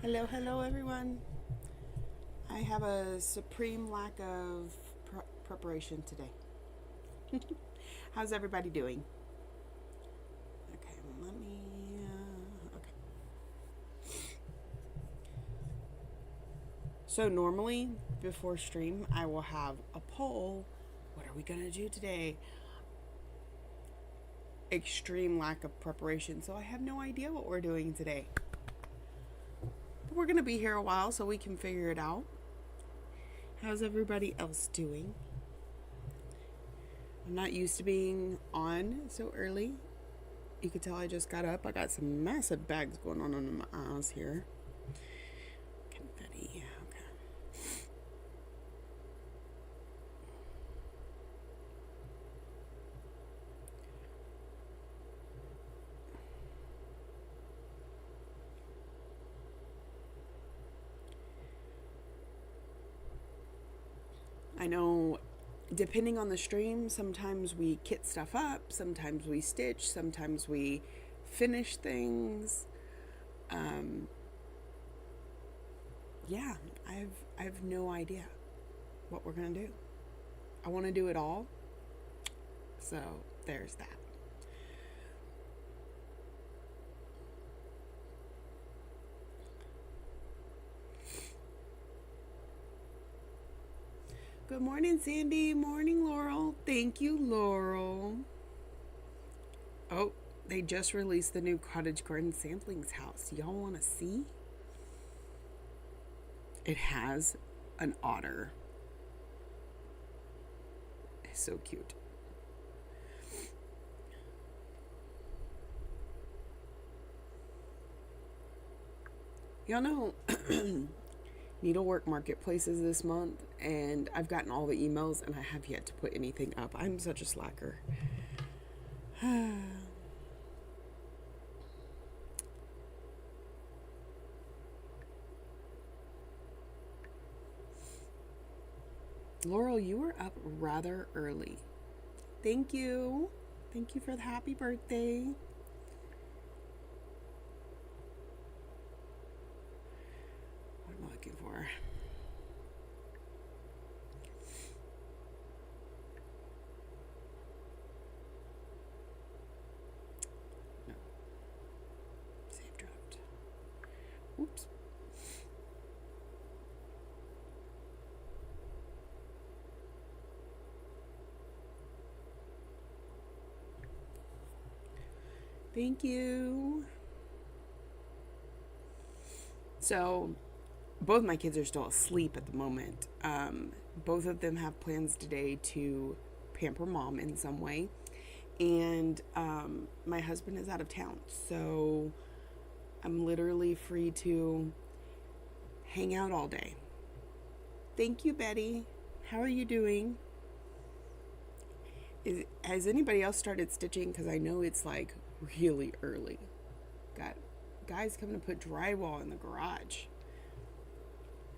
Hello, hello, everyone. I have a supreme lack of preparation today. How's everybody doing? Okay, let me. Okay. So, normally before stream, I will have a poll. What are we going to do today? Extreme lack of preparation, so I have no idea what we're doing today. But we're going to be here a while so we can figure it out. How's everybody else doing? I'm not used to being on so early. You could tell I just got up. I got some massive bags going on under my eyes here. Confetti. Okay. I know depending on the stream, sometimes we kit stuff up, sometimes we stitch, sometimes we finish things. Um, yeah, I've no idea what we're gonna do. I want to do it all, so there's that. Good morning, Sandy. Morning, Laurel. Thank you, Laurel. Oh, they just released the new Cottage Garden Samplings house. Y'all want to see? It has an otter. It's so cute. Y'all know Needlework Marketplaces this month, and I've gotten all the emails, and I have yet to put anything up. I'm such a slacker. Laurel, you were up rather early. Thank you. Thank you for the happy birthday. What am I looking for? No. Save draft. Oops. Thank you. So, both my kids are still asleep at the moment. Both of them have plans today to pamper mom in some way. And my husband is out of town. So, I'm literally free to hang out all day. Thank you, Betty. How are you doing? Has anybody else started stitching? Because I know it's like really early. Got guys coming to put drywall in the garage.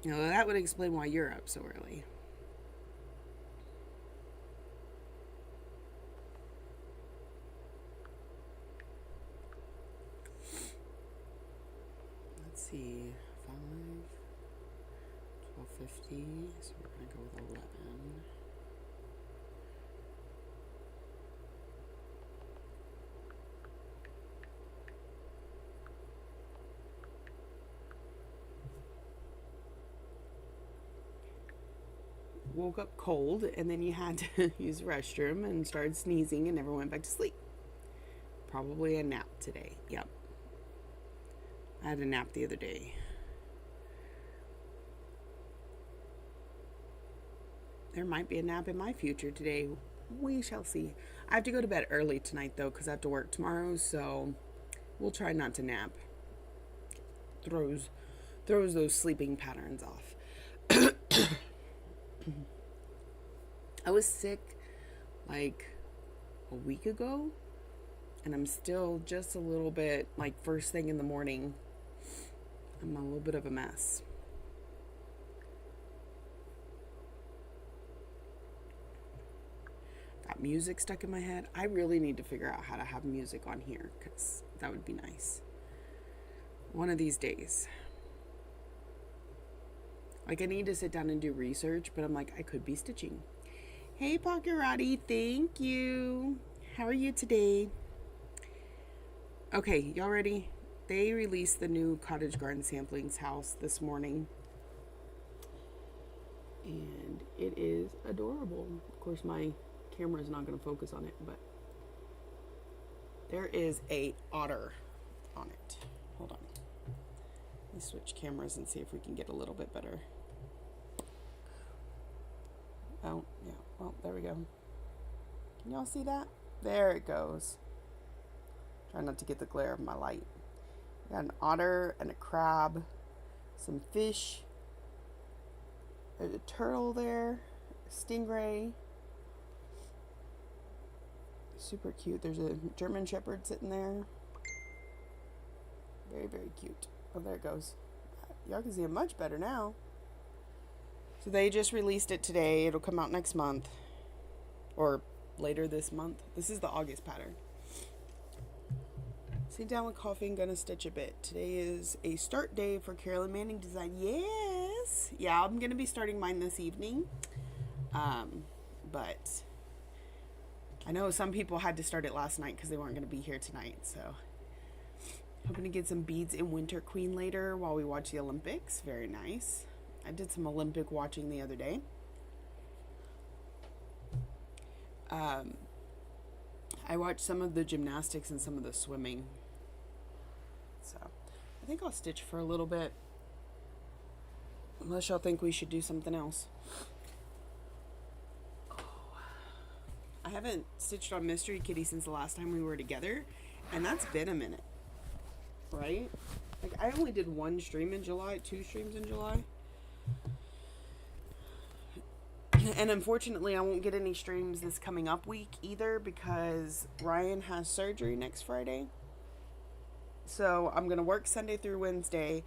You know, that would explain why you're up so early. Let's see. 5, 1250. So we're going to go with 11. Woke up cold, and then you had to use the restroom and started sneezing and never went back to sleep. Probably a nap today. Yep. I had a nap the other day. There might be a nap in my future today. We shall see. I have to go to bed early tonight, though, because I have to work tomorrow, so we'll try not to nap. Throws those sleeping patterns off. I was sick like a week ago, and I'm still just a little bit like first thing in the morning. I'm a little bit of a mess. Got music stuck in my head. I really need to figure out how to have music on here because that would be nice. One of these days. Like, I need to sit down and do research, but I'm like, I could be stitching. Hey, Pakarati, thank you. How are you today? Okay, y'all ready? They released the new Cottage Garden Samplings house this morning. And it is adorable. Of course, my camera is not going to focus on it, but there is a otter on it. Hold on. Let me switch cameras and see if we can get a little bit better. Oh, yeah. Well, there we go. Can y'all see that? There it goes. Try not to get the glare of my light. Got an otter and a crab, some fish. There's a turtle there, a stingray. Super cute. There's a German Shepherd sitting there. Very, very cute. Oh, there it goes. Y'all can see it much better now. So they just released it today. It'll come out next month. Or later this month. This is the August pattern. Sit down with coffee and gonna stitch a bit. Today is a start day for Carolyn Manning Design. Yes! Yeah, I'm gonna be starting mine this evening. But I know some people had to start it last night because they weren't gonna be here tonight, so hoping to get some beads in Winter Queen later while we watch the Olympics. Very nice. I did some Olympic watching the other day. I watched some of the gymnastics and some of the swimming. So I think I'll stitch for a little bit. Unless y'all think we should do something else. I haven't stitched on Mystery Kitty since the last time we were together. And that's been a minute. Right? Like, I only did 1 stream in July, 2 streams in July. And unfortunately, I won't get any streams this coming up week either because Ryan has surgery next Friday. So I'm going to work Sunday through Wednesday.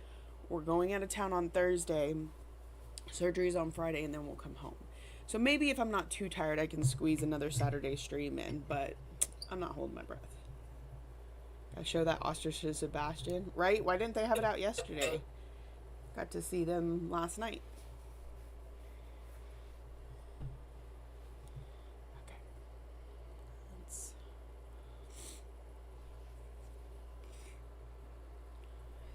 We're going out of town on Thursday. Surgery's on Friday, and then we'll come home. So maybe if I'm not too tired, I can squeeze another Saturday stream in, but I'm not holding my breath. Gotta show that ostrich to Sebastian, right? Why didn't they have it out yesterday? Got to see them last night. Okay.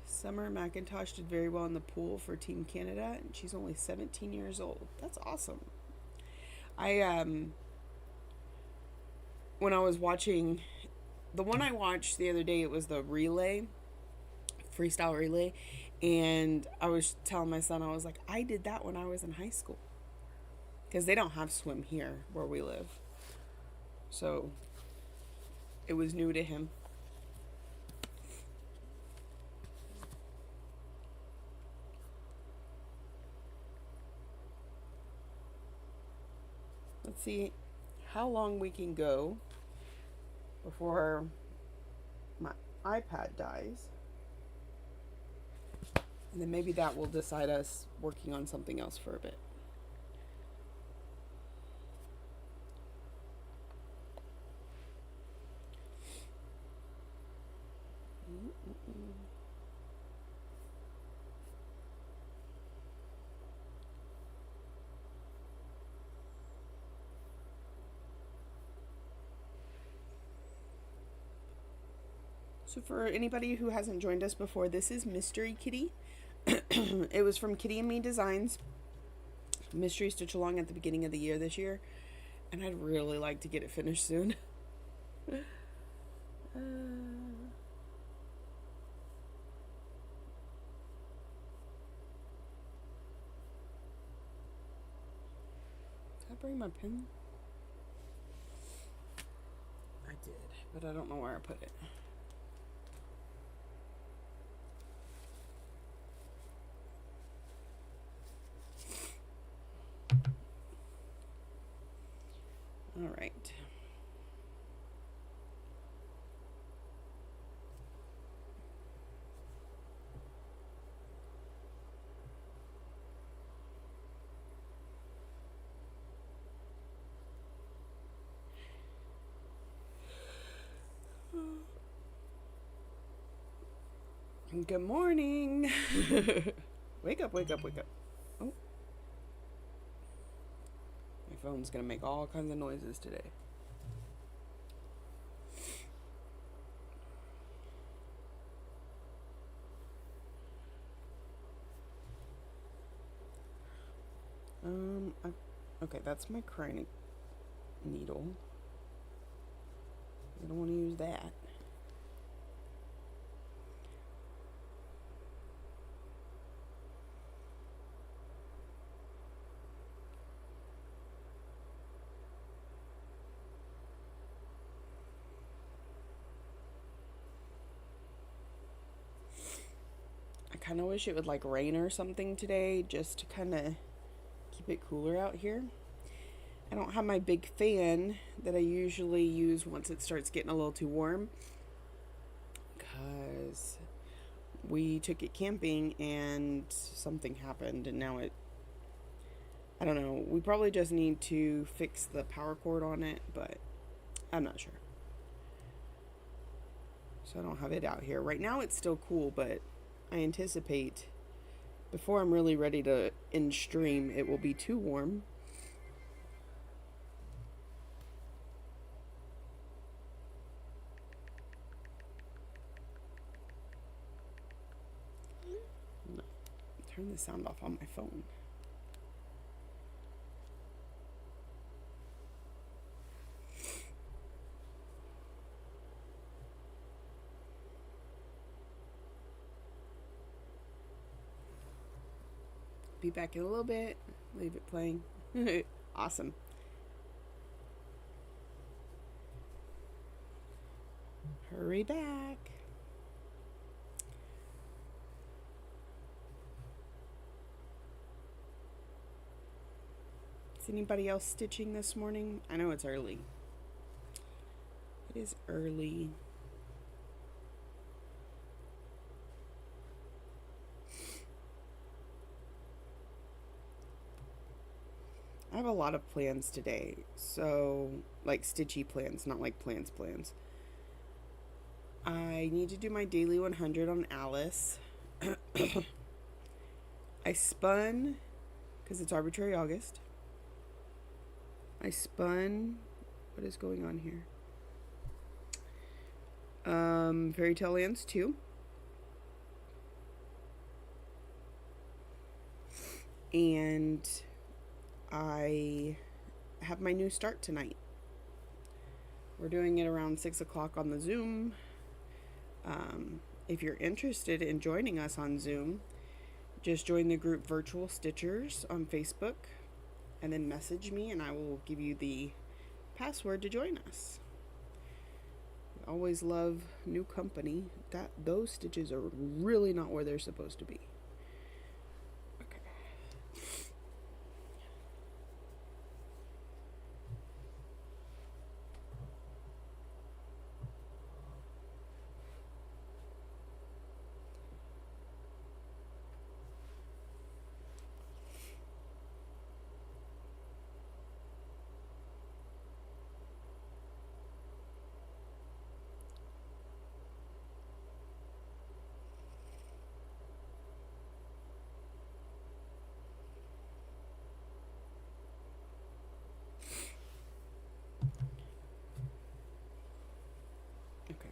Summer McIntosh did very well in the pool for Team Canada, and she's only 17 years old. That's awesome. When I was watching, the one I watched the other day, it was the relay, freestyle relay, and I was telling my son, I was like, I did that when I was in high school. Because they don't have swim here where we live. So, it was new to him. Let's see how long we can go before my iPad dies. And then maybe that will decide us working on something else for a bit. So for anybody who hasn't joined us before, this is Mystery Kitty. It was from Kitty and Me Designs. Mystery Stitch Along at the beginning of the year this year. And I'd really like to get it finished soon. Did I bring my pen? I did, but I don't know where I put it. All right. Good morning. Wake up, wake up, wake up. Oh, my phone's gonna make all kinds of noises today. Okay, that's my crying needle. I don't want to use that. I kind of wish it would like rain or something today just to kind of keep it cooler out here. I don't have my big fan that I usually use once it starts getting a little too warm, because we took it camping and something happened and now I don't know, we probably just need to fix the power cord on it, but I'm not sure. So I don't have it out here. Right now it's still cool, but I anticipate before I'm really ready to in stream, it will be too warm. No. Turn the sound off on my phone. Be back in a little bit. Leave it playing. Awesome. Hurry back. Is anybody else stitching this morning? I know it's early. It is early. I have a lot of plans today. So, like stitchy plans, not like plans. I need to do my daily 100 on Alice. I spun, because it's arbitrary August. I spun, what is going on here? Fairy Tale Lands 2. And I have my new start tonight. We're doing it around 6 o'clock on the Zoom. If you're interested in joining us on Zoom, just join the group Virtual Stitchers on Facebook and then message me and I will give you the password to join us. We always love new company. Those stitches are really not where they're supposed to be.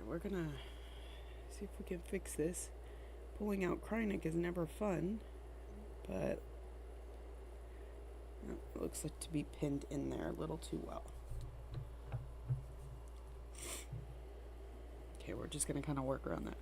We're gonna see if we can fix this. Pulling out Kreinik is never fun, but it looks like to be pinned in there a little too well. Okay, we're just gonna kind of work around that.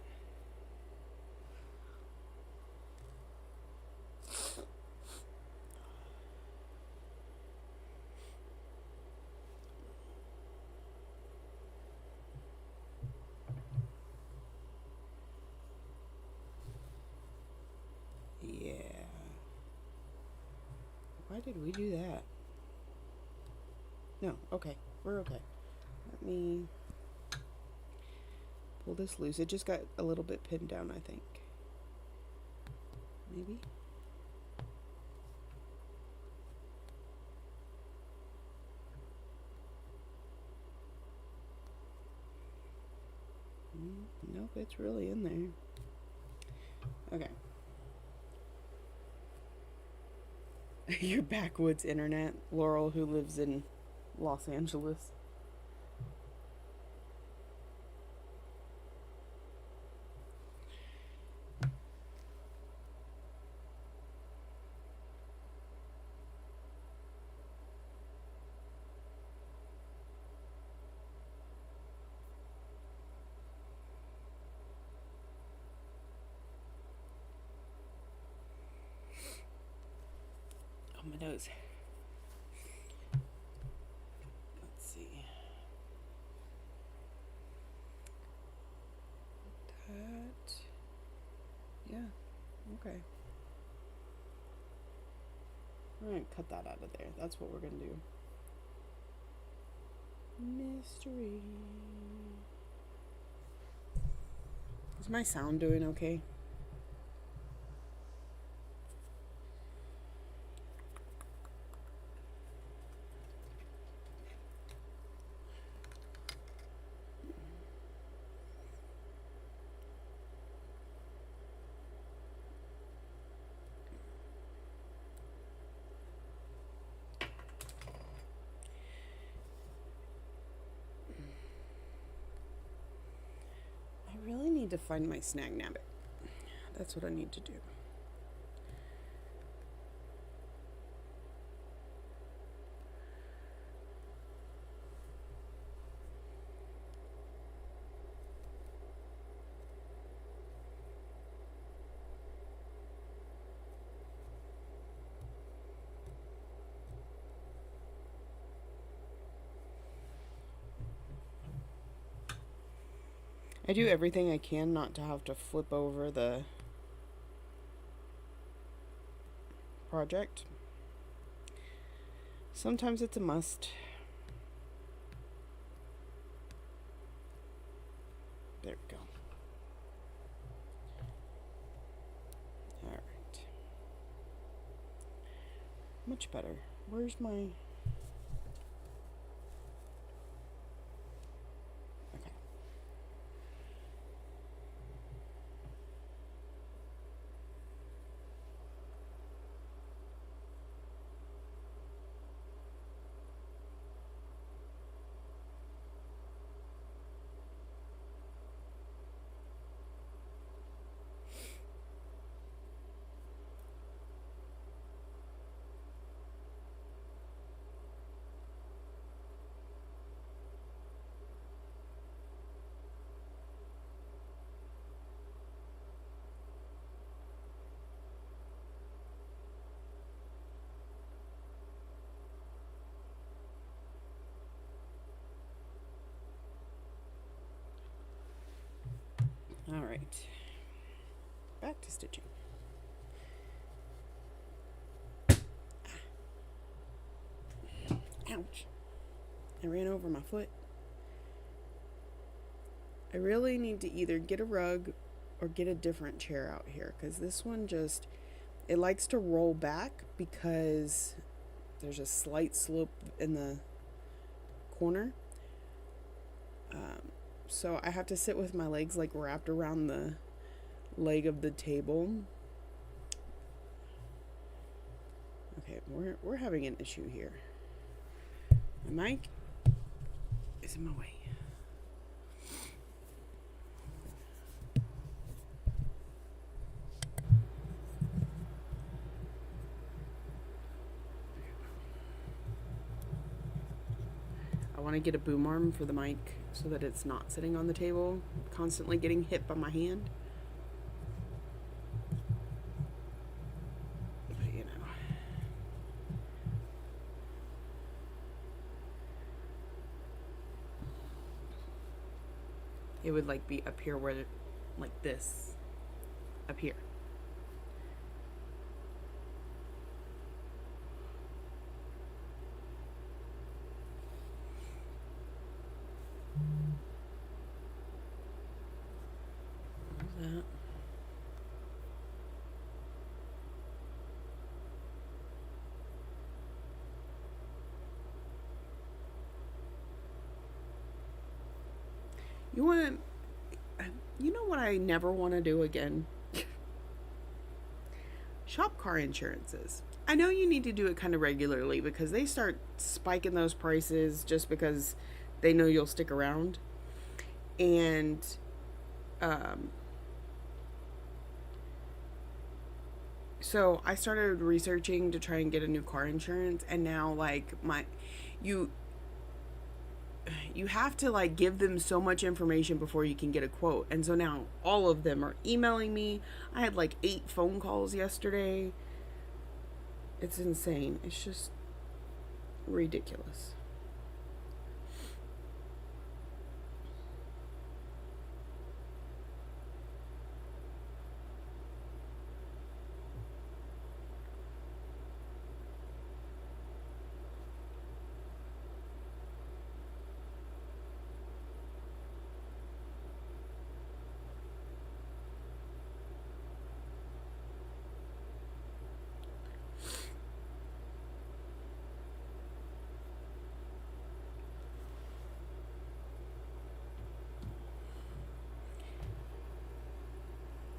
Why did we do that? No, okay. We're okay. Let me pull this loose. It just got a little bit pinned down, I think. Maybe? Nope, it's really in there. Okay. Your backwoods internet, Laurel, who lives in Los Angeles. Oh, my nose. Let's see. That. Yeah. Okay. We're going to cut that out of there. That's what we're going to do. Mystery. Is my sound doing okay? I really need to find my snag nabbit. That's what I need to do. I do everything I can not to have to flip over the project. Sometimes it's a must. There we go. Alright. Much better. Where's my... Alright. Back to stitching. Ouch. I ran over my foot. I really need to either get a rug or get a different chair out here, because this one just, it likes to roll back because there's a slight slope in the corner. So I have to sit with my legs like wrapped around the leg of the table. Okay, we're having an issue here. My mic is in my way. I want to get a boom arm for the mic so that it's not sitting on the table, constantly getting hit by my hand. But, you know. It would like be up here where, like this, up here. That. You know what I never want to do again? shop car insurances. I know you need to do it kind of regularly because they start spiking those prices just because they know you'll stick around. And so I started researching to try and get a new car insurance, and now like you you have to like give them so much information before you can get a quote. And so now all of them are emailing me. I had like 8 phone calls yesterday. It's insane. It's just ridiculous.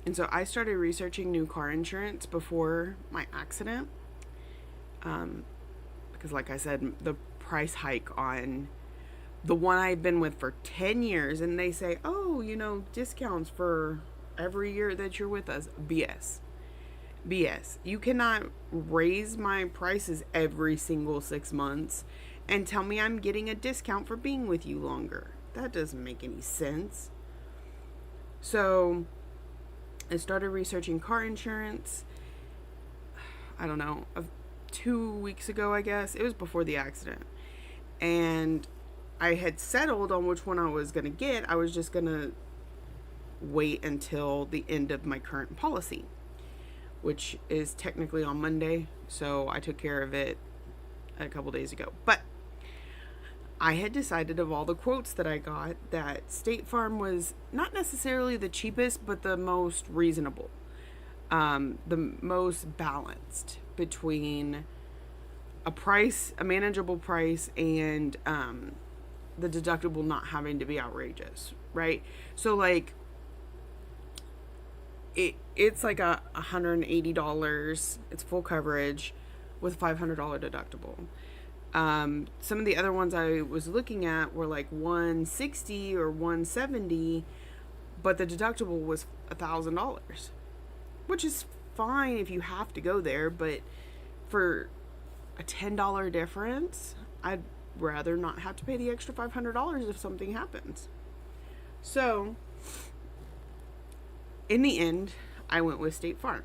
And so I started researching new car insurance before my accident. Because, like I said, the price hike on the one I've been with for 10 years, and they say, oh, discounts for every year that you're with us. BS. BS. You cannot raise my prices every single 6 months and tell me I'm getting a discount for being with you longer. That doesn't make any sense. So I started researching car insurance. I don't know, 2 weeks ago, I guess. It was before the accident. And I had settled on which one I was going to get. I was just going to wait until the end of my current policy, which is technically on Monday. So I took care of it a couple days ago. But I had decided, of all the quotes that I got, that State Farm was not necessarily the cheapest, but the most reasonable, the most balanced between a manageable price, and the deductible not having to be outrageous, right? So like it's like $180. It's full coverage with $500 deductible. Some of the other ones I was looking at were like $160 or $170, but the deductible was $1,000, which is fine if you have to go there, but for a $10 difference, I'd rather not have to pay the extra $500 if something happens. So in the end, I went with State Farm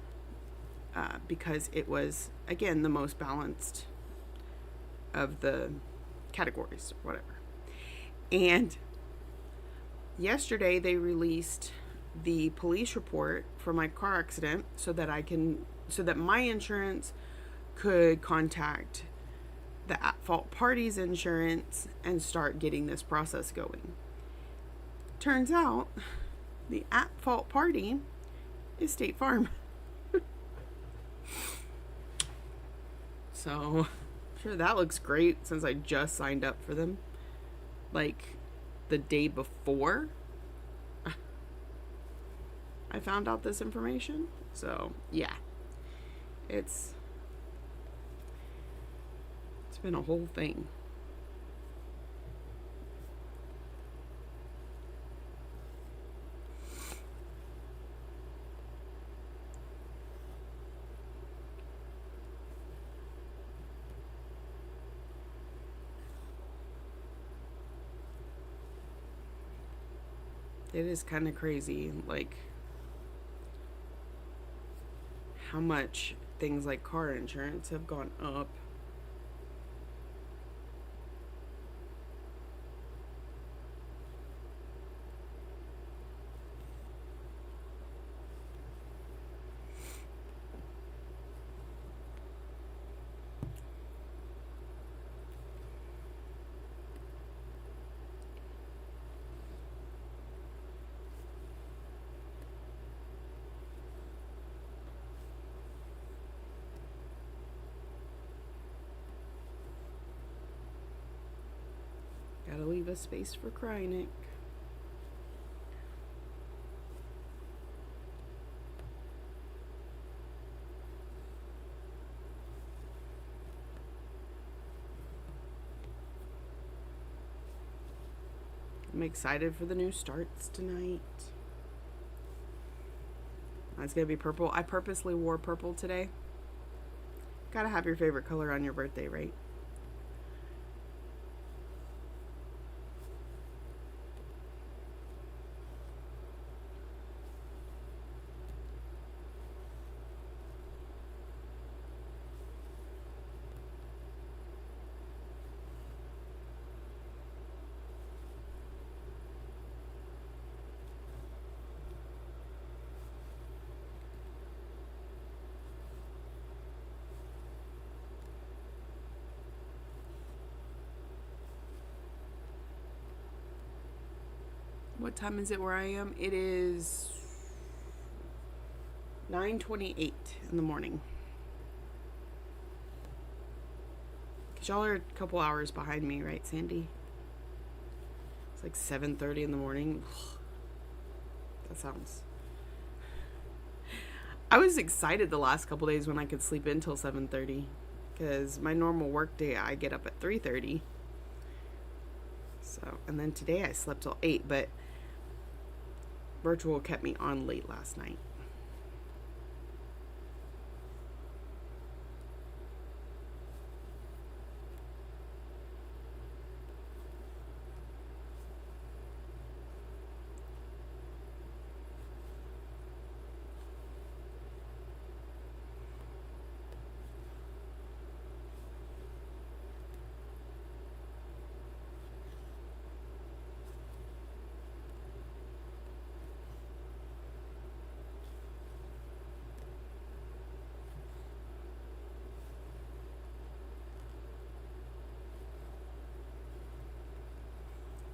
because it was, again, the most balanced of the categories, whatever. And yesterday they released the police report for my car accident so that my insurance could contact the at-fault party's insurance and start getting this process going. Turns out the at-fault party is State Farm. So sure, that looks great since I just signed up for them like the day before I found out this information. So yeah, it's been a whole thing. It is kind of crazy, like how much things like car insurance have gone up. Gotta leave a space for Krynic. I'm excited for the new starts tonight. It's going to be purple. I purposely wore purple today. Gotta have your favorite color on your birthday, right? What time is it where I am? It is 9:28 in the morning. Because y'all are a couple hours behind me, right, Sandy? It's like 7:30 in the morning. That sounds... I was excited the last couple days when I could sleep in till 7:30. Because my normal work day, I get up at 3:30. So, and then today I slept till 8, but virtual kept me on late last night.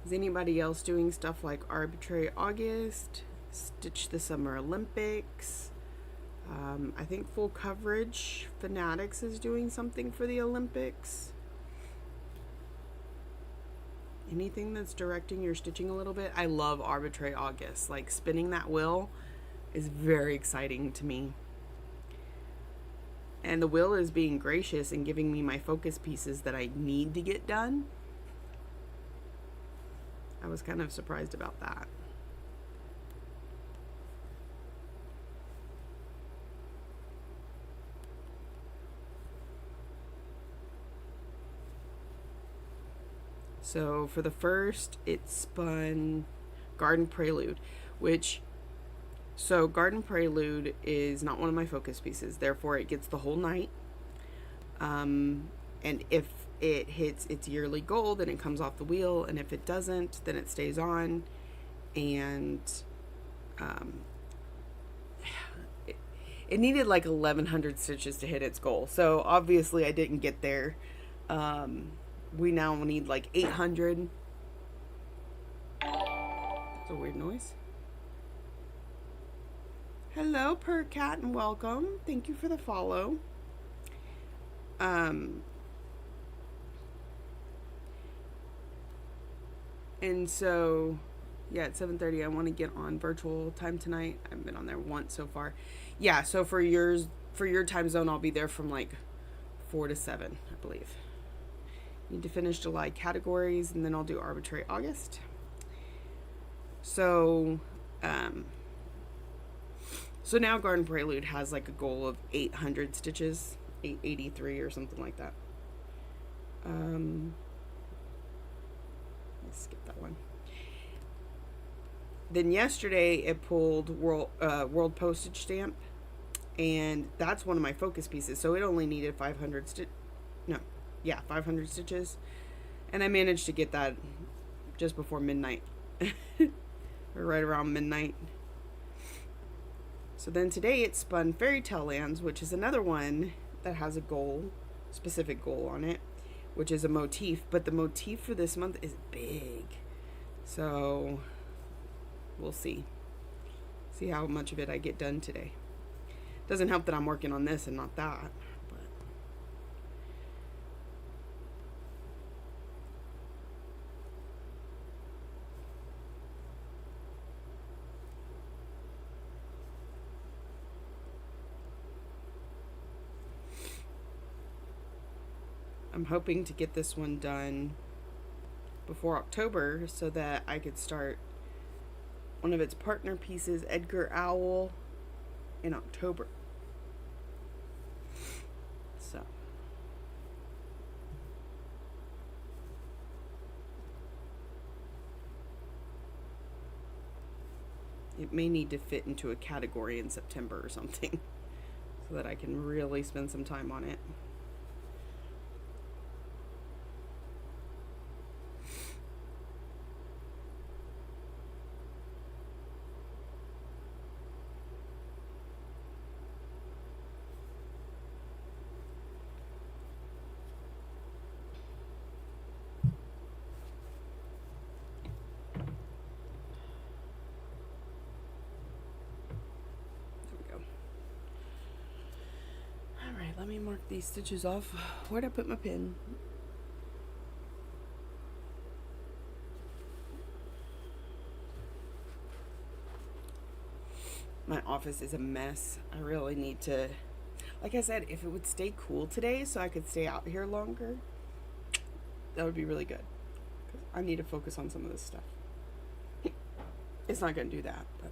Is anybody else doing stuff like Arbitrary August, Stitch the Summer Olympics? I think Full Coverage Fanatics is doing something for the Olympics. Anything that's directing your stitching a little bit. I love Arbitrary August. Like, spinning that wheel is very exciting to me. And the wheel is being gracious and giving me my focus pieces that I need to get done. I was kind of surprised about that. So for the first, it spun Garden Prelude, which, so Garden Prelude is not one of my focus pieces, therefore it gets the whole night. And if it hits its yearly goal, then it comes off the wheel, and if it doesn't, then it stays on. And it needed like 1,100 stitches to hit its goal, so obviously I didn't get there. We now need like 800. That's a weird noise. Hello, Purrcat, and welcome. Thank you for the follow. And so, yeah, at 7:30, I want to get on virtual time tonight. I've been on there once so far. Yeah, so for your time zone, I'll be there from like 4 to 7, I believe. Need to finish July categories, and then I'll do Arbitrary August. So, so now Garden Prelude has like a goal of 800 stitches, 883 or something like that. Let's skip that one. Then yesterday it pulled World Postage Stamp, and that's one of my focus pieces. So it only needed 500 stitches, and I managed to get that just before midnight, or right around midnight. So then today it spun Fairy Tale Lands, which is another one that has a specific goal on it, which is a motif, but the motif for this month is big. So we'll see how much of it I get done today. Doesn't help that I'm working on this and not that. I'm hoping to get this one done before October so that I could start one of its partner pieces, Edgar Owl, in October. So it may need to fit into a category in September or something so that I can really spend some time on it. Alright, let me mark these stitches off. Where'd I put my pen? My office is a mess. I really need to, like I said, if it would stay cool today so I could stay out here longer, that would be really good. 'Cause I need to focus on some of this stuff. It's not going to do that, but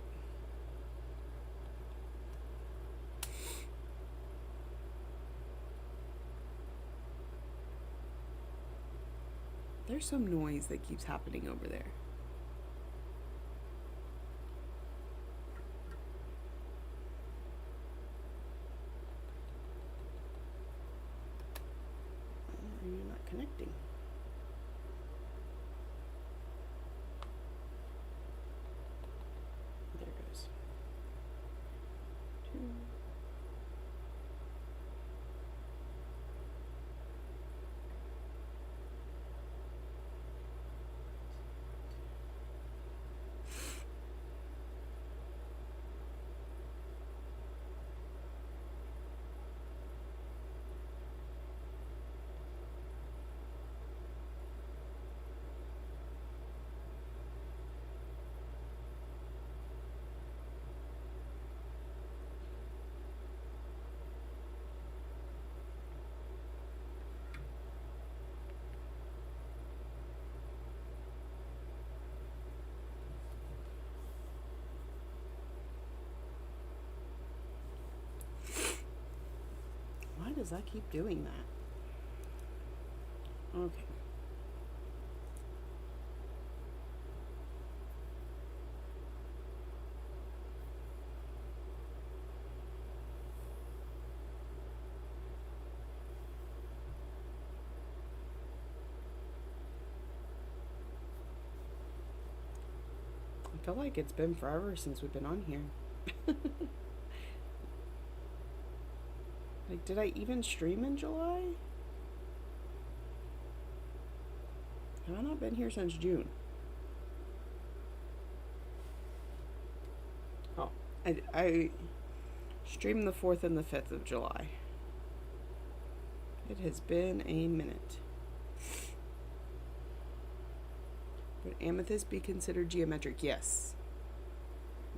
there's some noise that keeps happening over there. Why are you not connecting? There it goes. Two. Why does that keep doing that? Okay. I feel like it's been forever since we've been on here. Like, did I even stream in July? Have I not been here since June? Oh, I streamed the 4th and the 5th of July. It has been a minute. Would amethyst be considered geometric? Yes.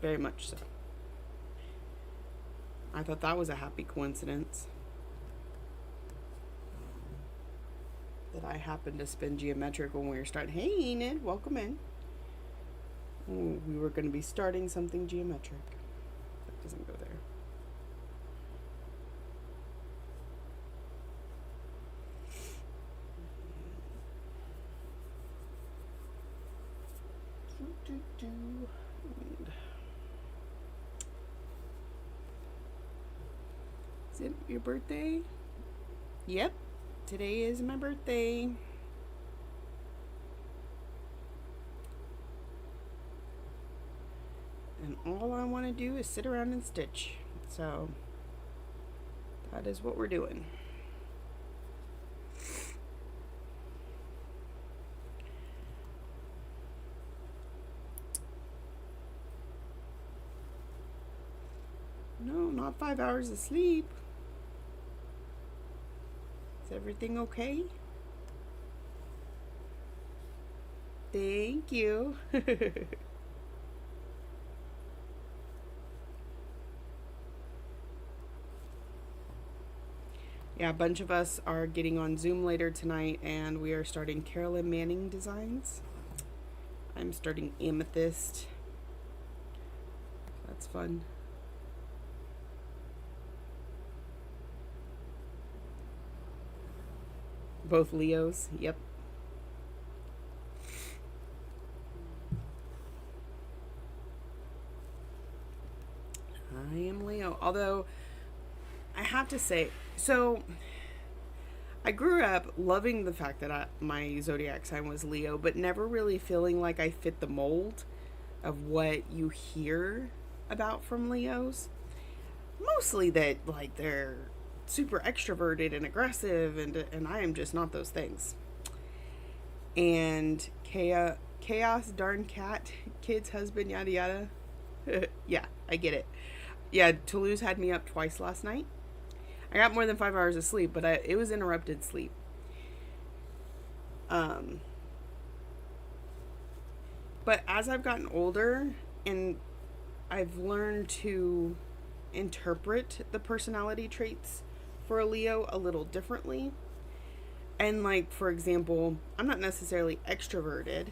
Very much so. I thought that was a happy coincidence. That I happened to spin geometric when we were starting. Hey Enid, welcome in. Ooh, we were going to be starting something geometric. That doesn't go there. Is it your birthday? Yep, today is my birthday. And all I want to do is sit around and stitch. So that is what we're doing. No, not 5 hours of sleep. Is everything okay? Thank you. Yeah, a bunch of us are getting on Zoom later tonight, and we are starting Carolyn Manning designs. I'm starting Amethyst. That's fun. Both Leos. Yep. I am Leo. Although, I have to say, so I grew up loving the fact that my zodiac sign was Leo, but never really feeling like I fit the mold of what you hear about from Leos. Mostly that, like, they're super extroverted and aggressive, and I am just not those things. And chaos, darn cat, kid's husband, yada yada. Yeah, I get it. Yeah, Toulouse had me up twice last night. I got more than 5 hours of sleep, but it was interrupted sleep. Um, but as I've gotten older and I've learned to interpret the personality traits for a Leo a little differently. And, like, for example, I'm not necessarily extroverted,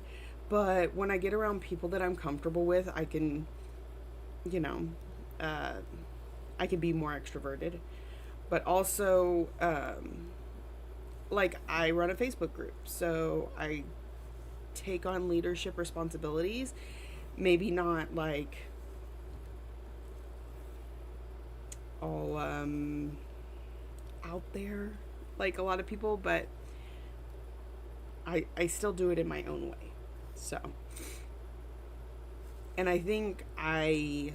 but when I get around people that I'm comfortable with, I can, you know, uh, I can be more extroverted. But also, like, I run a Facebook group, so I take on leadership responsibilities. Maybe not like all out there like a lot of people, but I still do it in my own way. So, and I think I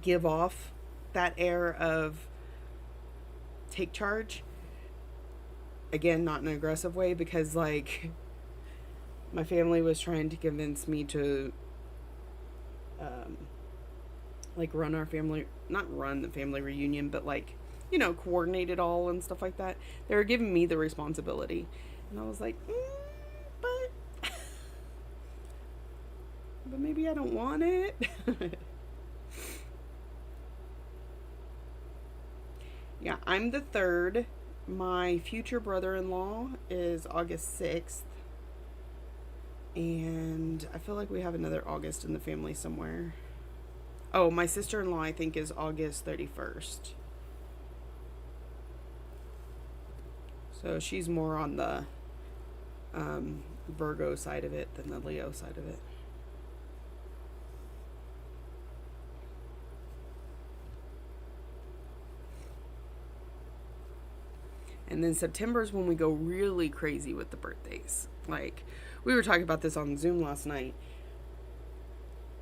give off that air of take charge. Again, not in an aggressive way, because, like, my family was trying to convince me to um, like run our family, not run the family reunion, but, like, coordinate it all and stuff like that. They were giving me the responsibility, and I was like, but but maybe I don't want it. Yeah, I'm the third. My future brother-in-law is August 6th, and I feel like we have another August in the family somewhere. Oh, my sister-in-law, I think, is August 31st. So she's more on the Virgo side of it than the Leo side of it. And then September is when we go really crazy with the birthdays. Like, we were talking about this on Zoom last night.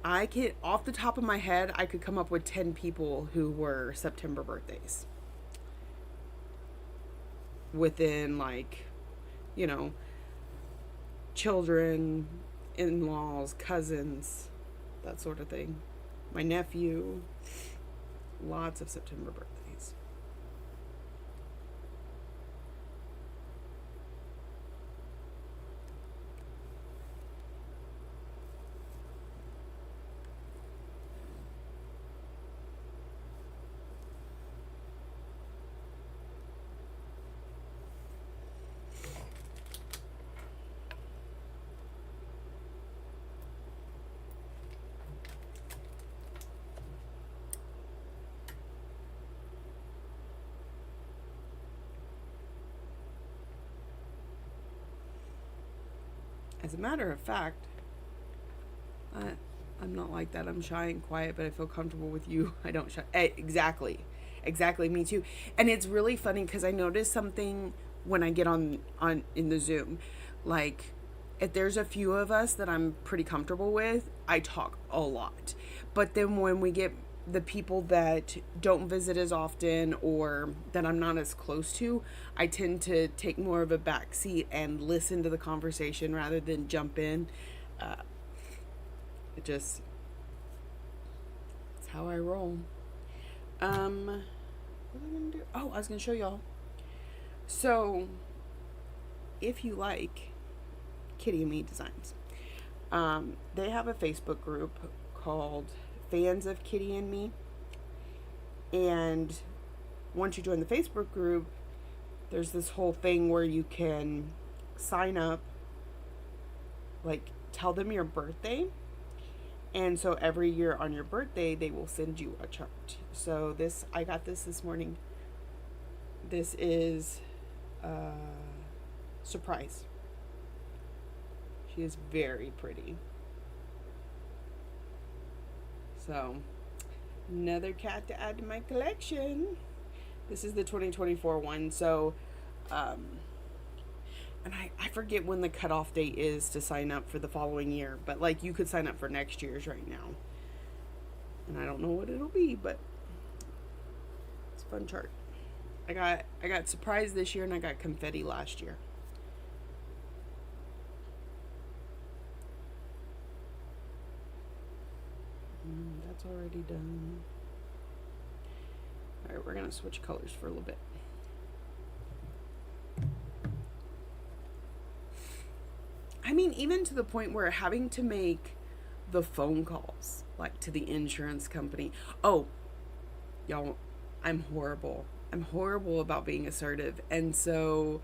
I could, off the top of my head, I could come up with 10 people who were September birthdays. Within, like, you know, children, in laws, cousins, that sort of thing. My nephew, lots of September birthdays. As a matter of fact, I, I'm not like that. I'm shy and quiet, but I feel comfortable with you. I don't shy. Exactly. Exactly. Me too. And it's really funny because I noticed something when I get on in the Zoom. Like, if there's a few of us that I'm pretty comfortable with, I talk a lot. But then when we get the people that don't visit as often or that I'm not as close to, I tend to take more of a back seat and listen to the conversation rather than jump in. Uh, it just, it's how I roll. What am I gonna do? Oh, I was gonna show y'all. So, if you like Kitty and Me designs, they have a Facebook group called Fans of Kitty and Me, and once you join the Facebook group, there's this whole thing where you can sign up, like tell them your birthday. And so every year on your birthday, they will send you a chart. So I got this morning. This is Surprise. She is very pretty. So, another cat to add to my collection. This is the 2024 one. So, and I forget when the cutoff date is to sign up for the following year. But, like, you could sign up for next year's right now. And I don't know what it'll be, but it's a fun chart. I got Surprise this year, and I got Confetti last year. That's already done. All right, we're gonna switch colors for a little bit. I mean, even to the point where having to make the phone calls, like to the insurance company. Oh, y'all, I'm horrible. I'm horrible about being assertive. And so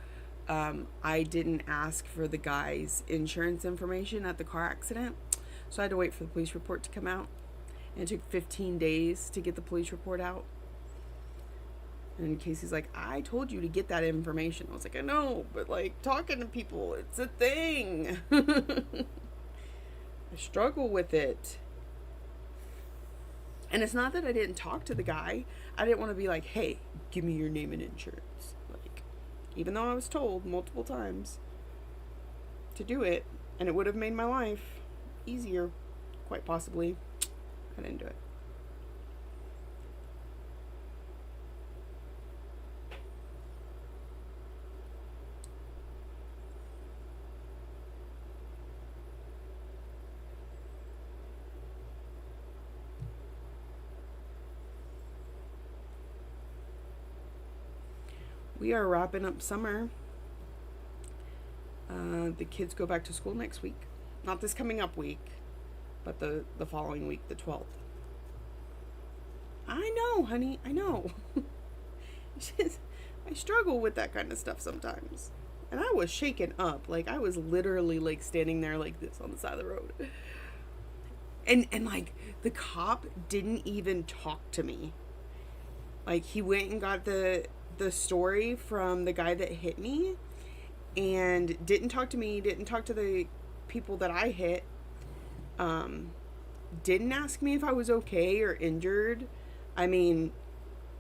I didn't ask for the guy's insurance information at the car accident. So I had to wait for the police report to come out. And it took 15 days to get the police report out. And Casey's like, I told you to get that information. I was like, I know, but like talking to people, it's a thing. I struggle with it. And it's not that I didn't talk to the guy. I didn't want to be like, hey, give me your name and insurance. Like, even though I was told multiple times to do it, and it would have made my life easier, quite possibly, I didn't do it. We are wrapping up summer. The kids go back to school next week. Not this coming up week, but the following week, the 12th. I know, honey. I know. I struggle with that kind of stuff sometimes. And I was shaken up. Like, I was literally, like, standing there like this on the side of the road. And like, the cop didn't even talk to me. Like, he went and got the story from the guy that hit me and didn't talk to me, didn't talk to the people that I hit, didn't ask me if I was okay or injured. I mean,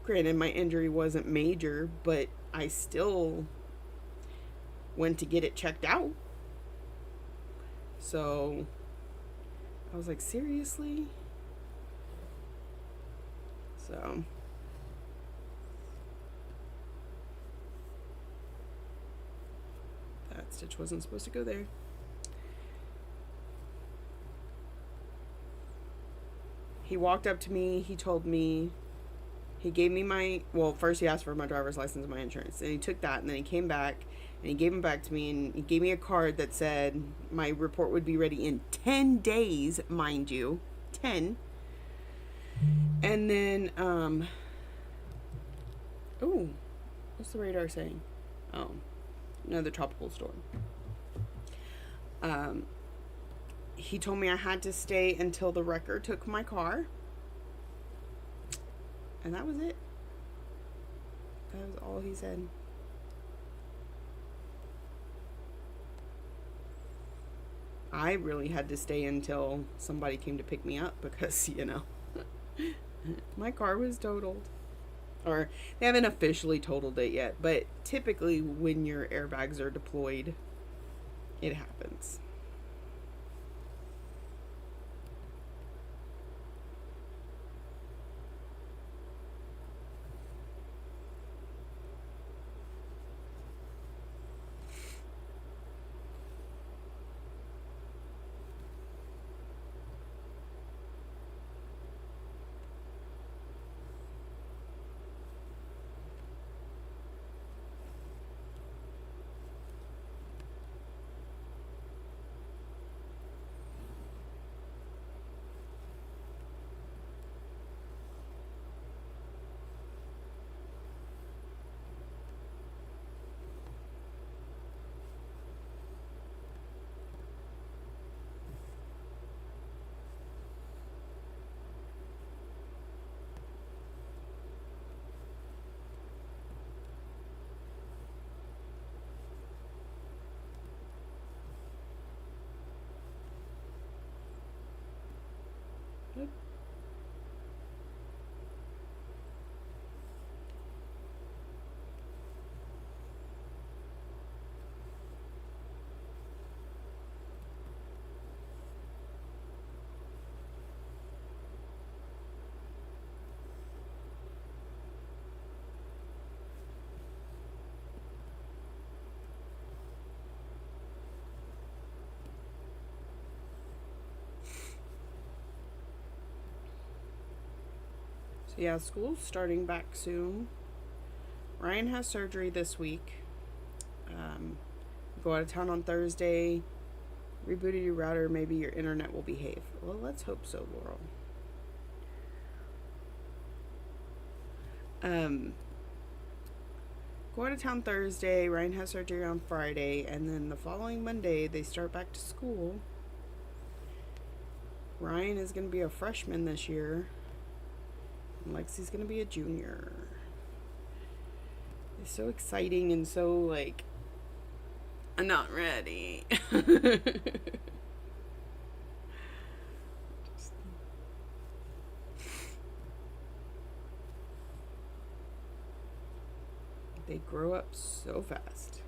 granted, my injury wasn't major, but I still went to get it checked out. So I was like, seriously? So that stitch wasn't supposed to go there. He walked up to me, he told me, he gave me first he asked for my driver's license and my insurance, and he took that, and then he came back, and he gave them back to me, and he gave me a card that said my report would be ready in 10 days, mind you, 10. And then, what's the radar saying? Oh, another tropical storm. He told me I had to stay until the wrecker took my car. And that was it. That was all he said. I really had to stay until somebody came to pick me up because, my car was totaled. Or they haven't officially totaled it yet, but typically when your airbags are deployed, it happens. So yeah, school's starting back soon. Ryan has surgery this week. Go out of town on Thursday. Rebooted your router, maybe your internet will behave. Well, let's hope so, Laurel. Go out of town Thursday. Ryan has surgery on Friday, and then the following Monday they start back to school. Ryan is going to be a freshman this year, and Lexi's going to be a junior. It's so exciting and so like, I'm not ready. They grow up so fast.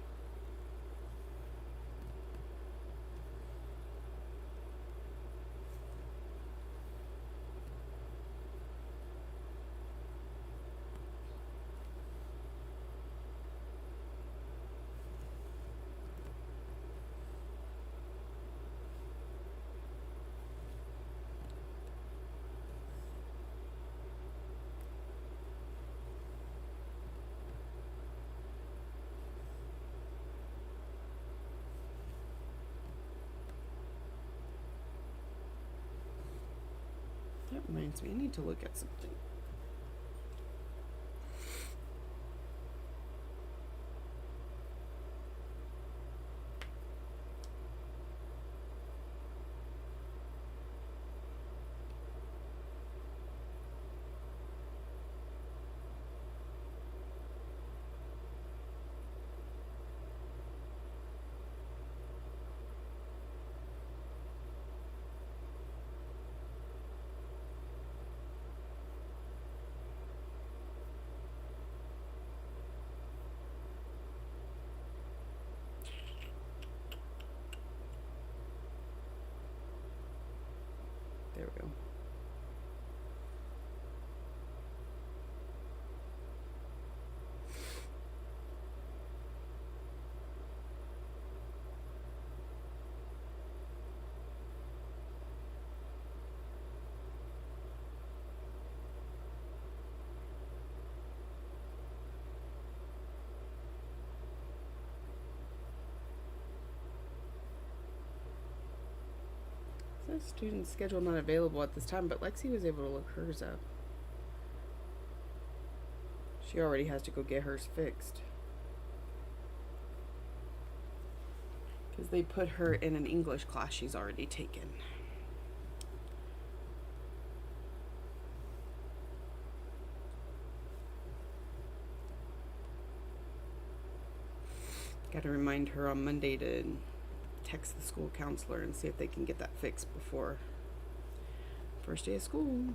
That reminds me, I need to look at something. There we go. It says student schedule not available at this time, but Lexi was able to look hers up. She already has to go get hers fixed. Because they put her in an English class she's already taken. Got to remind her on Monday to text the school counselor and see if they can get that fixed before first day of school.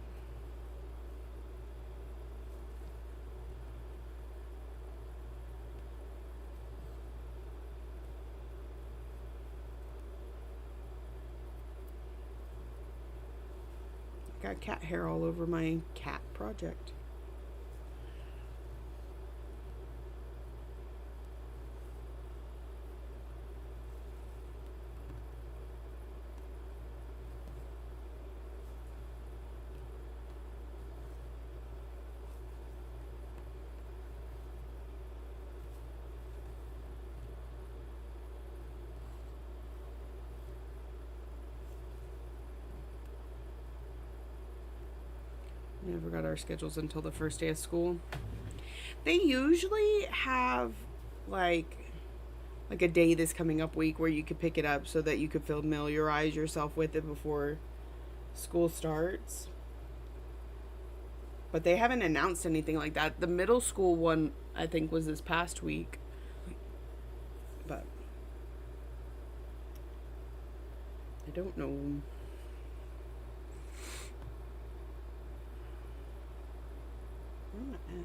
Got cat hair all over my cat project. We never got our schedules until the first day of school. They usually have like a day this coming up week where you could pick it up so that you could familiarize yourself with it before school starts. But they haven't announced anything like that. The middle school one, I think, was this past week. But I don't know. it.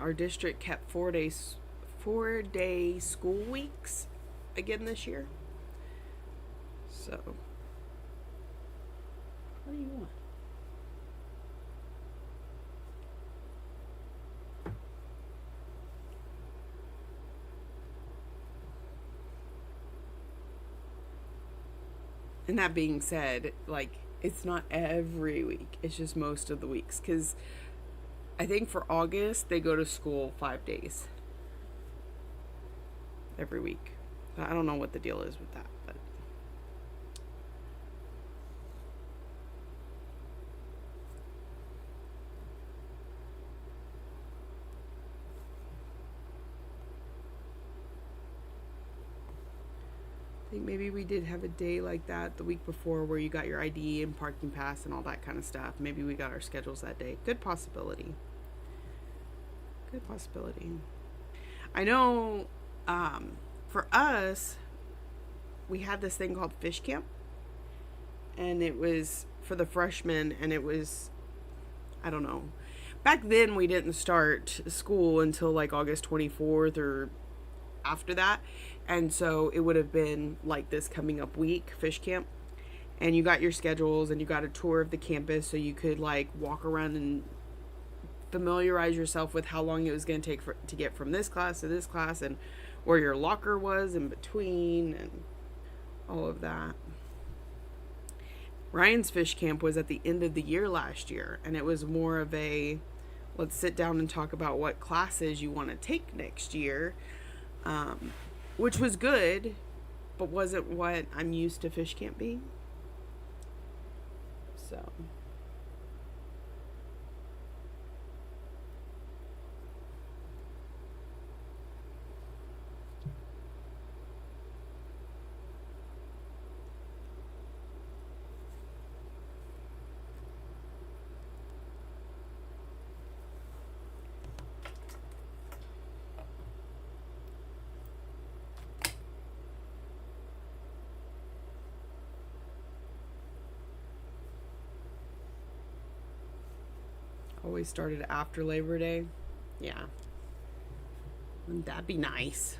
Our district kept 4-day school weeks again this year. So, what do you want? And that being said, like, it's not every week, it's just most of the weeks. Because I think for August, they go to school 5 days every week. I don't know what the deal is with that, but. I think maybe we did have a day like that the week before where you got your ID and parking pass and all that kind of stuff. Maybe we got our schedules that day. Good possibility. Good possibility. I know for us, we had this thing called Fish Camp. And it was for the freshmen, and it was, I don't know. Back then, we didn't start school until like August 24th or after that. And so it would have been like this coming up week, Fish Camp. And you got your schedules and you got a tour of the campus so you could like walk around and familiarize yourself with how long it was going to take to get from this class to this class and where your locker was in between and all of that. Ryan's Fish Camp was at the end of the year last year, and it was more of a let's sit down and talk about what classes you want to take next year, which was good, but wasn't what I'm used to Fish Camp being. So. Always started after Labor Day. Yeah. Wouldn't that be nice?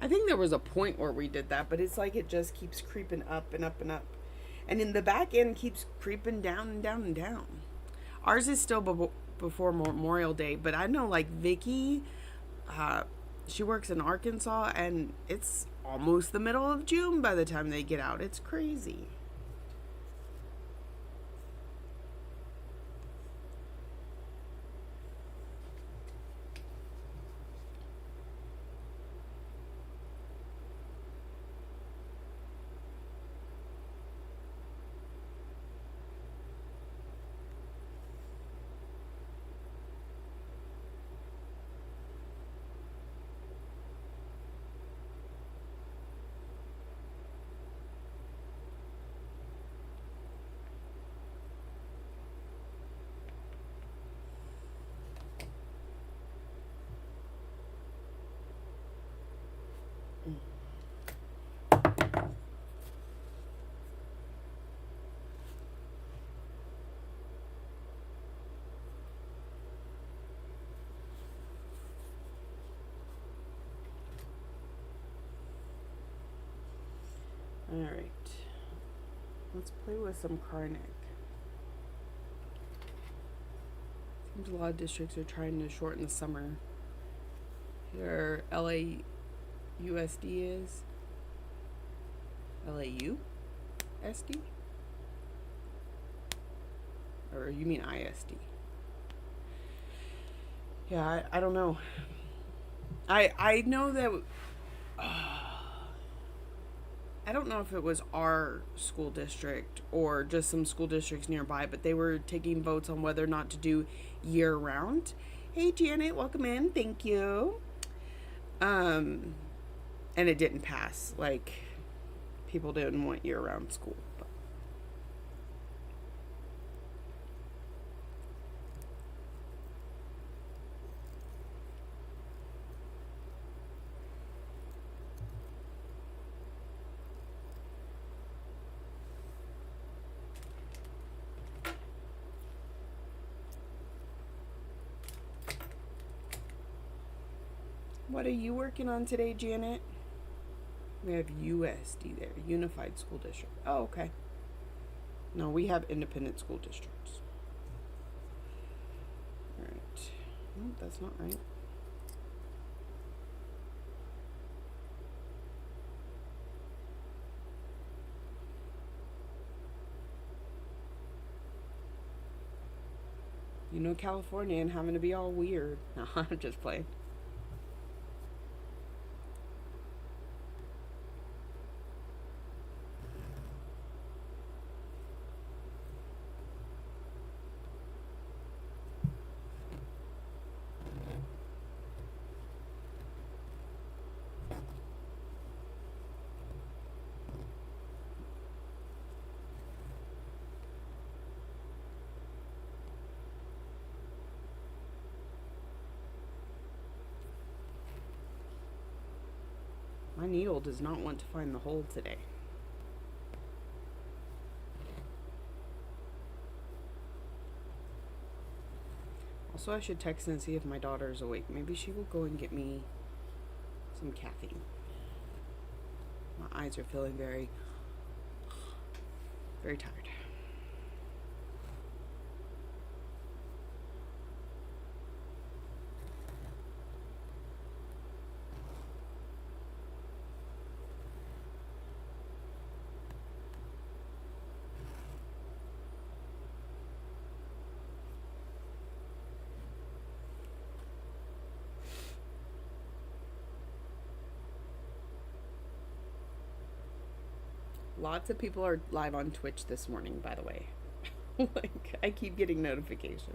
I think there was a point where we did that, but it's like it just keeps creeping up and up and up. And in the back end keeps creeping down and down and down. Ours is still before Memorial Day, but I know like Vicky, she works in Arkansas, and it's almost the middle of June by the time they get out. It's crazy. All right. Let's play with some Karnak. Seems a lot of districts are trying to shorten the summer. Here, LAUSD is. LAUSD? Or you mean ISD? Yeah, I don't know. I know that I don't know if it was our school district or just some school districts nearby, but they were taking votes on whether or not to do year round. Hey Janet, welcome in. Thank you. And it didn't pass. Like, people didn't want year round school. But. What are you working on today, Janet? We have USD there, Unified School District. Oh, okay. No, we have independent school districts. All right. No, that's not right. You know, California and having to be all weird. No, I'm just playing. My needle does not want to find the hole today. Also, I should text and see if my daughter is awake. Maybe she will go and get me some caffeine. My eyes are feeling very, very tired. Lots of people are live on Twitch this morning, by the way. Like, I keep getting notifications.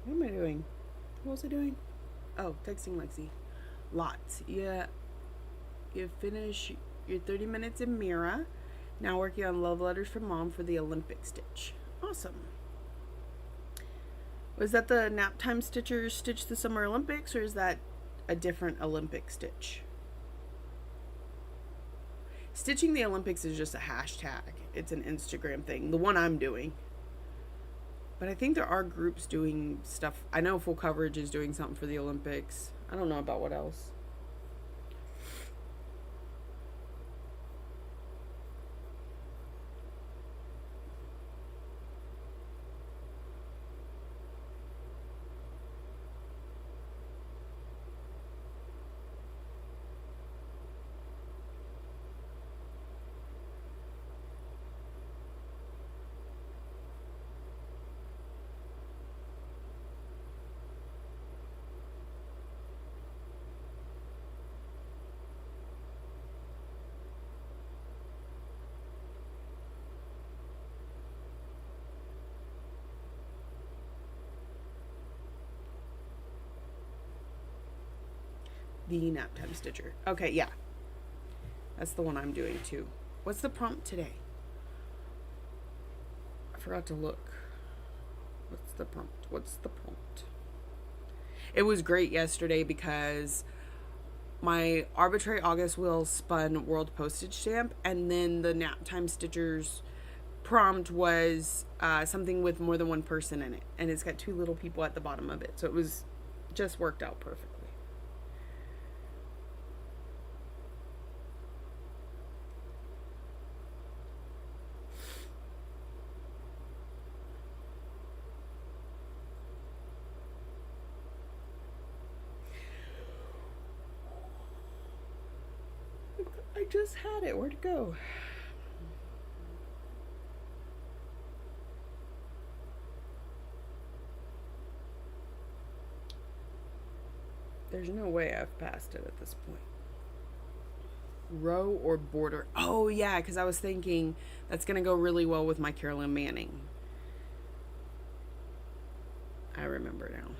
What am I doing? What was I doing? Oh, texting Lexi. Lots. Yeah. You finish your 30 minutes in Mira. Now working on love letters from mom for the Olympic stitch. Awesome. Was that the nap time stitcher stitch the Summer Olympics, or is that a different Olympic stitch? Stitching the Olympics is just a hashtag. It's an Instagram thing. The one I'm doing. But I think there are groups doing stuff. I know Full Coverage is doing something for the Olympics. I don't know about what else. The nap time stitcher. Okay, yeah. That's the one I'm doing too. What's the prompt today? I forgot to look. What's the prompt? It was great yesterday because my arbitrary August wheel spun world postage stamp, and then the nap time stitchers prompt was something with more than one person in it, and it's got 2 little people at the bottom of it, so it was just worked out perfectly. I just had it. Where'd it go? There's no way I've passed it at this point. Row or border? Oh, yeah, because I was thinking that's going to go really well with my Carolyn Manning. I remember now.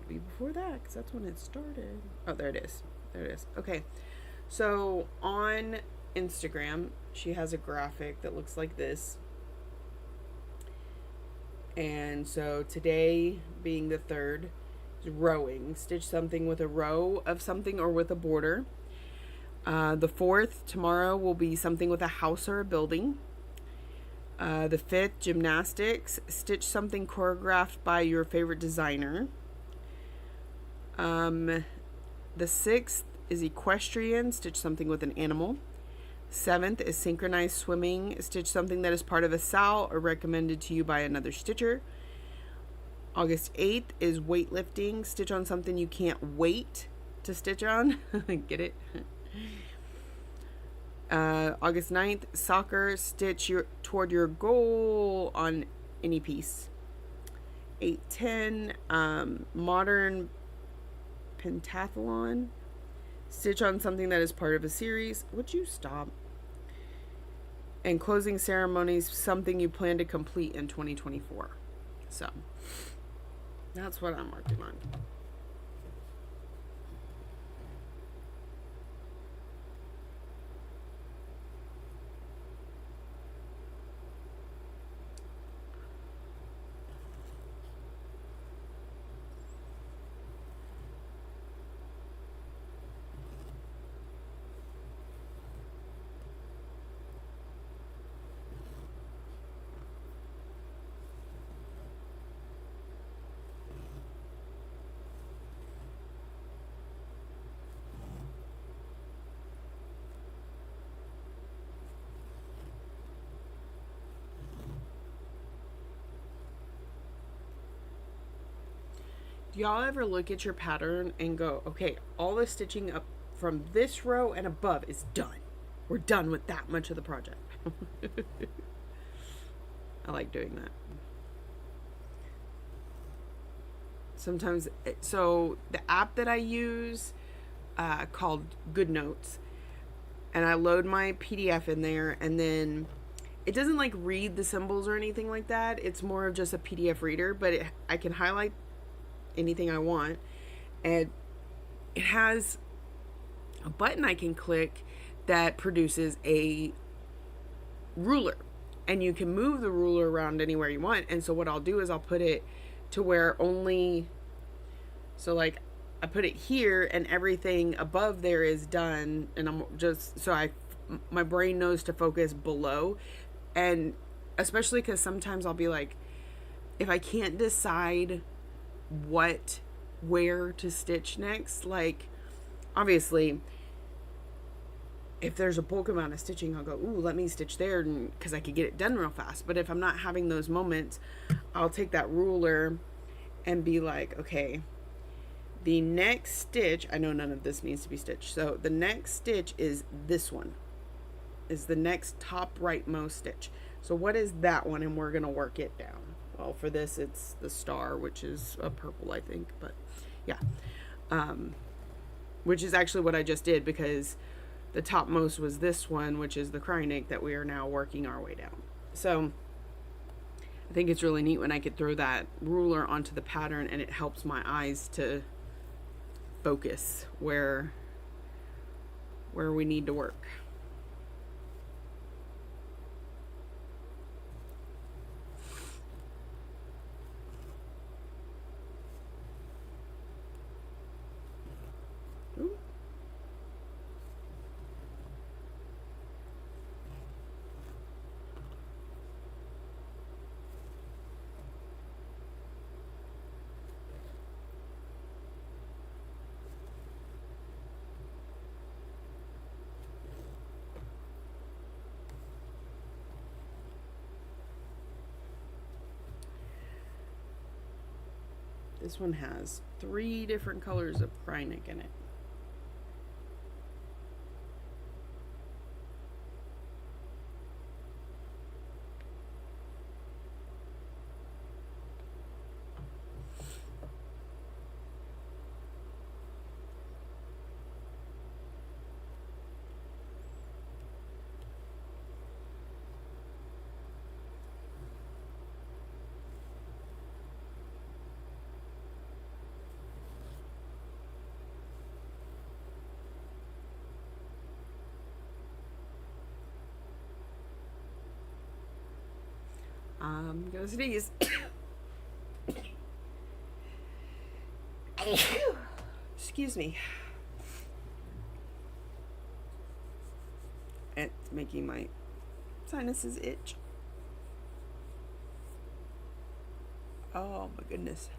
Before that, because that's when it started. Oh, there it is. There it is. Okay. So on Instagram, she has a graphic that looks like this. And so today, being the 3rd, is rowing. Stitch something with a row of something or with a border. The 4th, tomorrow, will be something with a house or a building. The 5th, gymnastics. Stitch something choreographed by your favorite designer. The 6th is equestrian. Stitch something with an animal. 7th is synchronized swimming. Stitch something that is part of a SAL or recommended to you by another stitcher. August 8th is weightlifting. Stitch on something you can't wait to stitch on. Get it? August 9th, soccer. Stitch toward your goal on any piece. 8-10, modern pentathlon. Stitch on something that is part of a series. Would you stop? And closing ceremonies, something you plan to complete in 2024. So that's what I'm working on. Do y'all ever look at your pattern and go, okay, all the stitching up from this row and above is done. We're done with that much of the project. I like doing that. Sometimes, so the app that I use called GoodNotes, and I load my PDF in there, and then it doesn't like read the symbols or anything like that. It's more of just a PDF reader, but I can highlight anything I want, and it has a button I can click that produces a ruler, and you can move the ruler around anywhere you want. And so what I'll do is I'll put it to where only, so like I put it here and everything above there is done, and I'm just, so my brain knows to focus below. And especially because sometimes I'll be like, if I can't decide where to stitch next, like obviously if there's a bulk amount of stitching, I'll go, ooh, let me stitch there, because I could get it done real fast. But if I'm not having those moments, I'll take that ruler and be like, okay, the next stitch, I know none of this needs to be stitched, so the next stitch is this one, is the next top rightmost stitch. So what is that one? And we're gonna work it down. Well, for this, it's the star, which is a purple, I think, but yeah. Which is actually what I just did, because the topmost was this one, which is the Krynic that we are now working our way down. So I think it's really neat when I could throw that ruler onto the pattern, and it helps my eyes to focus where we need to work. This one has 3 different colors of Krynic in it. I'm gonna sneeze. Excuse me. It's making my sinuses itch. Oh my goodness.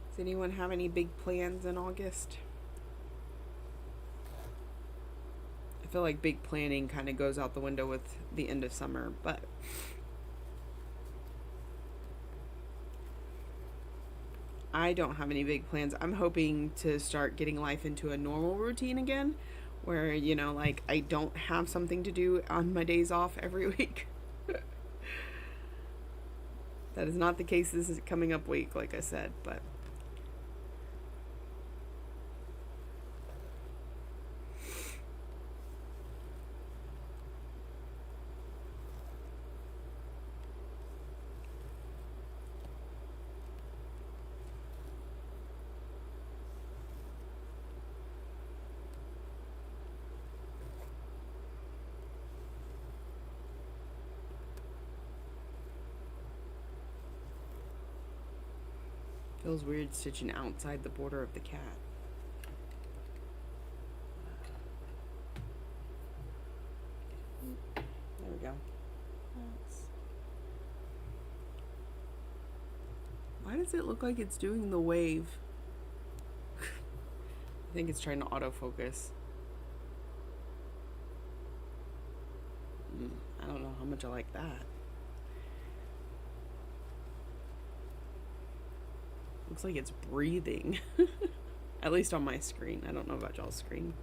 Does anyone have any big plans in August? I feel like big planning kind of goes out the window with the end of summer, but I don't have any big plans. I'm hoping to start getting life into a normal routine again where, like I don't have something to do on my days off every week. That is not the case this is coming up week, like I said, but feels weird stitching outside the border of the cat. There we go. Why does it look like it's doing the wave? I think it's trying to autofocus. I don't know how much I like that. Looks like it's breathing. At least on my screen. I don't know about y'all's screen.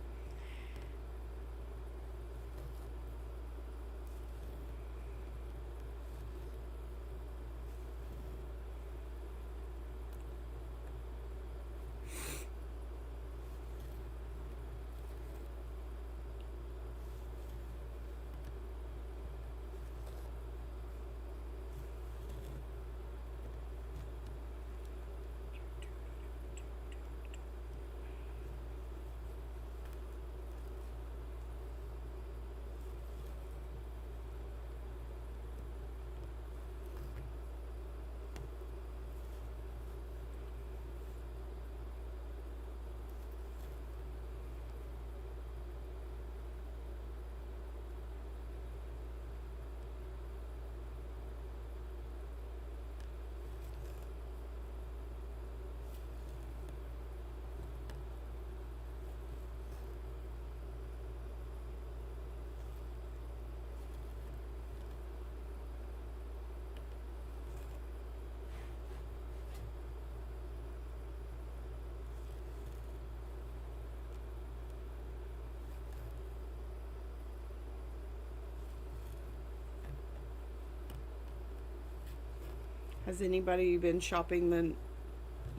Has anybody been shopping the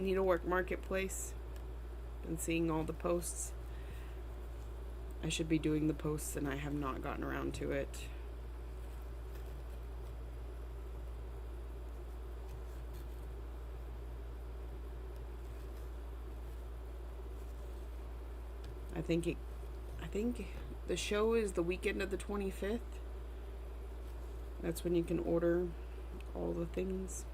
Needlework Marketplace? Been seeing all the posts? I should be doing the posts and I have not gotten around to it. I think the show is the weekend of the 25th. That's when you can order all the things.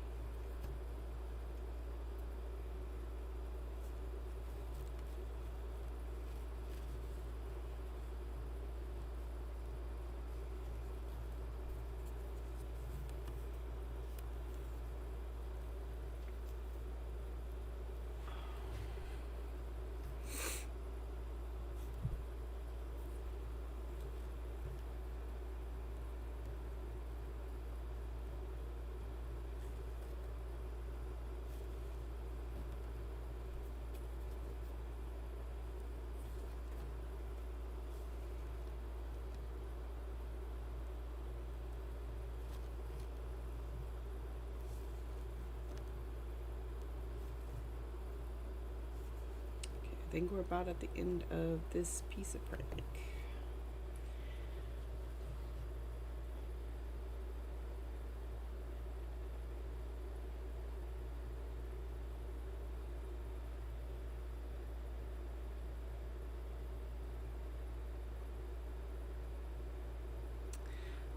I think we're about at the end of this piece of brick.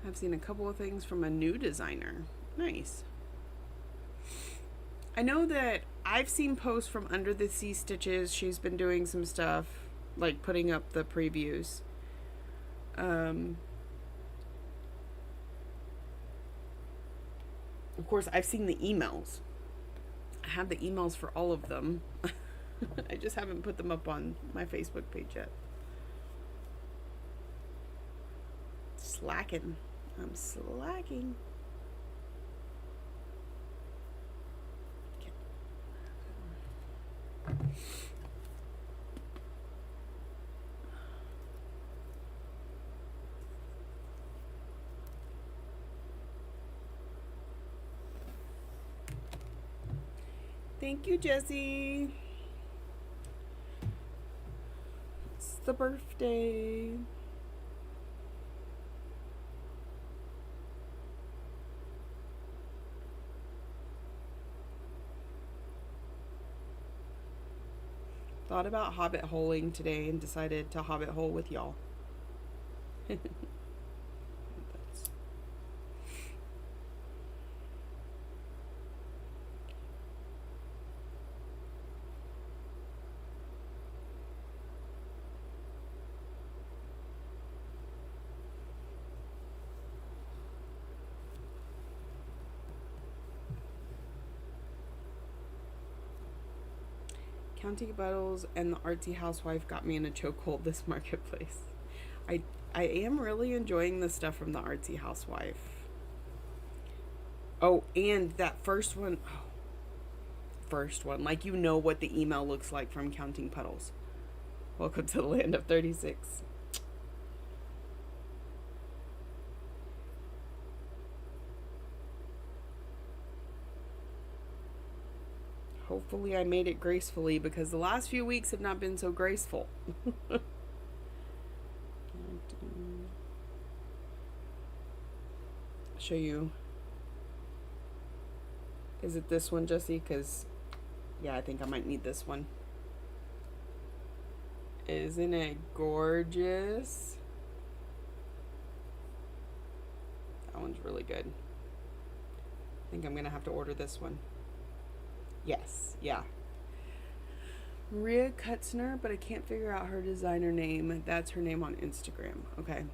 I've seen a couple of things from a new designer. Nice. I know that I've seen posts from Under the Sea Stitches. She's been doing some stuff, like putting up the previews. Of course, I've seen the emails. I have the emails for all of them. I just haven't put them up on my Facebook page yet. Slacking. I'm slacking. Thank you, Jessie. It's the birthday. Thought about hobbit holing today and decided to hobbit hole with y'all. Counting Battles and the Artsy Housewife got me in a chokehold this marketplace. I am really enjoying the stuff from the Artsy Housewife. Oh, and that first one. Oh, first one. Like, you know what the email looks like from Counting Puddles. Welcome to the land of 36. Hopefully I made it gracefully, because the last few weeks have not been so graceful. Show you. Is it this one, Jessie? Because, yeah, I think I might need this one. Isn't it gorgeous? That one's really good. I think I'm going to have to order this one. Yes, yeah. Maria Kutzner, but I can't figure out her designer name. That's her name on Instagram. Okay.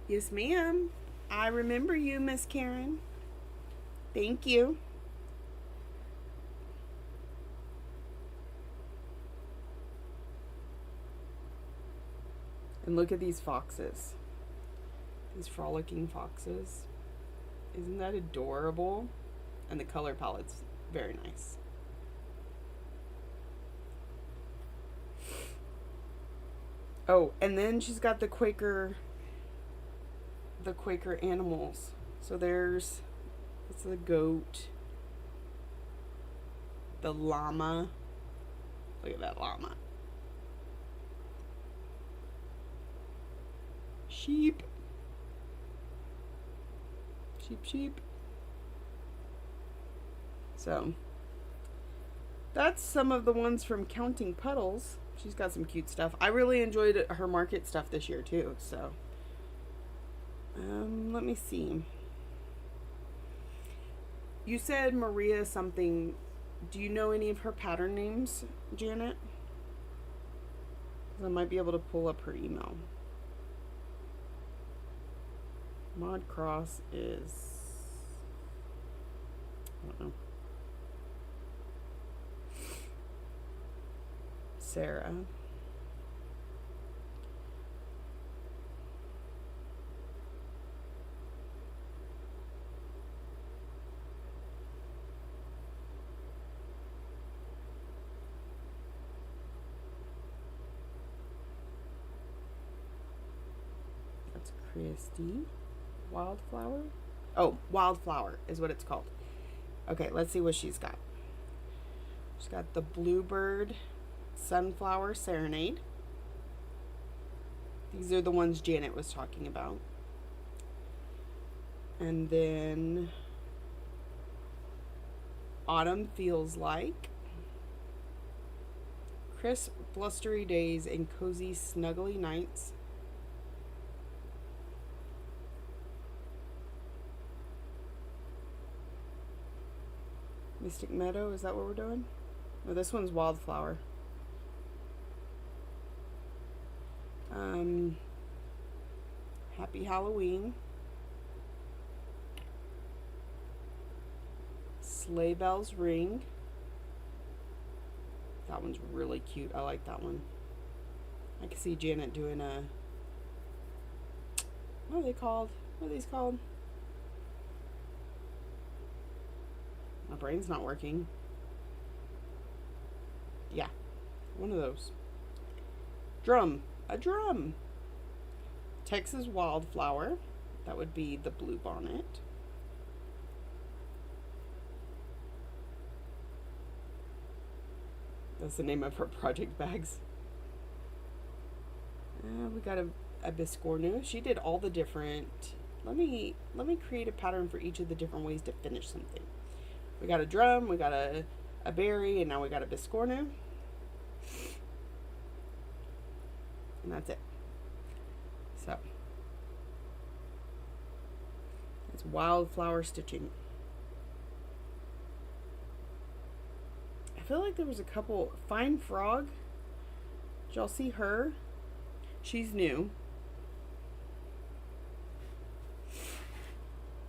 Yes, ma'am. I remember you, Miss Karen. Thank you. And look at these foxes. These frolicking foxes. Isn't that adorable? And the color palette's very nice. Oh, and then she's got the Quaker animals. So there's the goat, the llama. Look at that llama. Sheep. Sheep. So that's some of the ones from Counting Puddles. She's got some cute stuff. I really enjoyed her market stuff this year too. So let me see. You said Maria something. Do you know any of her pattern names, Janet? I might be able to pull up her email. Mod Cross is, I don't know, Sarah. That's Christy. Wildflower? Oh, Wildflower is what it's called. Okay, let's see what she's got. She's got the Bluebird Sunflower Serenade. These are the ones Janet was talking about. And then Autumn Feels Like, Crisp Blustery Days, and Cozy Snuggly Nights. Mystic Meadow, is that what we're doing? No, this one's Wildflower. Happy Halloween. Sleigh Bells Ring. That one's really cute. I like that one. I can see Janet doing a... What are they called? What are these called? My brain's not working. Yeah, one of those. Drum. A drum. Texas Wildflower. That would be the blue bonnet. That's the name of her project bags. We got a Biscornu. She did all the different... Let me create a pattern for each of the different ways to finish something. We got a drum, we got a berry, and now we got a Biscornu. And that's it. So it's wildflower stitching. I feel like there was a couple. Fine Frog. Did y'all see her? She's new.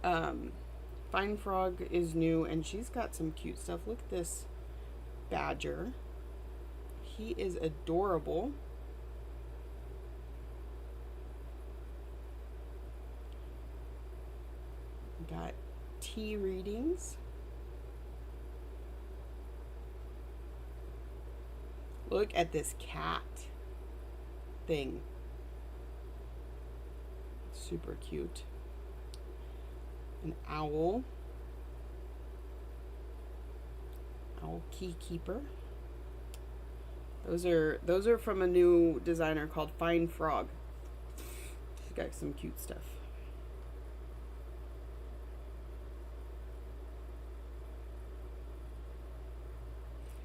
Fine Frog is new, and she's got some cute stuff. Look at this badger. He is adorable. Got tea readings. Look at this cat thing. Super cute. An owl. Owl Key Keeper. Those are from a new designer called Fine Frog. She's got some cute stuff.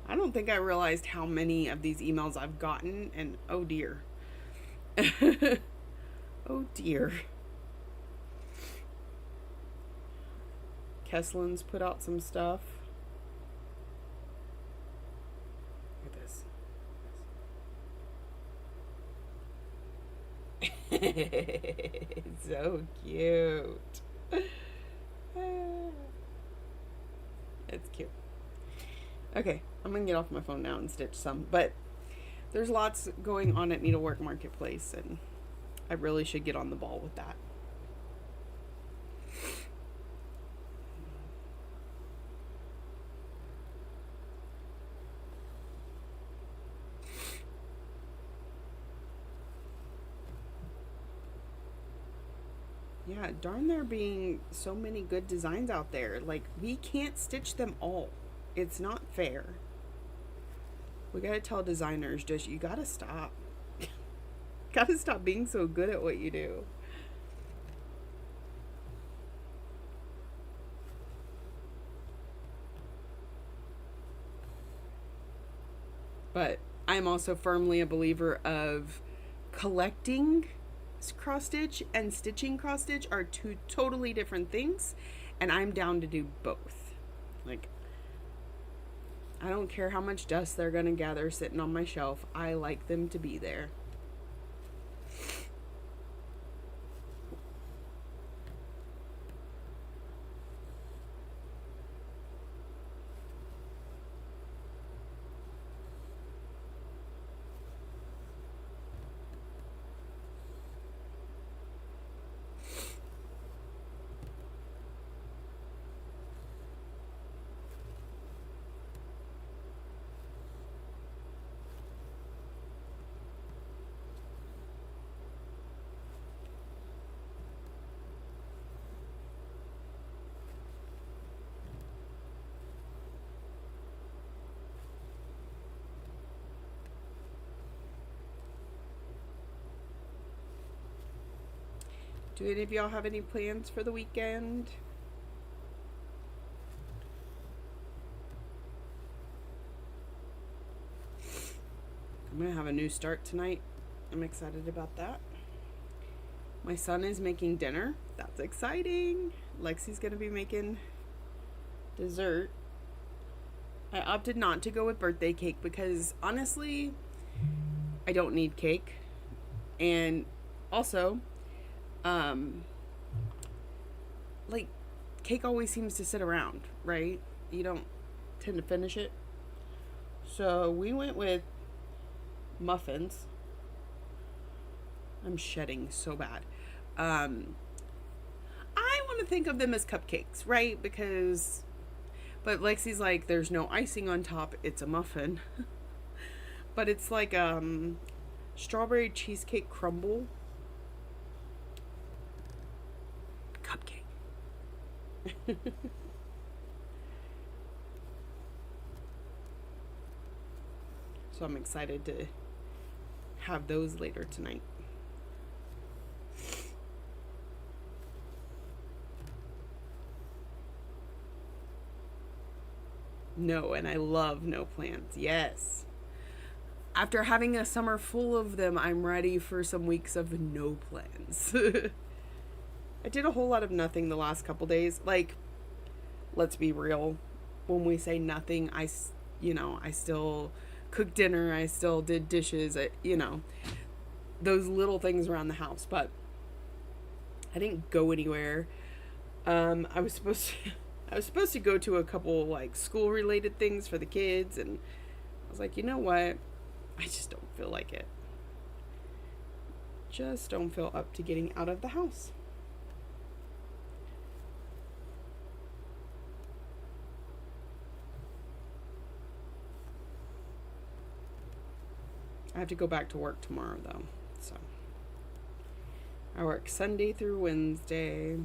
I don't think I realized how many of these emails I've gotten, and oh dear. Oh dear. Kesslin's put out some stuff. Look at this. So cute. It's cute. Okay, I'm gonna get off my phone now and stitch some, but there's lots going on at Needlework Marketplace, and I really should get on the ball with that. Yeah, darn there being so many good designs out there. Like, we can't stitch them all. It's not fair. We gotta tell designers, just, you gotta stop. Gotta stop being so good at what you do. But I'm also firmly a believer of collecting cross stitch and stitching cross stitch are two totally different things, and I'm down to do both. Like, I don't care how much dust they're gonna gather sitting on my shelf. I like them to be there. Do any of y'all have any plans for the weekend? I'm going to have a new start tonight. I'm excited about that. My son is making dinner. That's exciting. Lexi's going to be making dessert. I opted not to go with birthday cake because honestly, I don't need cake. And also, like, cake always seems to sit around, right? You don't tend to finish it. So we went with muffins. I'm shedding so bad. I want to think of them as cupcakes, right? But Lexi's like, there's no icing on top. It's a muffin. But it's like strawberry cheesecake crumble cupcake. So I'm excited to have those later tonight. No, and I love no plans. Yes. After having a summer full of them, I'm ready for some weeks of no plans. I did a whole lot of nothing the last couple days. Like, let's be real. When we say nothing, I still cooked dinner. I still did dishes. Those little things around the house. But I didn't go anywhere. I was supposed to go to a couple like school related things for the kids, and I was like, you know what? I just don't feel like it. Just don't feel up to getting out of the house. I have to go back to work tomorrow though. So I work Sunday through Wednesday.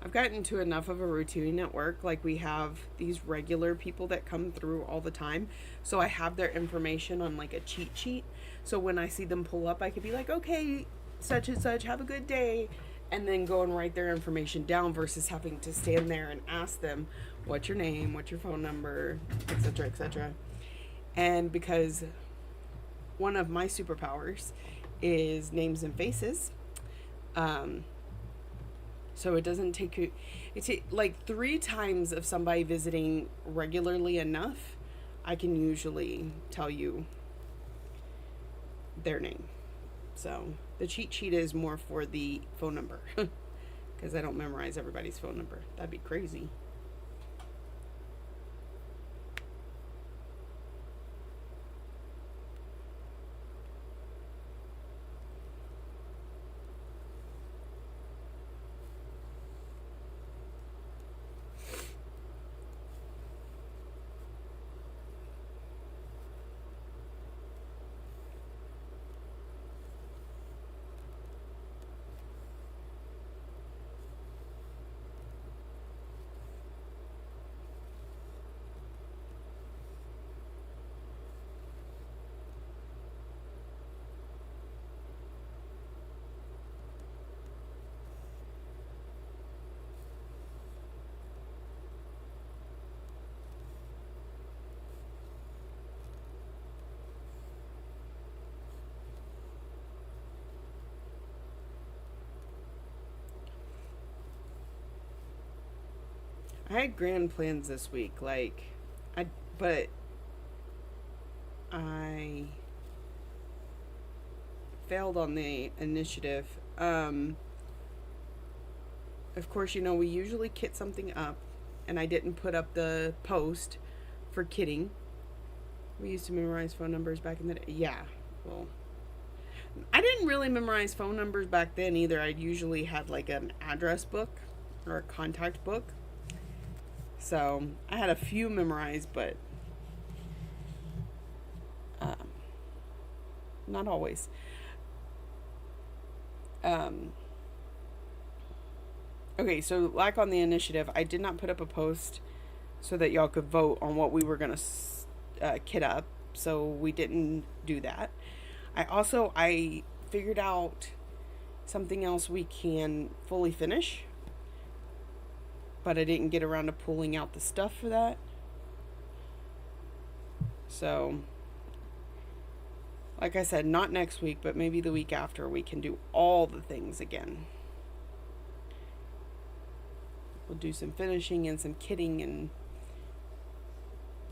I've gotten to enough of a routine at work. Like, we have these regular people that come through all the time. So I have their information on like a cheat sheet. So when I see them pull up, I could be like, okay, such and such, have a good day. And then go and write their information down versus having to stand there and ask them, what's your name, what's your phone number, etc., etc. And because one of my superpowers is names and faces, so it doesn't take you, it's like 3 times of somebody visiting regularly enough, I can usually tell you their name. So the cheat sheet is more for the phone number because I don't memorize everybody's phone number. That'd be crazy. I had grand plans this week, but I failed on the initiative. Of course, we usually kit something up, and I didn't put up the post for kitting. We used to memorize phone numbers back in the day. Yeah, well, I didn't really memorize phone numbers back then either. I usually had like an address book or a contact book. So I had a few memorized, but not always. Um, okay, so like on the initiative, I did not put up a post so that y'all could vote on what we were going to kit up. So we didn't do that. I figured out something else we can fully finish, but I didn't get around to pulling out the stuff for that. So, like I said, not next week, but maybe the week after we can do all the things again. We'll do some finishing and some kitting, and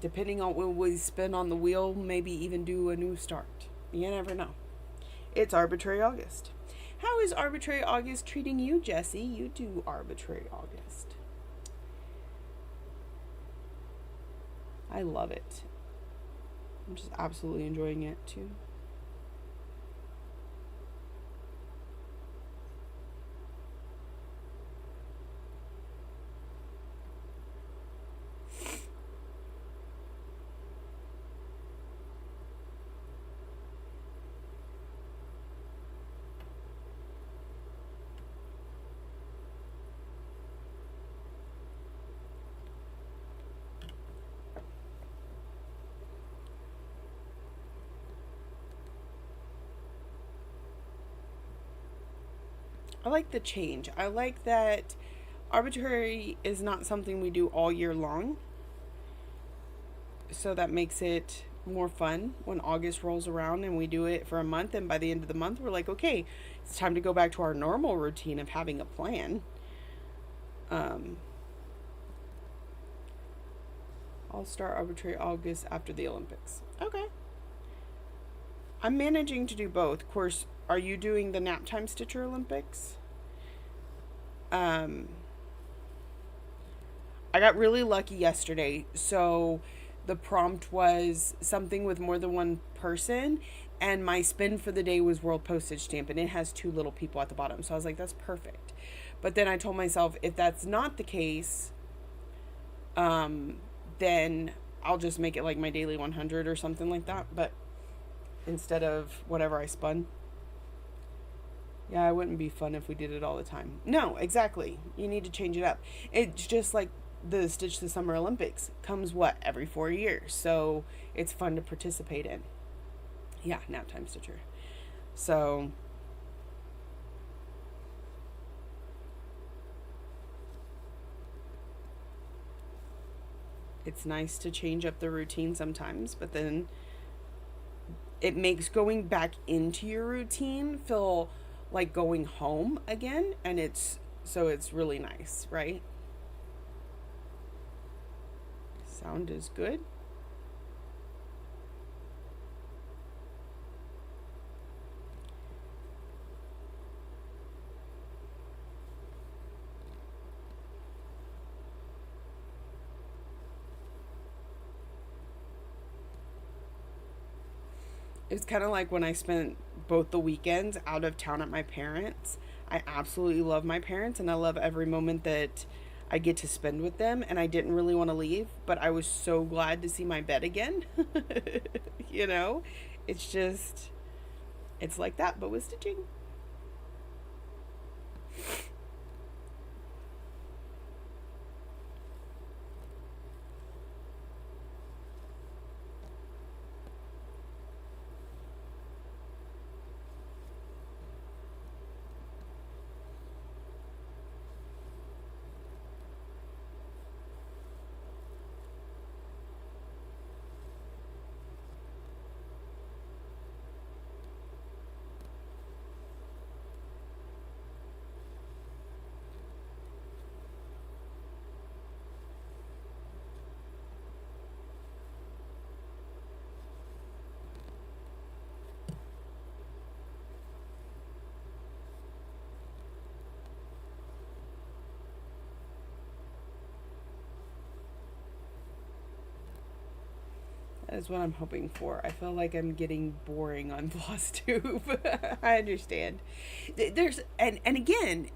depending on what we spend on the wheel, maybe even do a new start. You never know. It's Arbitrary August. How is Arbitrary August treating you, Jessie? You do Arbitrary August. I love it. I'm just absolutely enjoying it too. I like the change. I like that arbitrary is not something we do all year long. So that makes it more fun when August rolls around and we do it for a month, and by the end of the month we're like, okay, it's time to go back to our normal routine of having a plan. I'll start Arbitrary August after the Olympics. Okay. I'm managing to do both. Of course, are you doing the Nap Time Stitcher Olympics? I got really lucky yesterday. So the prompt was something with more than one person, and my spin for the day was World Postage Stamp, and it has 2 little people at the bottom. So I was like, that's perfect. But then I told myself, if that's not the case, then I'll just make it like my daily 100 or something like that. But instead of whatever I spun. Yeah, it wouldn't be fun if we did it all the time. No, exactly. You need to change it up. It's just like the Stitch the Summer Olympics. Comes what? Every 4 years. So it's fun to participate in. Yeah, Nap Time Stitcher. So it's nice to change up the routine sometimes, but then it makes going back into your routine feel like going home again, and it's really nice, right? Sound is good. It's kind of like when I spent both the weekends out of town at my parents'. I absolutely love my parents, and I love every moment that I get to spend with them, and I didn't really want to leave, but I was so glad to see my bed again. you know? It's just it's like that but with stitching. That is what I'm hoping for. I feel like I'm getting boring on Floss Tube. I understand. There's and again,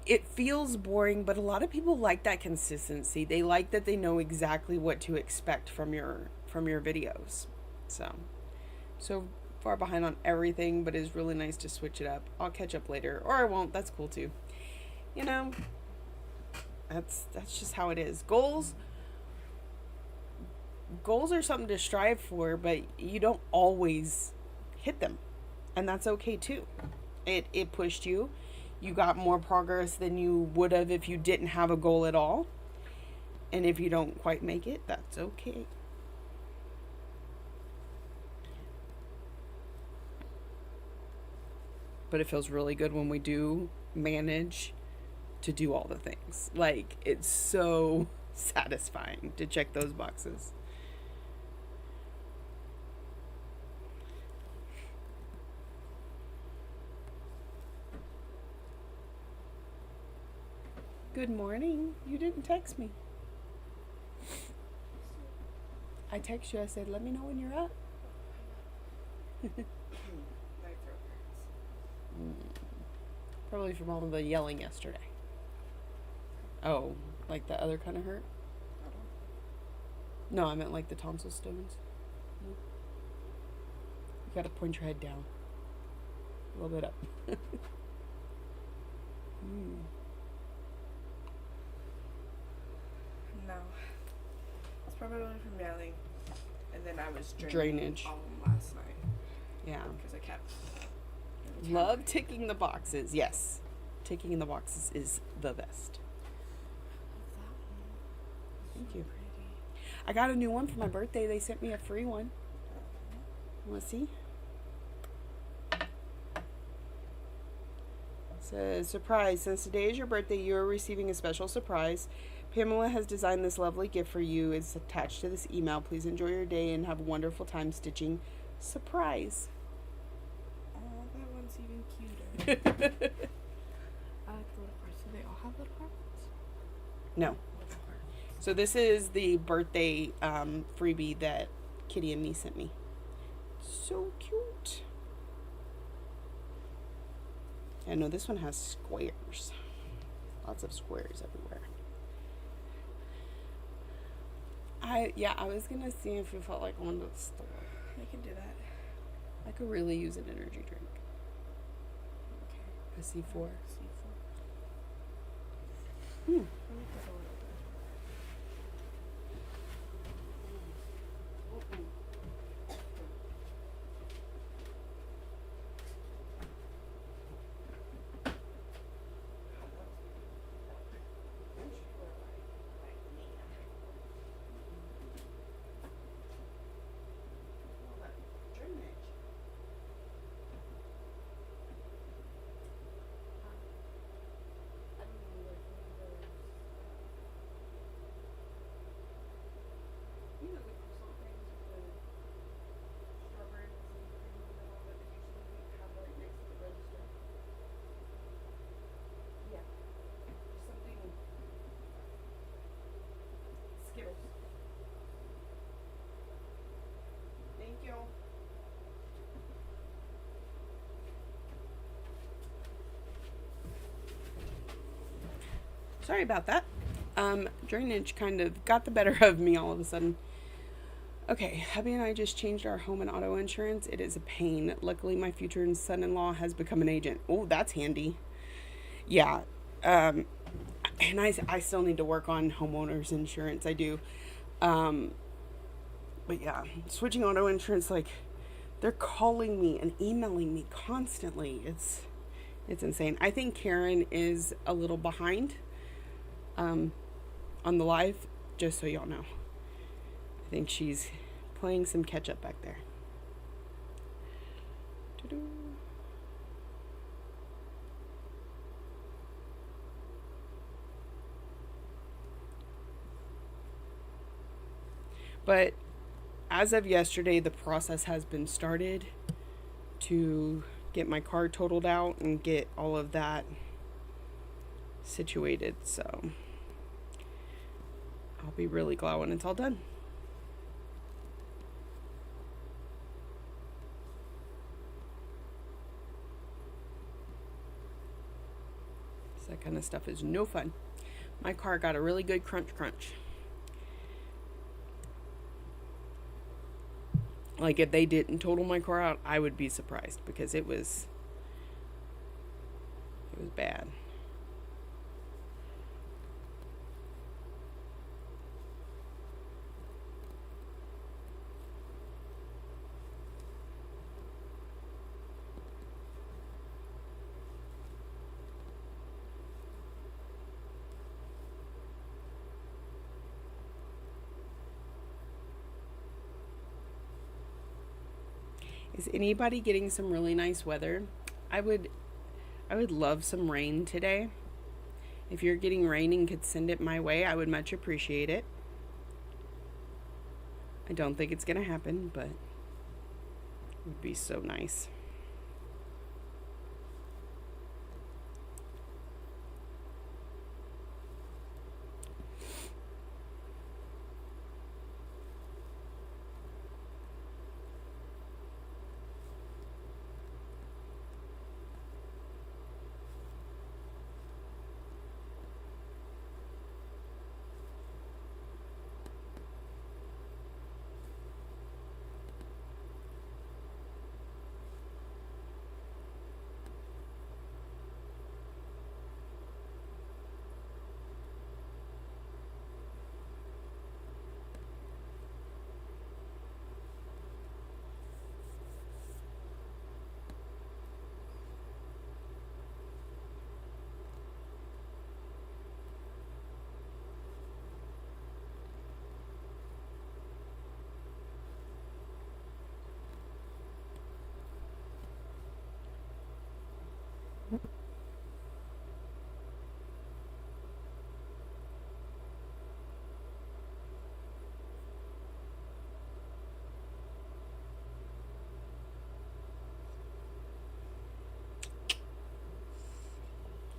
it feels boring, but a lot of people like that consistency. They like that they know exactly what to expect from your videos. So far behind on everything, but it's really nice to switch it up. I'll catch up later, or I won't. That's cool too. You know, that's just how it is. Goals are something to strive for, but you don't always hit them, and that's okay too. It pushed you. You got more progress than you would have if you didn't have a goal at all. And if you don't quite make it, that's okay. But it feels really good when we do manage to do all the things. Like, it's so satisfying to check those boxes. Good morning. You didn't text me. I text you. I said, let me know when you're up. My throat hurts. Probably from all of the yelling yesterday. Oh, like the other kind of hurt? No, I meant like the tonsil stones. You gotta point your head down. A little bit up. No. It's probably from yelling. And then I was Drainage. all last night. Yeah. Because I kept... Love ticking the boxes. Yes. Ticking in the boxes is the best. Thank you. I got a new one for my birthday. They sent me a free one. Want to see? It says, surprise. Since today is your birthday, you are receiving a special surprise. Pamela has designed this lovely gift for you. It's attached to this email. Please enjoy your day and have a wonderful time stitching. Surprise. Oh, that one's even cuter. I like the little hearts. Do they all have little hearts? No. So this is the birthday freebie that Kitty and me sent me. So cute. I know this one has squares. Lots of squares everywhere. I was gonna see if you felt like going to the store. I can do that. I could really use an energy drink. Okay. A C4. C4. Hmm. Let me put a little bit. Skittles. Thank you. Sorry about that. Drainage kind of got the better of me all of a sudden. Okay, hubby and I just changed our home and auto insurance. It is a pain. Luckily, my future son-in-law has become an agent. Oh, that's handy. Yeah. And I still need to work on homeowners insurance. I do. But yeah, switching auto insurance, like, they're calling me and emailing me constantly. It's insane. I think Karen is a little behind on the live, just so y'all know. I think she's playing some catch up back there. Doo-doo. But as of yesterday, the process has been started to get my car totaled out and get all of that situated. So I'll be really glad when it's all done. So that kind of stuff is no fun. My car got a really good crunch. Like, if they didn't total my car out, I would be surprised because it was bad. Is anybody getting some really nice weather? I would love some rain today. If you're getting rain and could send it my way, I would much appreciate it. I don't think it's going to happen, but it would be so nice.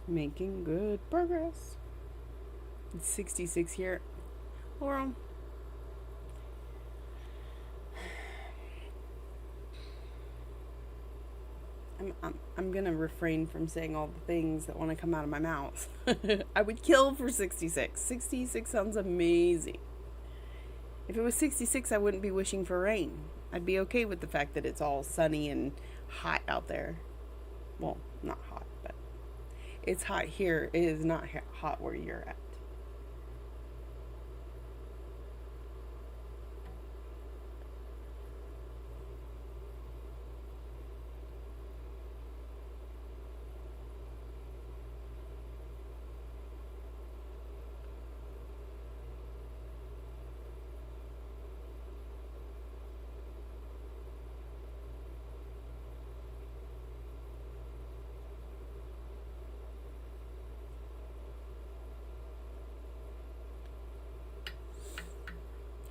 Making good progress. It's 66 here. Laurel. I'm gonna refrain from saying all the things that want to come out of my mouth. I would kill for 66. 66 sounds amazing. If it was 66, I wouldn't be wishing for rain. I'd be okay with the fact that it's all sunny and hot out there. Well, not hot, but it's hot here. It is not hot where you're at.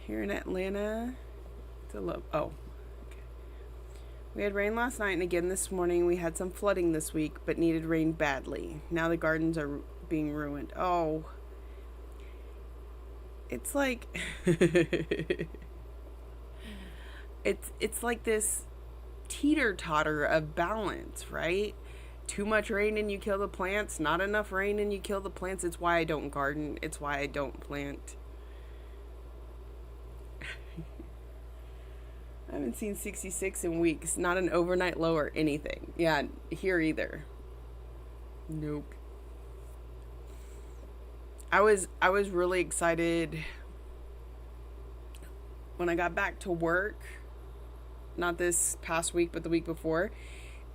Here in Atlanta, it's a low. Oh, okay. We had rain last night and again this morning. We had some flooding this week, but needed rain badly. Now the gardens are being ruined. Oh, it's like it's like this teeter-totter of balance, right? Too much rain and you kill the plants. Not enough rain and you kill the plants. It's why I don't garden. It's why I don't plant. I haven't seen 66 in weeks. Not an overnight low or anything. Yeah, here either. Nope. I was really excited when I got back to work. Not this past week, but the week before.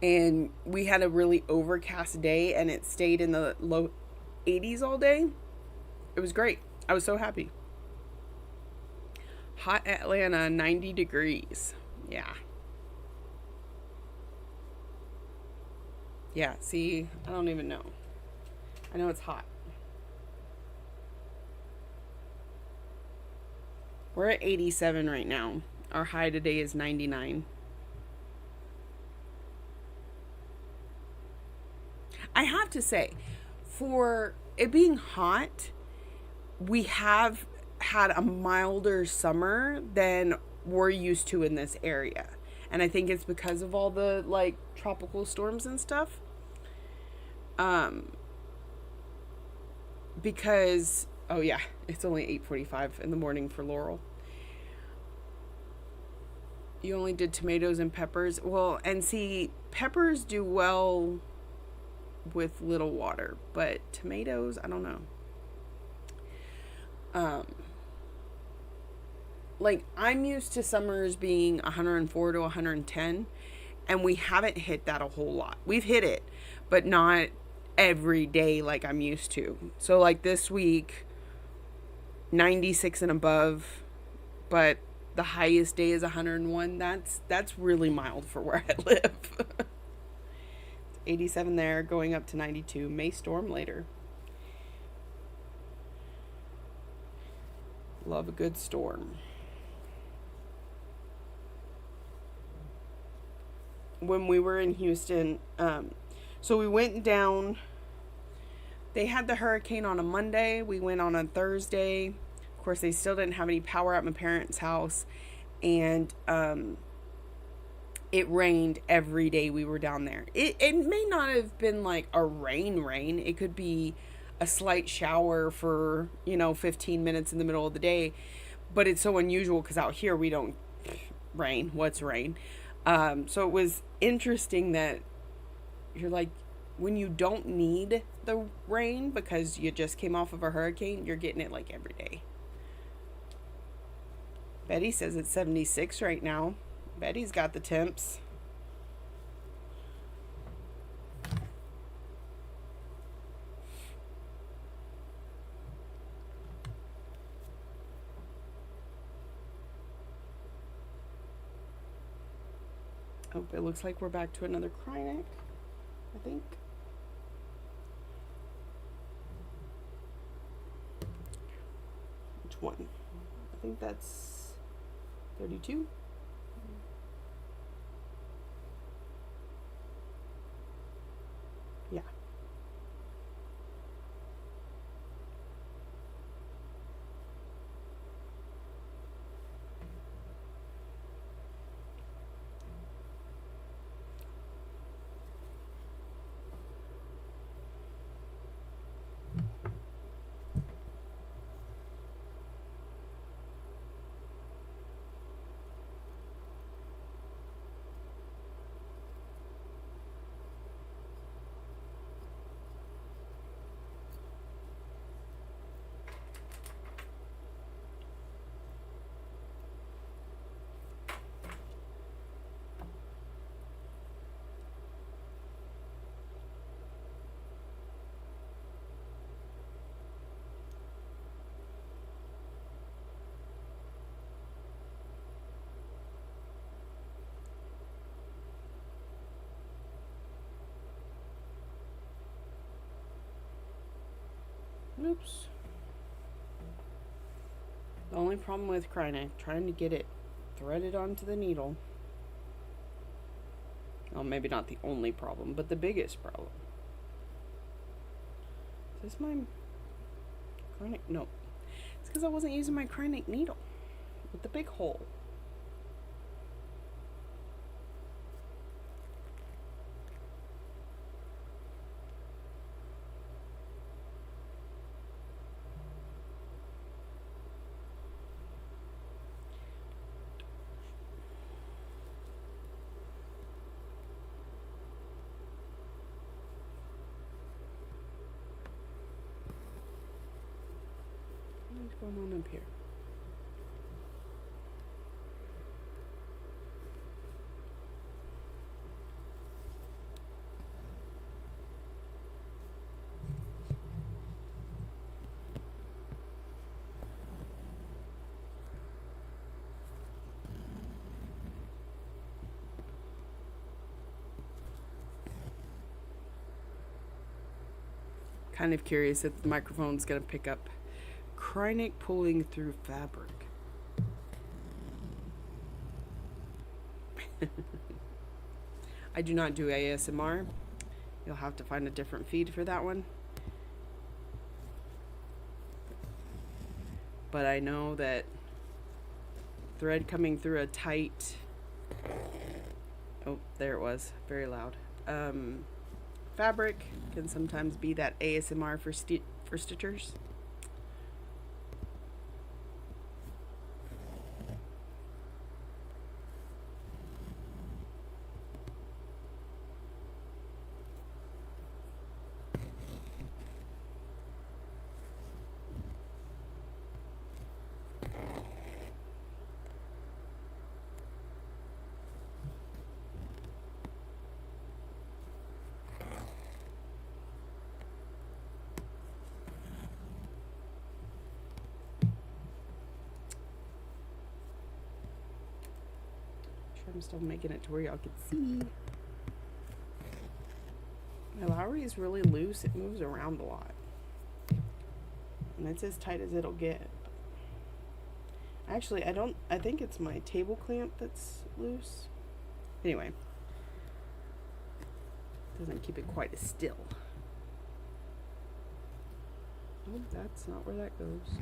And we had a really overcast day and it stayed in the low 80s all day. It was great. I was so happy. Hot Atlanta, 90 degrees. Yeah. Yeah, see, I don't even know. I know it's hot. We're at 87 right now. Our high today is 99. I have to say, for it being hot, we have had a milder summer than we're used to in this area. And I think it's because of all the like tropical storms and stuff. Because oh yeah, it's only 8:45 in the morning for Laurel. You only did tomatoes and peppers. Well, and see, peppers do well with little water, but tomatoes, I don't know. Like, I'm used to summers being 104 to 110, and we haven't hit that a whole lot. We've hit it, but not every day like I'm used to. So, like this week, 96 and above, but the highest day is 101. That's really mild for where I live. 87 there, going up to 92. May storm later. Love a good storm. When we were in Houston, so we went down. They had the hurricane on a Monday. We went on a Thursday. Of course, they still didn't have any power at my parents' house. And it rained every day we were down there. It may not have been like a rain. It could be a slight shower for, 15 minutes in the middle of the day. But it's so unusual because out here we don't rain. What's rain? So it was interesting that you're like, when you don't need the rain because you just came off of a hurricane, you're getting it like every day. Betty says it's 76 right now. Betty's got the temps. Oh, it looks like we're back to another Krynic, I think. Which one? I think that's 32. Yeah. Oops. The only problem with Krynic, trying to get it threaded onto the needle. Well, maybe not the only problem, but the biggest problem. Is this my Krynic? No. It's because I wasn't using my Krynic needle with the big hole. What's going on up here? Kind of curious if the microphone's going to pick up Krynic pulling through fabric. I do not do ASMR. You'll have to find a different feed for that one. But I know that thread coming through a tight... Oh, there it was. Very loud. Fabric can sometimes be that ASMR for stitchers. I'm still making it to where y'all can see. My Lowry is really loose. It moves around a lot. And it's as tight as it'll get. Actually, I think it's my table clamp that's loose. Anyway. Doesn't keep it quite as still. Oh, that's not where that goes.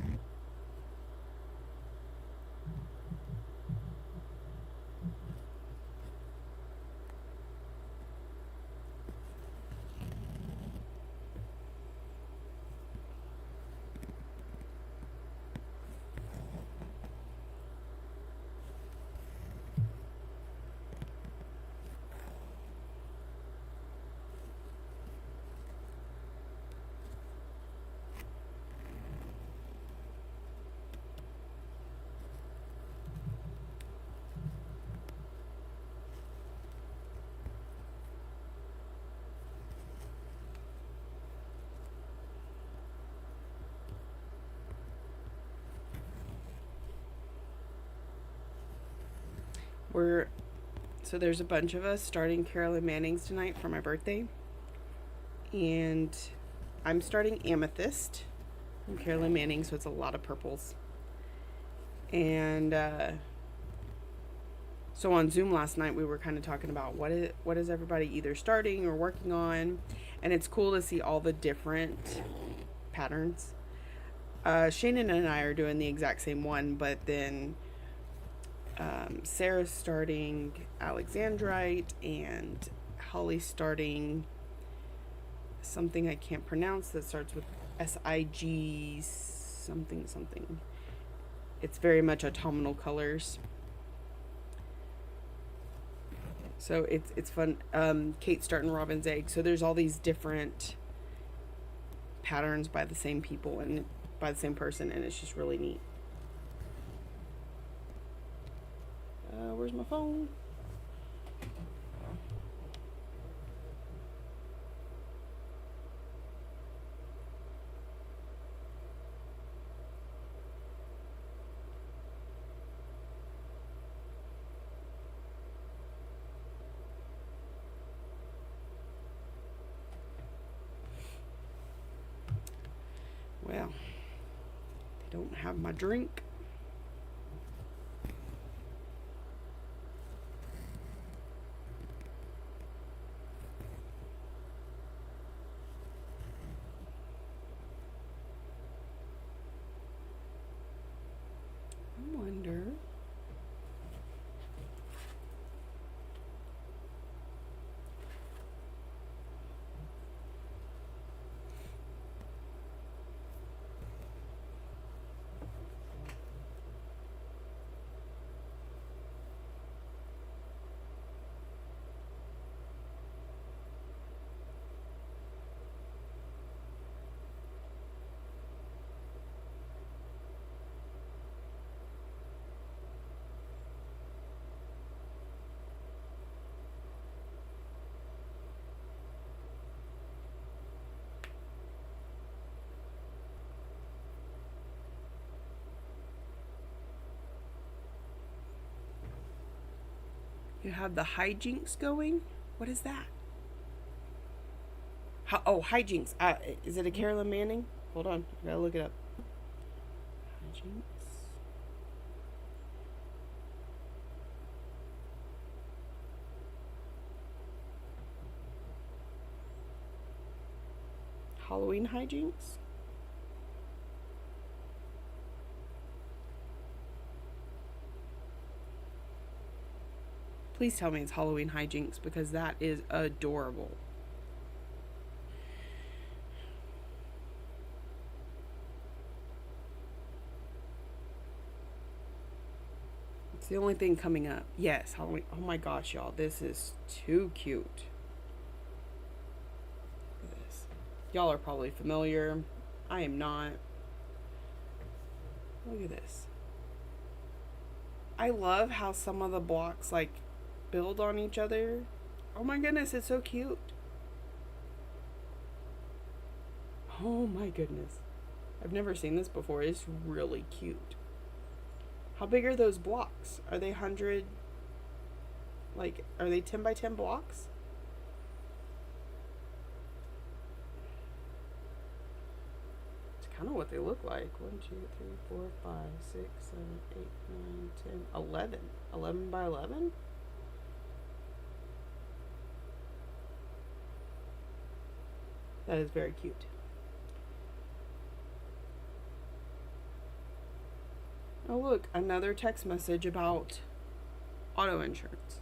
So there's a bunch of us starting Carolyn Manning's tonight for my birthday. And I'm starting Amethyst from Carolyn Manning, so it's a lot of purples. And so on Zoom last night, we were kind of talking about what is everybody either starting or working on. And it's cool to see all the different patterns. Shannon and I are doing the exact same one, but then Sarah's starting Alexandrite and Holly's starting something I can't pronounce that starts with SIG something something. It's very much autumnal colors. So it's fun. Kate's starting Robin's Egg. So there's all these different patterns by the same people and by the same person, and it's just really neat. Where's my phone? Well, they don't have my drink. I wonder. You have the hijinks going? What is that? Hijinks. Is it a Carolyn Manning? Hold on. I gotta look it up. Hijinks. Halloween hijinks? Please tell me it's Halloween hijinks because that is adorable. It's the only thing coming up. Yes, Halloween. Oh my gosh, y'all. This is too cute. Look at this. Y'all are probably familiar. I am not. Look at this. I love how some of the blocks like build on each other. Oh my goodness, it's so cute. Oh my goodness. I've never seen this before. It's really cute. How big are those blocks? Are they 100? Like, are they 10 by 10 blocks? It's kind of what they look like. 1, 2, 3, 4, 5, 6, 7, 8, 9, 10, 11. 11 by 11? That is very cute. Oh, look, another text message about auto insurance.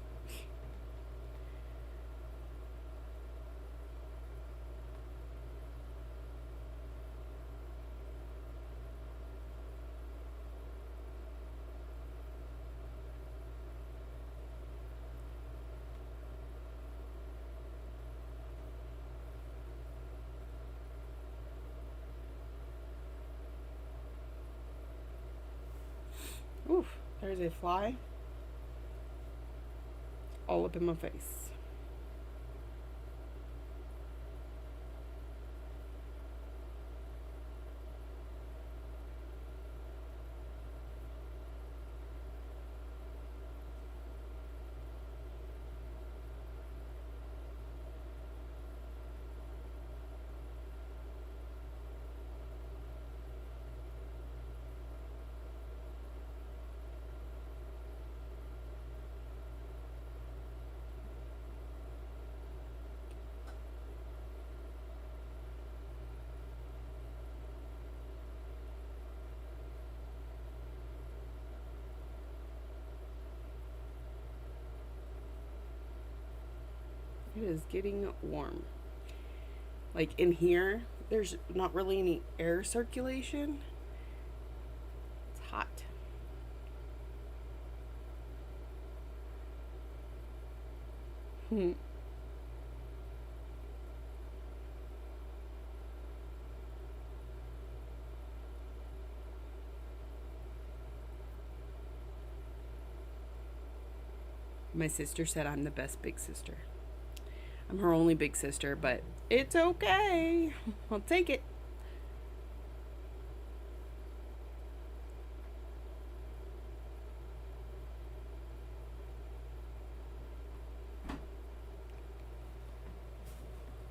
Oof, there's a fly all up in my face. It is getting warm. Like in here, there's not really any air circulation. It's hot. My sister said I'm the best big sister. I'm her only big sister, but it's okay. I'll take it.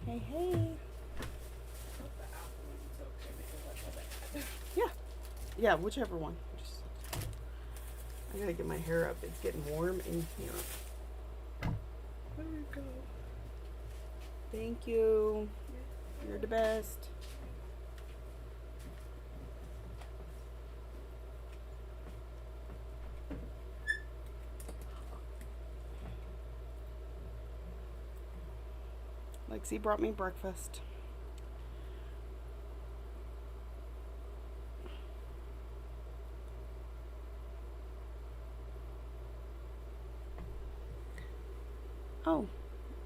Hey, hey. Yeah. Yeah, whichever one. I gotta get my hair up. It's getting warm in here. There we go. Thank you. You're the best. Lexi brought me breakfast. Oh,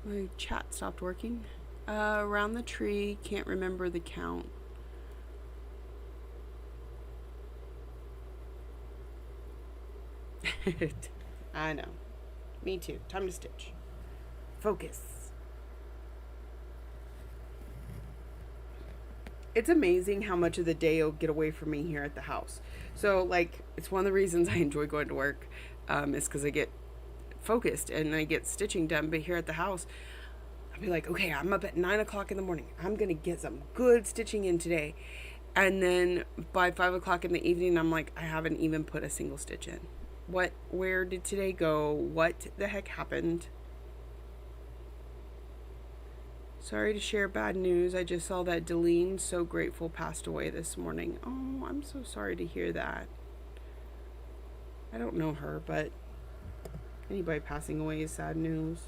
my chat stopped working. Around the tree, can't remember the count. I know. Me too. Time to stitch. Focus. It's amazing how much of the day will get away from me here at the house. So, like, it's one of the reasons I enjoy going to work, is because I get focused and I get stitching done. But here at the house, I'll be like, okay, I'm up at 9 o'clock in the morning. I'm going to get some good stitching in today. And then by 5 o'clock in the evening, I'm like, I haven't even put a single stitch in. Where did today go? What the heck happened? Sorry to share bad news. I just saw that Deline, so grateful, passed away this morning. Oh, I'm so sorry to hear that. I don't know her, but anybody passing away is sad news.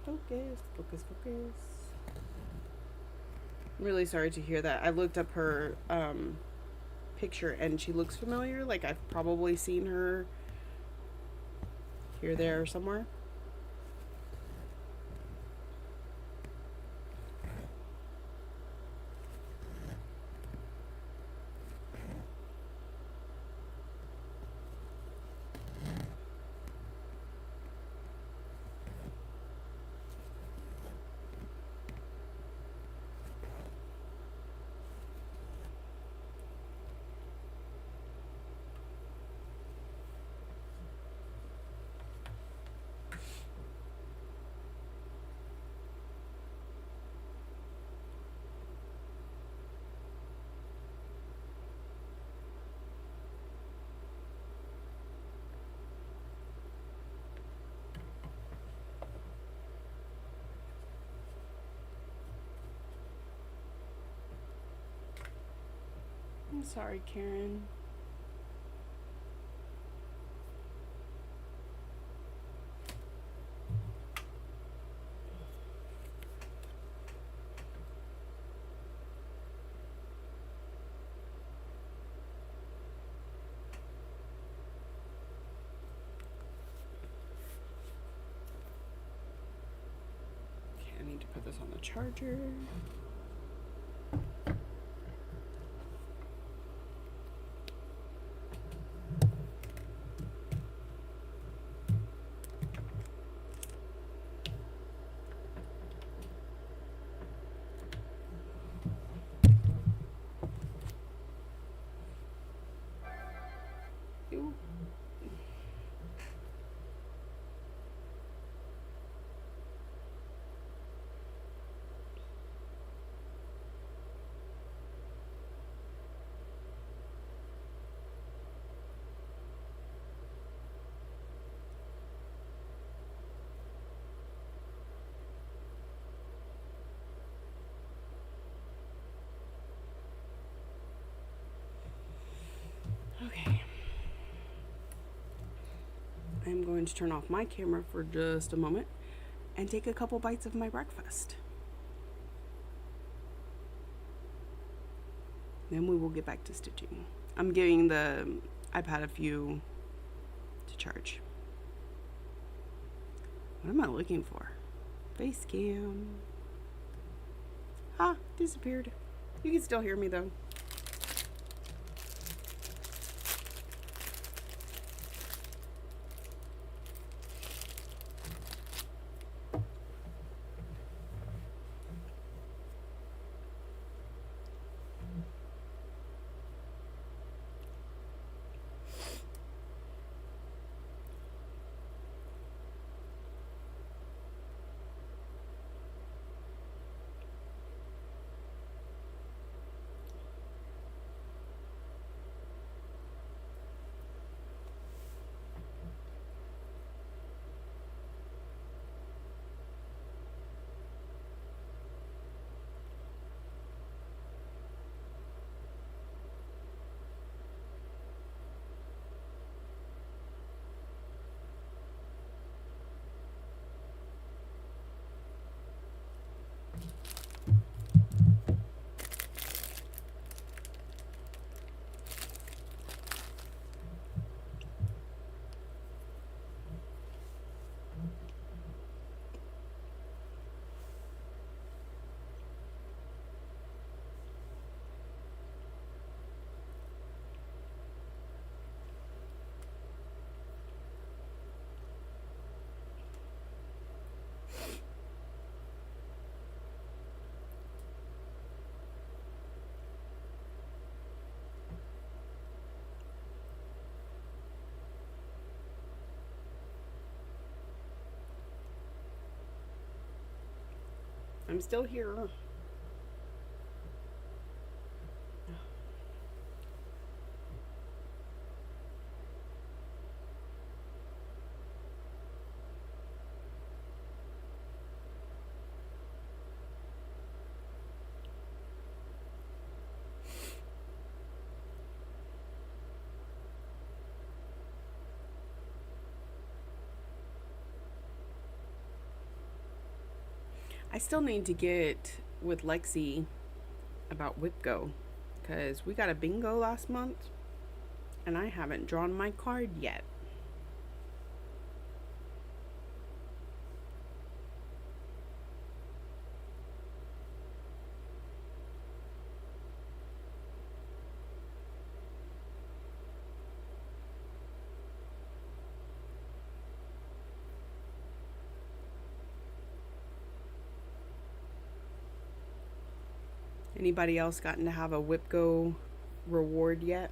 Focus, focus, focus. I'm really sorry to hear that. I looked up her picture and she looks familiar. Like I've probably seen her here, there, or somewhere. I'm sorry, Karen. Okay, I need to put this on the charger. Ooh. Okay. I'm going to turn off my camera for just a moment and take a couple bites of my breakfast. Then we will get back to stitching. I'm giving the iPad a few to charge. What am I looking for? Face cam. Ah, disappeared. You can still hear me though. I'm still here. I still need to get with Lexi about WhipGo because we got a bingo last month and I haven't drawn my card yet. Anybody else gotten to have a WhipGo reward yet?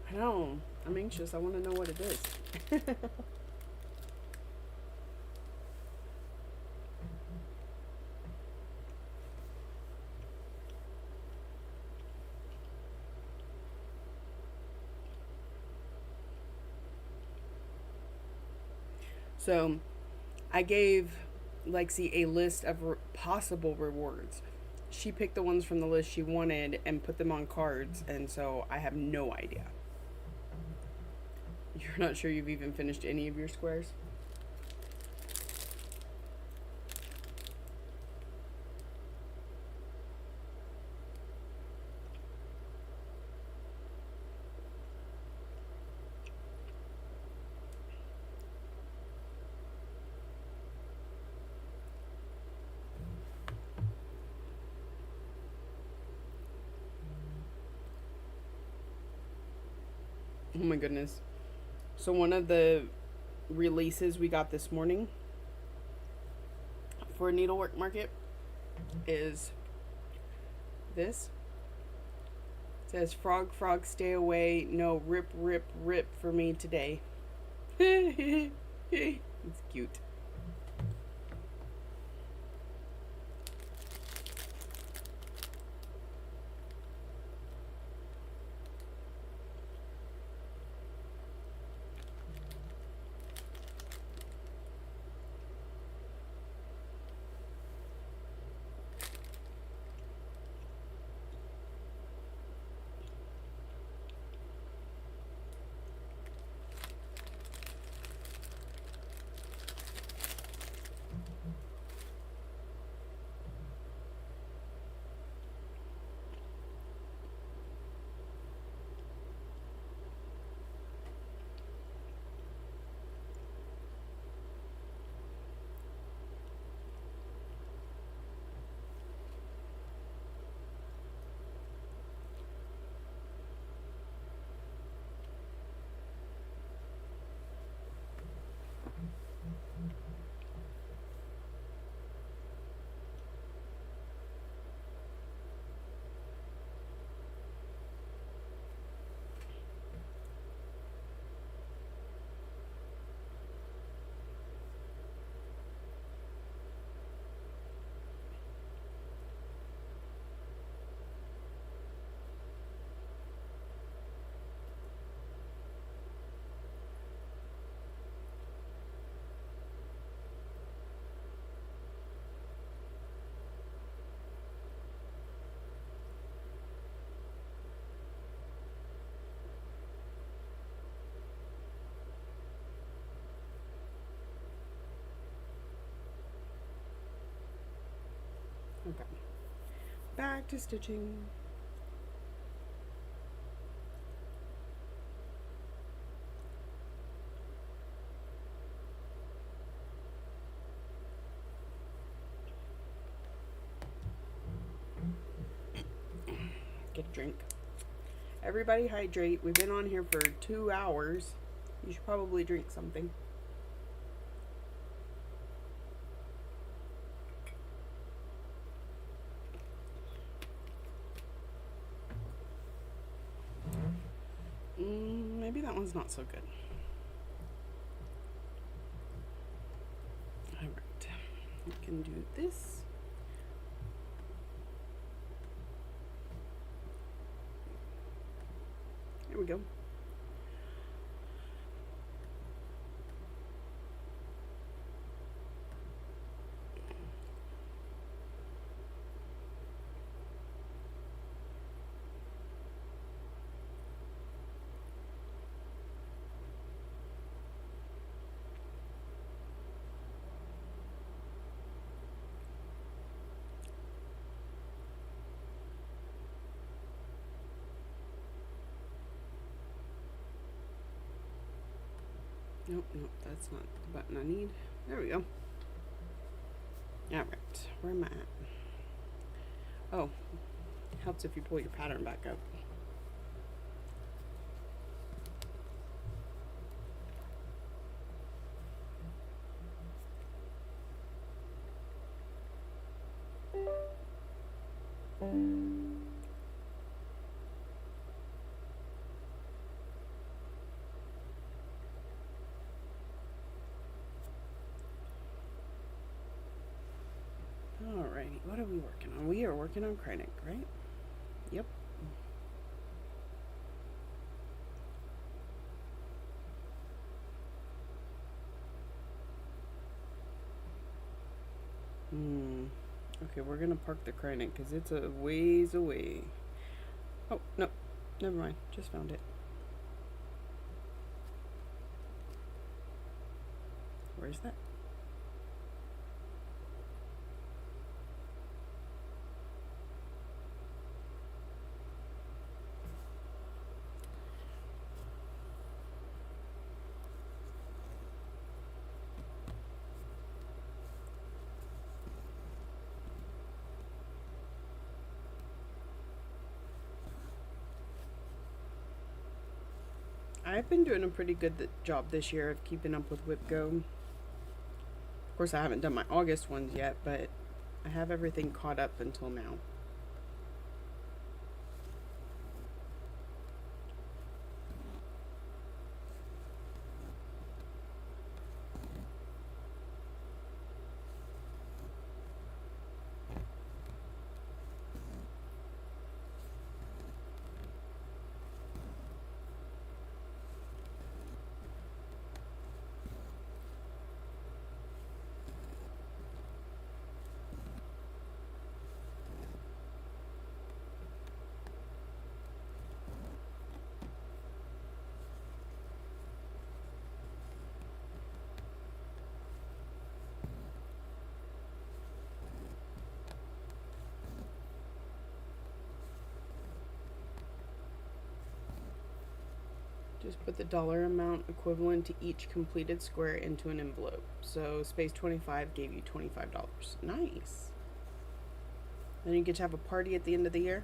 I know. I'm anxious. I want to know what it is. So, I gave Lexi a list of possible rewards. She picked the ones from the list she wanted and put them on cards, and so I have no idea. You're not sure you've even finished any of your squares? Oh my goodness. So, one of the releases we got this morning for Needlework Market is this. It says, "Frog, frog, stay away. No, rip, rip, rip for me today." It's cute. Okay. Back to stitching. Get a drink. Everybody hydrate. We've been on here for 2 hours. You should probably drink something. one's not so good. All right, we can do this. There we go. Nope, that's not the button I need. There we go. Alright, where am I at? Oh, helps if you pull your pattern back up. Alrighty, what are we working on? We are working on Kreinik, right? Yep. Okay, we're gonna park the Kreinik because it's a ways away. Oh, no, never mind. Just found it. Where's that? I've been doing a pretty good job this year of keeping up with WhipGo. Of course, I haven't done my August ones yet, but I have everything caught up until now. Just put the dollar amount equivalent to each completed square into an envelope. So space 25 gave you $25. Nice. Then you get to have a party at the end of the year.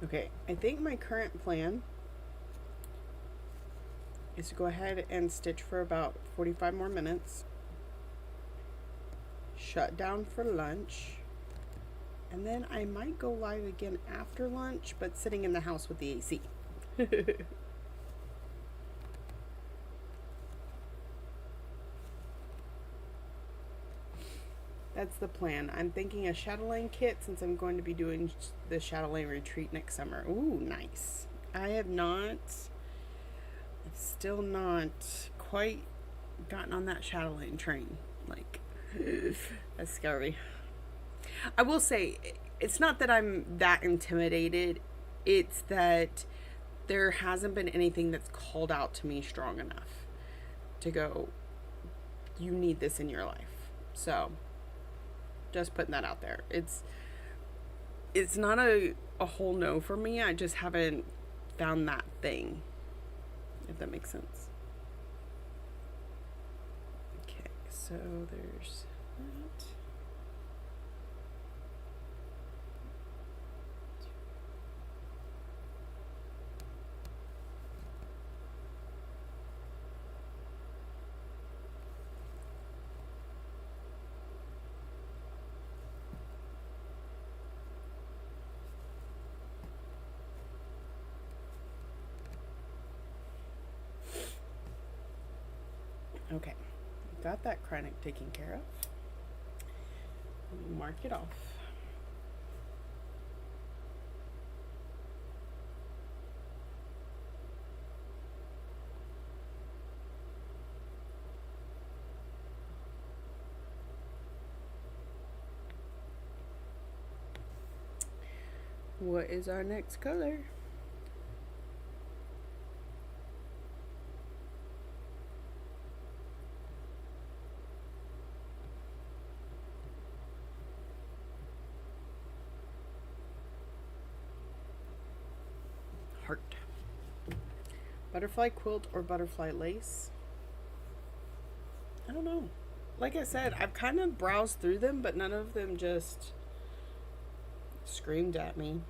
Okay, I think my current plan is to go ahead and stitch for about 45 more minutes, shut down for lunch, and then I might go live again after lunch, but sitting in the house with the AC. That's the plan. I'm thinking a chatelaine kit since I'm going to be doing the chatelaine retreat next summer. Ooh, nice. I've still not quite gotten on that chatelaine train. Like, that's scary. I will say, it's not that I'm that intimidated, it's that there hasn't been anything that's called out to me strong enough to go, you need this in your life. So, just putting that out there. It's not a whole no for me. I just haven't found that thing, if that makes sense. Okay, so there's that. Okay, got that chronic taken care of. Mark it off. What is our next color? Heart. Butterfly quilt or butterfly lace? I don't know. Like I said, I've kind of browsed through them, but none of them just screamed at me.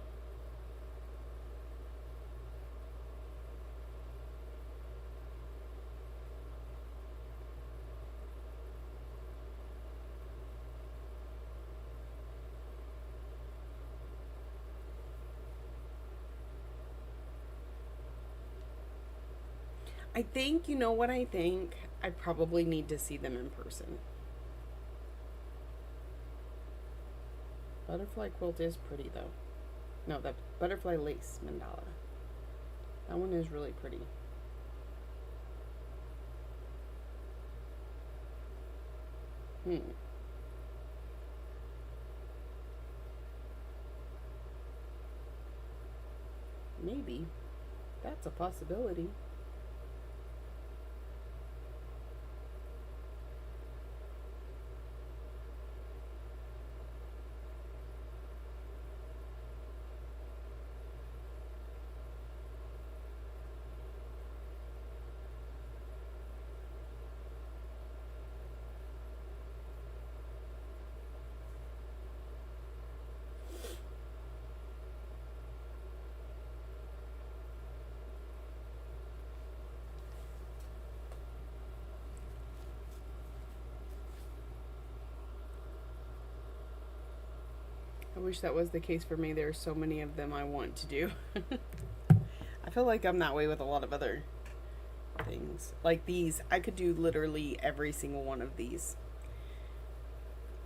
I think, you know what I think? I probably need to see them in person. Butterfly quilt is pretty though. No, that butterfly lace mandala. That one is really pretty. Maybe. That's a possibility. I wish that was the case for me. There are so many of them I want to do. I feel like I'm that way with a lot of other things. Like these, I could do literally every single one of these.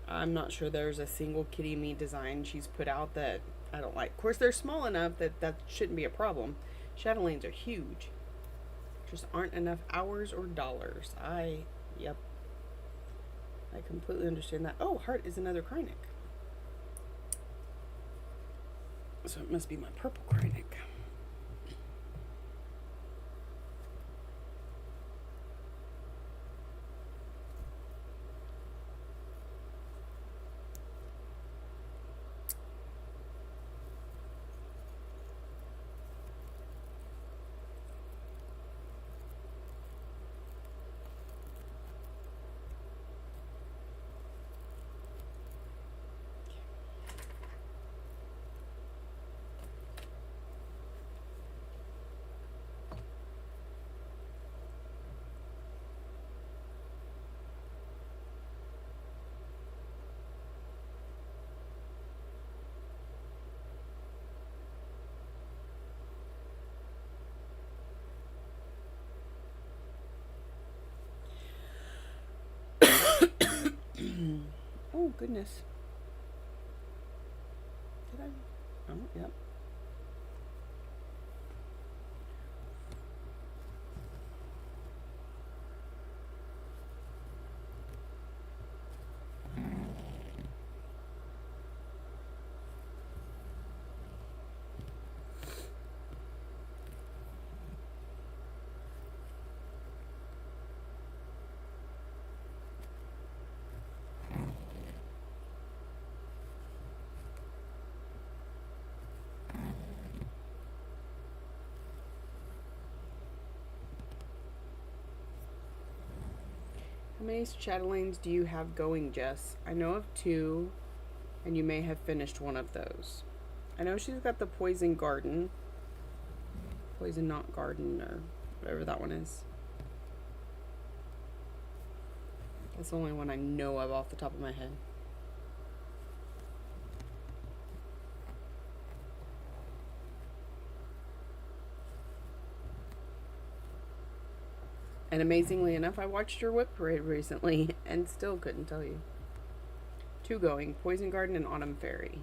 I'm not sure there's a single Kitty Me design she's put out that I don't like. Of course, they're small enough that that shouldn't be a problem. Chatelaines are huge. Just aren't enough hours or dollars. Yep. I completely understand that. Oh, heart is another Krynic. So it must be my purple Krynic. Oh, goodness. Did I? Oh, yep. How many chatelaines do you have going, Jess? I know of 2, and you may have finished one of those. I know she's got the poison garden. Poison not garden, or whatever that one is. That's the only one I know of off the top of my head. And amazingly enough, I watched your whip parade recently and still couldn't tell you. 2 going, Poison Garden and Autumn Fairy.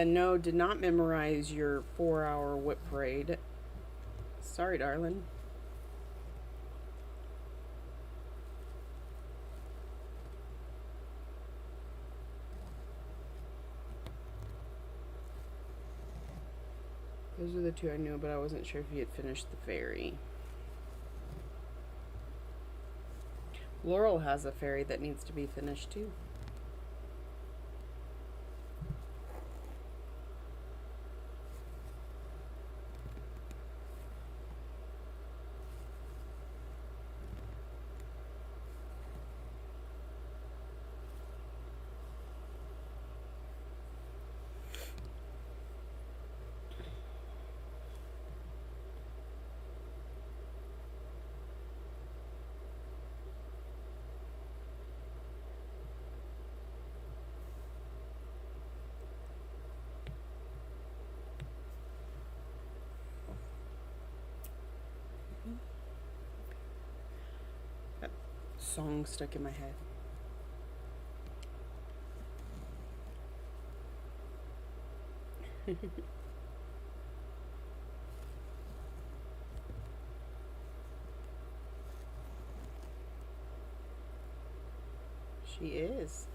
No, did not memorize your 4-hour whip parade. Sorry, darling. Those are the 2 I knew, but I wasn't sure if you had finished the fairy. Laurel has a fairy that needs to be finished too. That song stuck in my head. She is.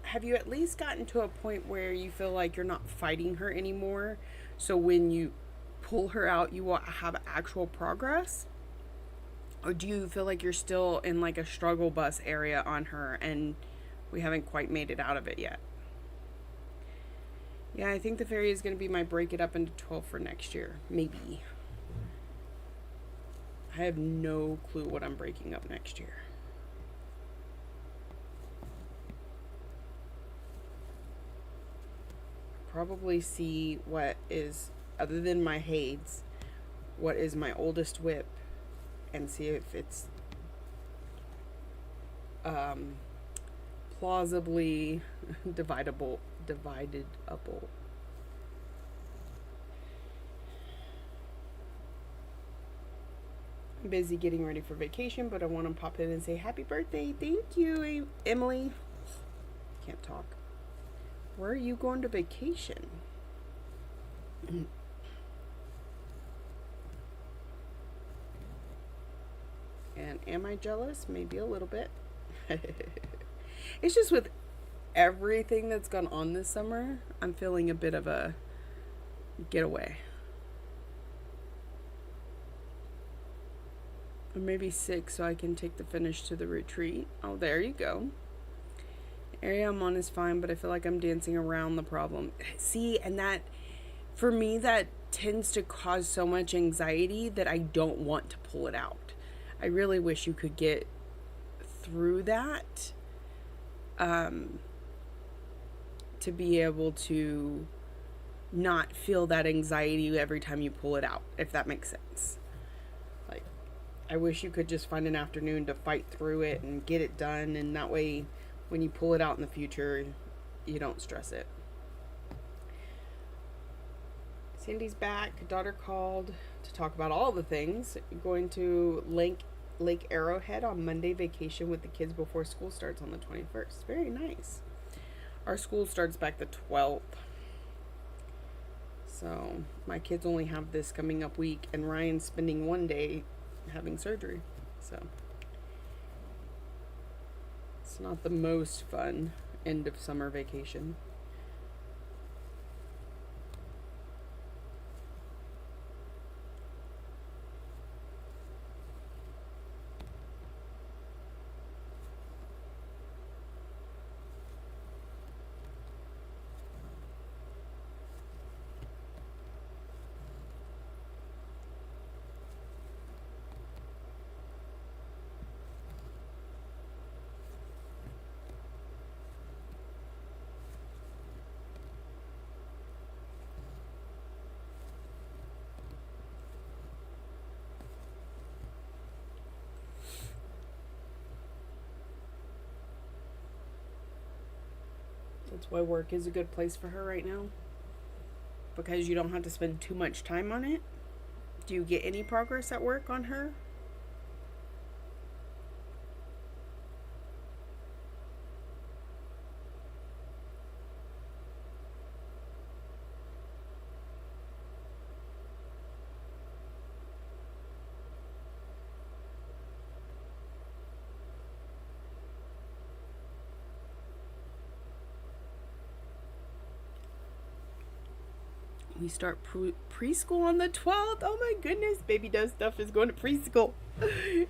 Have you at least gotten to a point where you feel like you're not fighting her anymore? So when you pull her out, you will have actual progress? Or do you feel like you're still in like a struggle bus area on her and we haven't quite made it out of it yet? Yeah, I think the fairy is going to be my break it up into 12 for next year. Maybe. I have no clue what I'm breaking up next year. Probably see what is, other than my Hades, what is my oldest whip, and see if it's plausibly dividable. I'm busy getting ready for vacation, but I want to pop in and say happy birthday. Thank you, Emily. Can't talk. Where are you going to vacation? And And am I jealous? Maybe a little bit. It's just with everything that's gone on this summer, I'm feeling a bit of a getaway. Or maybe 6 so I can take the finish to the retreat. Oh, there you go. The area I'm on is fine, but I feel like I'm dancing around the problem. See, and that, for me, that tends to cause so much anxiety that I don't want to pull it out. I really wish you could get through that to be able to not feel that anxiety every time you pull it out, if that makes sense. Like, I wish you could just find an afternoon to fight through it and get it done, and that way when you pull it out in the future, you don't stress it. Sandy's back. Daughter called to talk about all the things. Going to Lake Arrowhead on Monday, vacation with the kids before school starts on the 21st. Very nice. Our school starts back the 12th. So my kids only have this coming up week, and Ryan's spending one day having surgery. So it's not the most fun end of summer vacation. That's why work is a good place for her right now, because you don't have to spend too much time on it. Do you get any progress at work on her? We start preschool on the 12th. Oh my goodness, baby does stuff is going to preschool.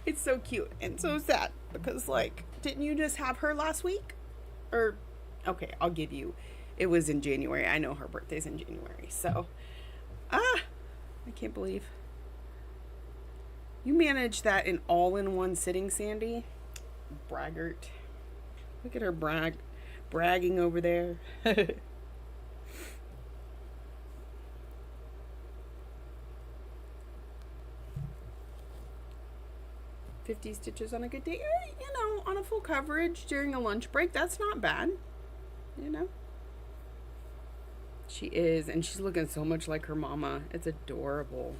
It's so cute and so sad because, like, didn't you just have her last week? Or, okay, I'll give you. It was in January. I know her birthday's in January. So, I can't believe. You managed that in all-in-one sitting, Sandy. Braggart. Look at her bragging over there. 50 stitches on a good day, you know, on a full coverage during a lunch break. That's not bad, you know. She is, and she's looking so much like her mama. It's adorable.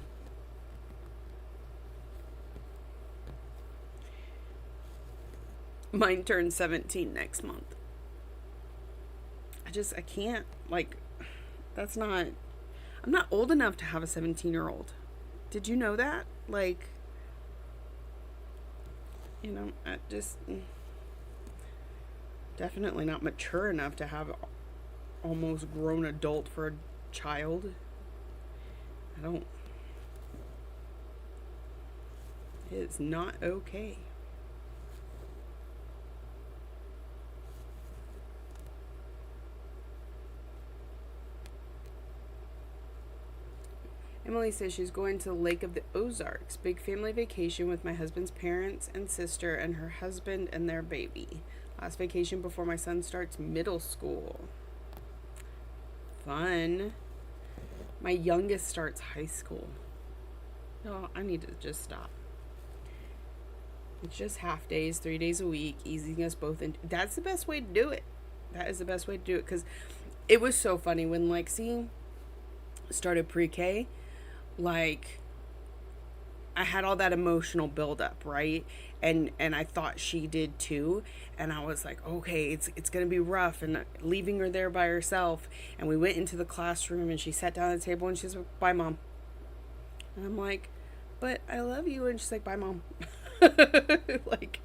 Mine turns 17 next month. I can't, like, that's not, I'm not old enough to have a 17-year-old. Did you know that? Like, you know, I just definitely not mature enough to have almost grown adult for a child. It's not okay. Emily says she's going to the Lake of the Ozarks. Big family vacation with my husband's parents and sister and her husband and their baby. Last vacation before my son starts middle school. Fun. My youngest starts high school. No, I need to just stop. It's just half days, 3 days a week, easing us both in. That's the best way to do it. That is the best way to do it, because it was so funny when Lexi started pre-K. Like, I had all that emotional buildup, right? And I thought she did too. And I was like, okay, it's gonna be rough, and leaving her there by herself. And we went into the classroom, and she sat down at the table, and she's like, bye, Mom. And I'm like, but I love you. And she's like, bye, Mom. Like,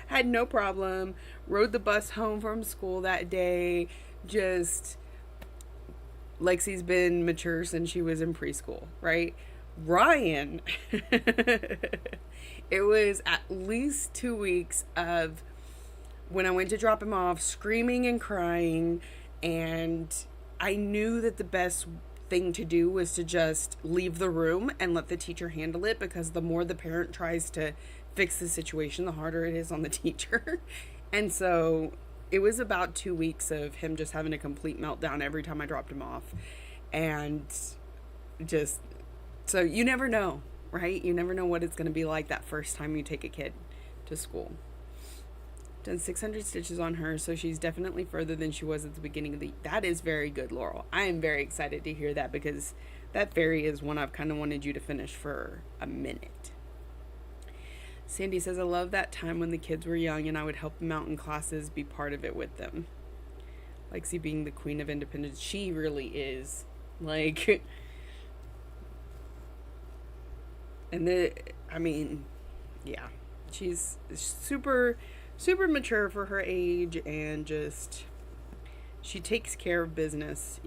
had no problem. Rode the bus home from school that day. Just, Lexi's been mature since she was in preschool, right? Ryan, it was at least 2 weeks of when I went to drop him off, screaming and crying, and I knew that the best thing to do was to just leave the room and let the teacher handle it, because the more the parent tries to fix the situation, the harder it is on the teacher. And so it was about 2 weeks of him just having a complete meltdown every time I dropped him off. And just, so you never know, right? You never know what it's going to be like that first time you take a kid to school. Done 600 stitches on her, so she's definitely further than she was at the beginning of the... That is very good, Laurel. I am very excited to hear that, because that fairy is one I've kind of wanted you to finish for a minute. Sandy says, I love that time when the kids were young and I would help them out in classes, be part of it with them. Lexi being the queen of independence. She really is. Like... And yeah. She's super mature for her age, and just, she takes care of business,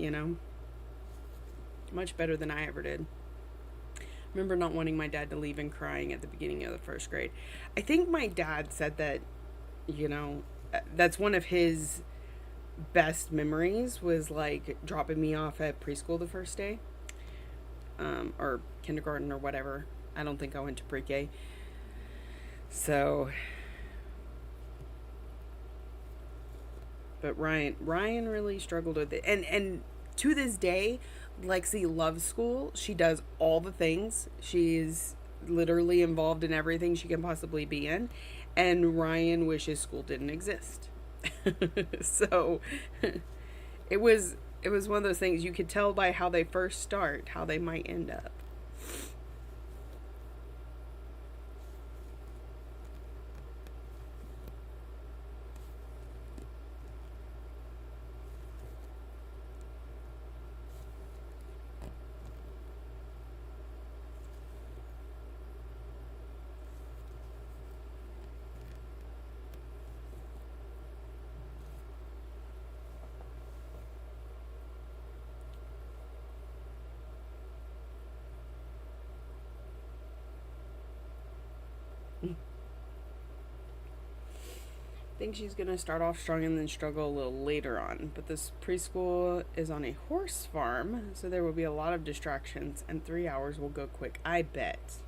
much better than I ever did. Remember not wanting my dad to leave and crying at the beginning of the first grade. I think my dad said that, that's one of his best memories, was like dropping me off at preschool the first day, or kindergarten or whatever. I don't think I went to pre-K. So, but Ryan really struggled with it. And to this day, Lexi loves school. She does all the things. She's literally involved in everything she can possibly be in. And Ryan wishes school didn't exist. So, it was one of those things you could tell by how they first start, how they might end up. I think she's going to start off strong and then struggle a little later on. But this preschool is on a horse farm, so there will be a lot of distractions, and 3 hours will go quick. I bet.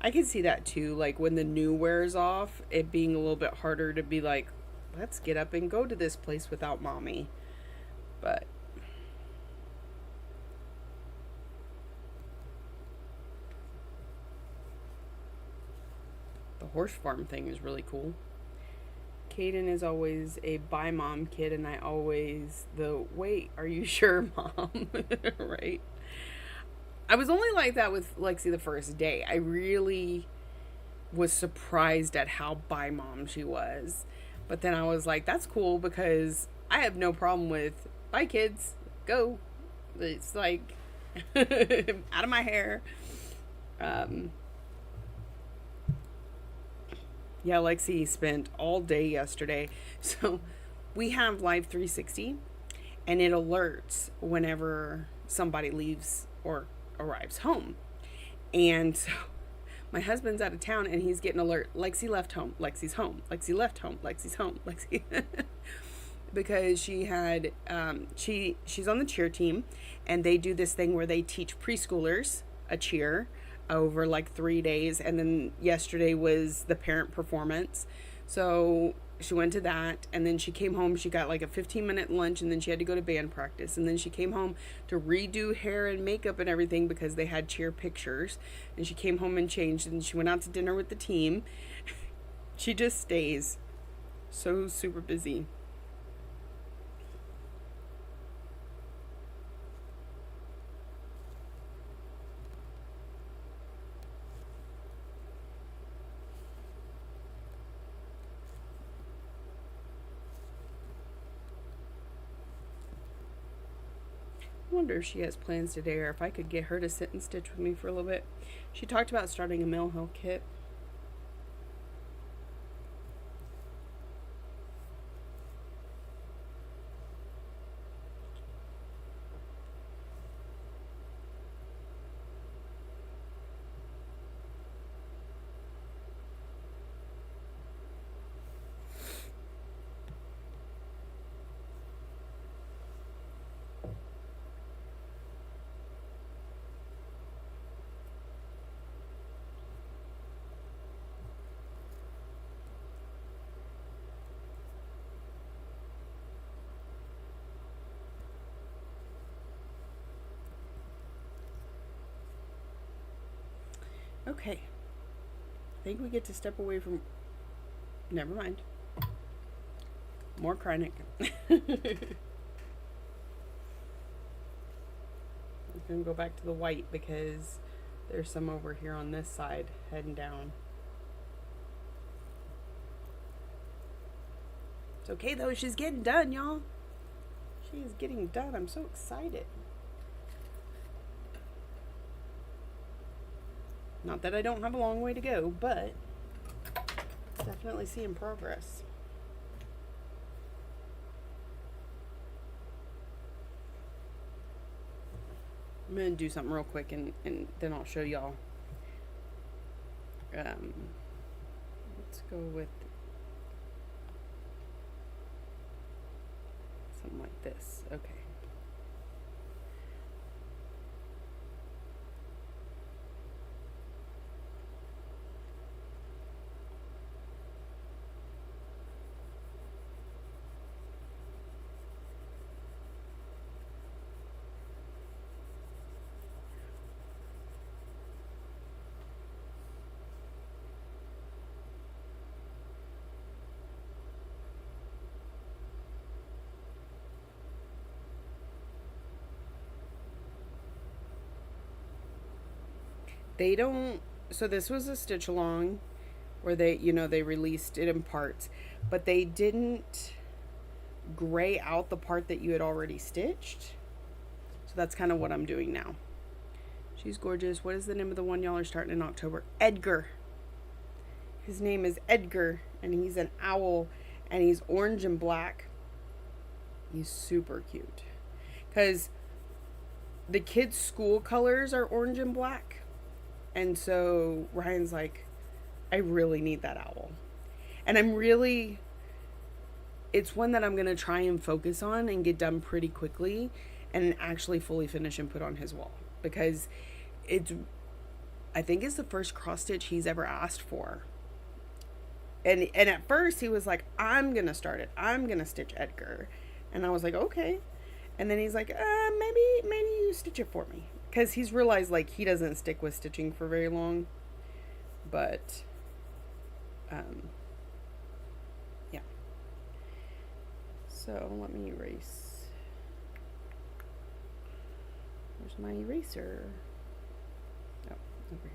I can see that too, like when the new wears off, it being a little bit harder to be like, let's get up and go to this place without mommy. But the horse farm thing is really cool. Caden is always a bye mom kid, and I always wait, are you sure, mom? Right? I was only like that with Lexi the first day. I really was surprised at how bye mom she was. But then I was like, that's cool, because I have no problem with bye kids, go. It's like out of my hair. Yeah, Lexi spent all day yesterday. So we have Live 360, and it alerts whenever somebody leaves or arrives home. And so my husband's out of town, and he's getting alert. Lexi left home. Lexi's home. Lexi left home. Lexi's home. Lexi. Because she had, she's on the cheer team, and they do this thing where they teach preschoolers a cheer over like 3 days, and then yesterday was the parent performance. So she went to that, and then she came home. She got like a 15-minute lunch, and then she had to go to band practice, and then she came home to redo hair and makeup and everything because they had cheer pictures. And she came home and changed, and she went out to dinner with the team. She just stays so super busy. wonder if she has plans today or if I could get her to sit and stitch with me for a little bit. She talked about starting a Mill Hill kit. Okay. I think we get to step away from... Never mind. More Kreinik. I'm going to go back to the white because there's some over here on this side heading down. It's okay though, she's getting done, y'all. She is getting done. I'm so excited. Not that I don't have a long way to go, but definitely seeing progress. I'm going to do something real quick and then I'll show y'all. Let's go with something like this. Okay. They don't, so this was a stitch along where they, you know, they released it in parts, but they didn't gray out the part that you had already stitched. So that's kind of what I'm doing now. She's gorgeous. What is the name of the one y'all are starting in October? Edgar. His name is Edgar, and he's an owl, and he's orange and black. He's super cute. Because the kids' school colors are orange and black. And so Ryan's like, I really need that owl. And it's one that I'm going to try and focus on and get done pretty quickly and actually fully finish and put on his wall. Because I think it's the first cross stitch he's ever asked for. And at first he was like, I'm going to start it. I'm going to stitch Edgar. And I was like, okay. And then he's like, maybe you stitch it for me. Because he's realized, like, he doesn't stick with stitching for very long. But, yeah. So, let me erase. Where's my eraser? Oh, over here.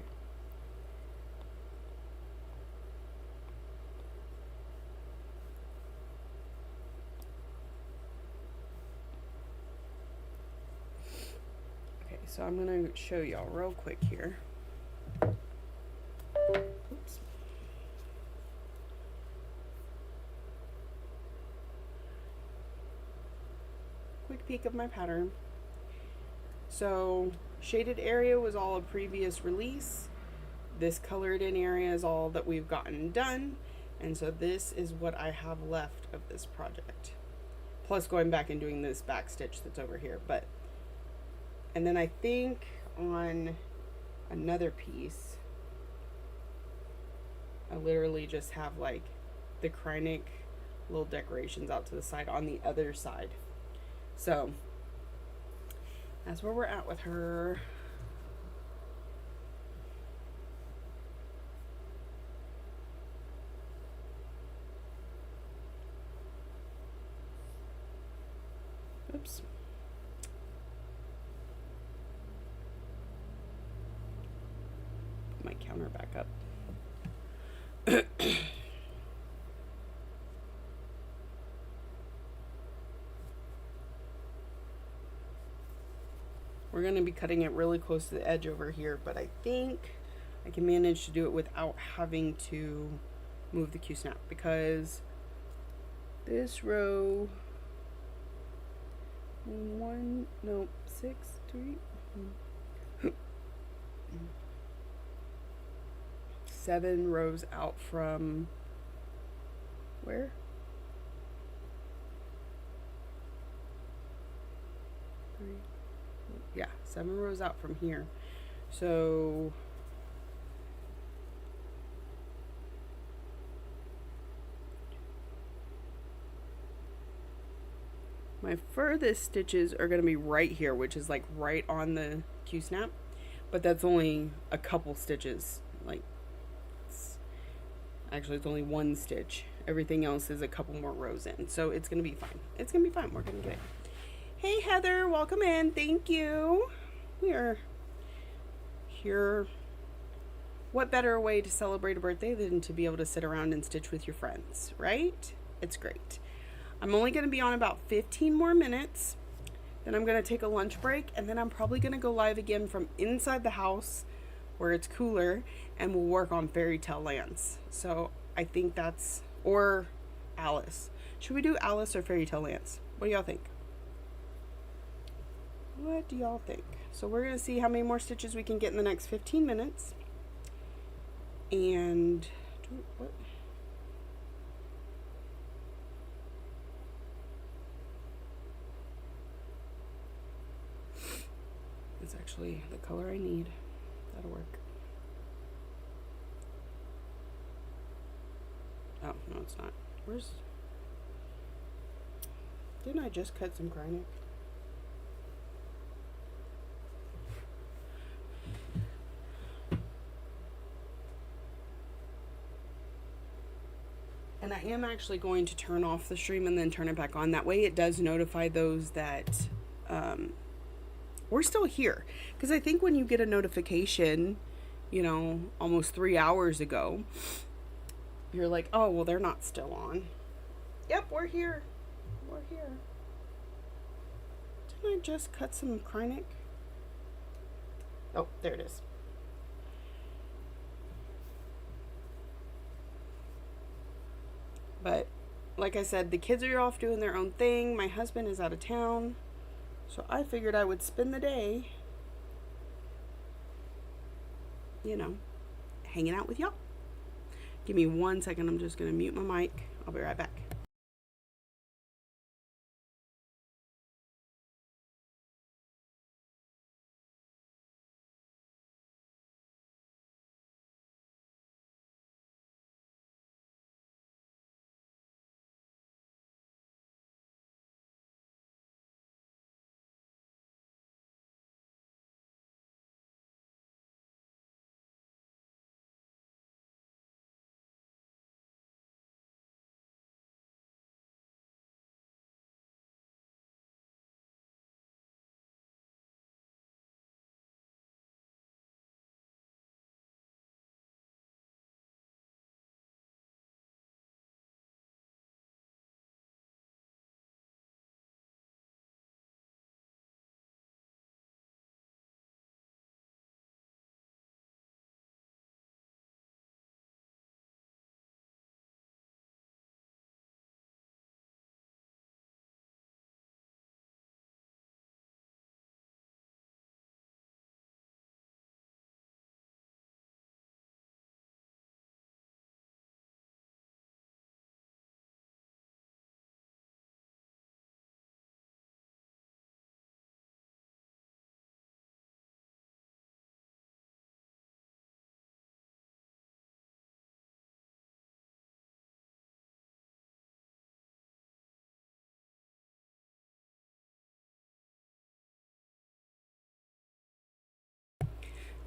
So I'm going to show y'all real quick here. Oops. Quick peek of my pattern. So shaded area was all a previous release. This colored in area is all that we've gotten done. And so this is what I have left of this project. Plus going back and doing this back stitch that's over here. And then I think on another piece, I literally just have like the Kreinik little decorations out to the side on the other side. So that's where we're at with her. Oops. My counter back up. We're going to be cutting it really close to the edge over here, but I think I can manage to do it without having to move the Q-snap, because this row, 7 rows out from where? 3, yeah, 7 rows out from here. So my furthest stitches are going to be right here, which is like right on the Q-snap, but that's only a couple stitches. Like, actually it's only 1 stitch. Everything else is a couple more rows in, so it's going to be fine. It's going to be fine. We're going to get it. Hey Heather, welcome in. Thank you. We are here. What better way to celebrate a birthday than to be able to sit around and stitch with your friends, right? It's great. I'm only going to be on about 15 more minutes. Then I'm going to take a lunch break, and then I'm probably going to go live again from inside the house where it's cooler, and we'll work on Fairy Tale Lands. So I think that's, or Alice. Should we do Alice or Fairy Tale Lands? What do y'all think? What do y'all think? So we're going to see how many more stitches we can get in the next 15 minutes. And what? It's actually the color I need. That'll work. Oh, no, it's not. Didn't I just cut some Kreinik? And I am actually going to turn off the stream and then turn it back on. That way it does notify those that we're still here. Because I think when you get a notification, you know, almost 3 hours ago, you're like, oh, well, they're not still on. Yep, we're here. We're here. Didn't I just cut some Kreinik? Oh, there it is. But like I said, the kids are off doing their own thing. My husband is out of town. So I figured I would spend the day, you know, hanging out with y'all. Give me 1 second. I'm just going to mute my mic. I'll be right back.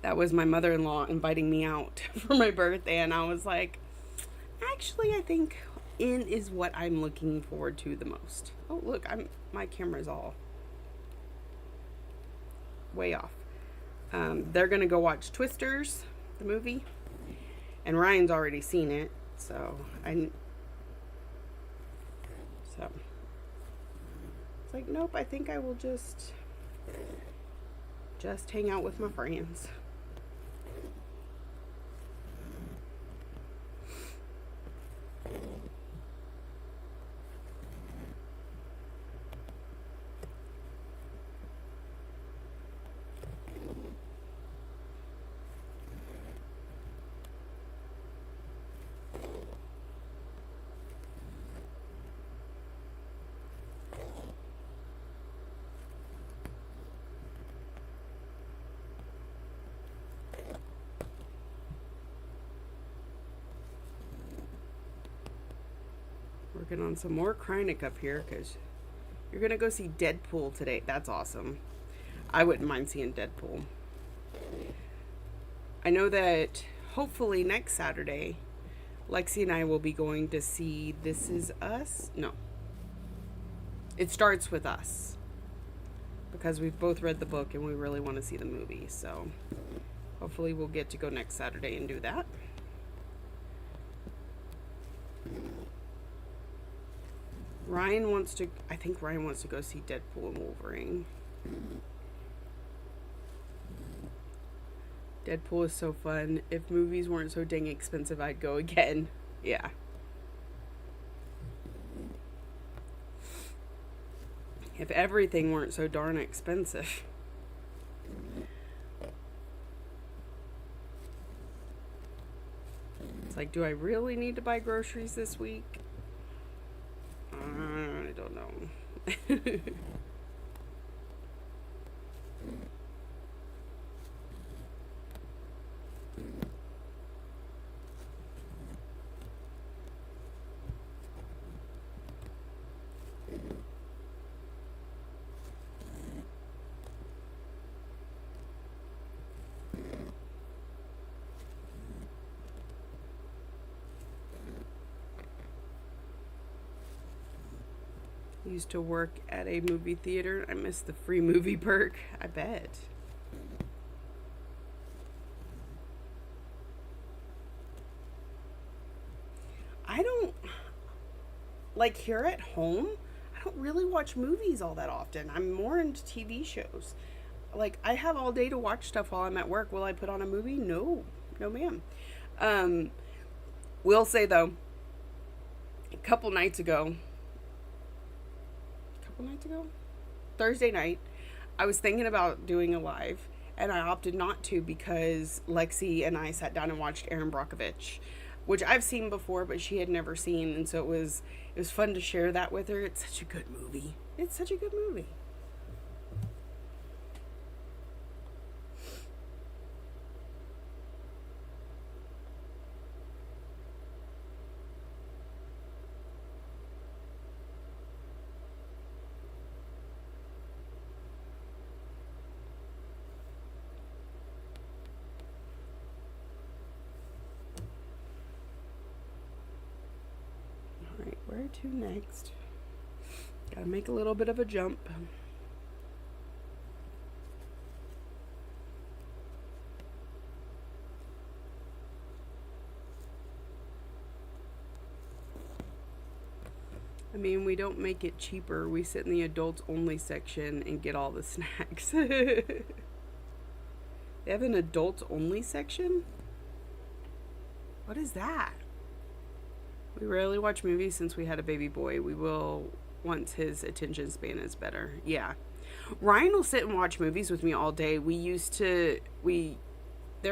That was my mother-in-law inviting me out for my birthday, and I was like, actually, I think in is what I'm looking forward to the most. Oh, look, my camera's all way off. They're gonna go watch Twisters, the movie, and Ryan's already seen it, so it's like, nope, I think I will just just hang out with my friends. Working on some more Kreinik up here because you're going to go see Deadpool today. That's awesome. I wouldn't mind seeing Deadpool. I know that hopefully next Saturday, Lexi and I will be going to see This Is Us. No. It Starts With Us. Because we've both read the book and we really want to see the movie. So hopefully we'll get to go next Saturday and do that. I think Ryan wants to go see Deadpool and Wolverine. Deadpool is so fun. If movies weren't so dang expensive, I'd go again. Yeah. If everything weren't so darn expensive. It's like, do I really need to buy groceries this week? I don't know. Used to work at a movie theater. I miss the free movie perk. I bet. I don't, like, here at home, I don't really watch movies all that often. I'm more into TV shows. Like, I have all day to watch stuff while I'm at work. Will I put on a movie? No. No, ma'am. Will say, though, a couple nights ago, Thursday night, I was thinking about doing a live, and I opted not to because Lexi and I sat down and watched Erin Brockovich, which I've seen before, but she had never seen, and so it was fun to share that with her. It's such a good movie. It's such a good movie. Where to next? Gotta make a little bit of a jump. I mean, we don't make it cheaper. We sit in the adults only section and get all the snacks. They have an adults only section? What is that? We rarely watch movies since we had a baby boy. We will once his attention span is better. Yeah. Ryan will sit and watch movies with me all day. There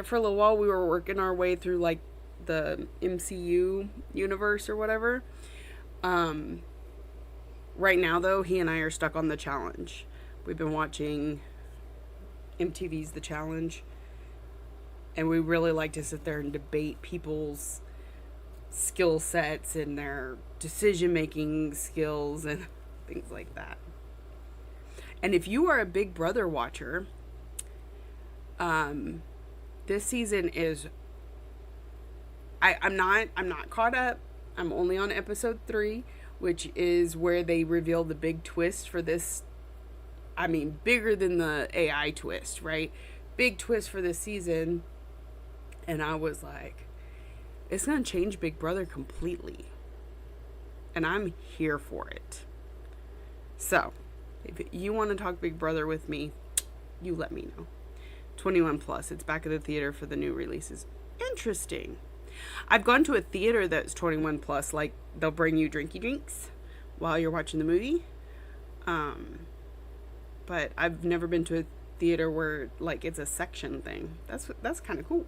for a little while, we were working our way through, like, the MCU universe or whatever. Right now, though, he and I are stuck on The Challenge. We've been watching MTV's The Challenge. And we really like to sit there and debate people's skill sets and their decision-making skills and things like that. And if you are a Big Brother watcher, this season is... I'm not caught up. I'm only on episode 3, which is where they reveal the big twist for this. I mean, bigger than the AI twist, right? Big twist for this season. And I was like, it's going to change Big Brother completely. And I'm here for it. So, if you want to talk Big Brother with me, you let me know. 21 plus. It's back at the theater for the new releases. Interesting. I've gone to a theater that's 21 plus. Like, they'll bring you drinky drinks while you're watching the movie. But I've never been to a theater where, like, it's a section thing. That's kind of cool.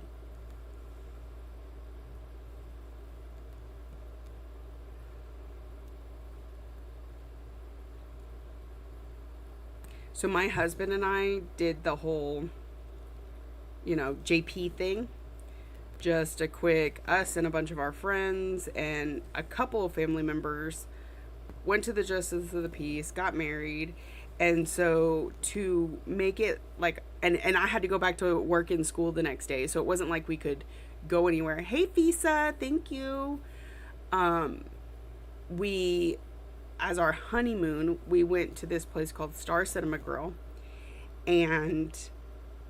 So my husband and I did the whole, JP thing. Just a quick, us and a bunch of our friends and a couple of family members went to the Justice of the Peace, got married. And so to make it like, and I had to go back to work in school the next day. So it wasn't like we could go anywhere. Hey, Fisa, thank you. We, as our honeymoon, we went to this place called Star Cinema Grill, and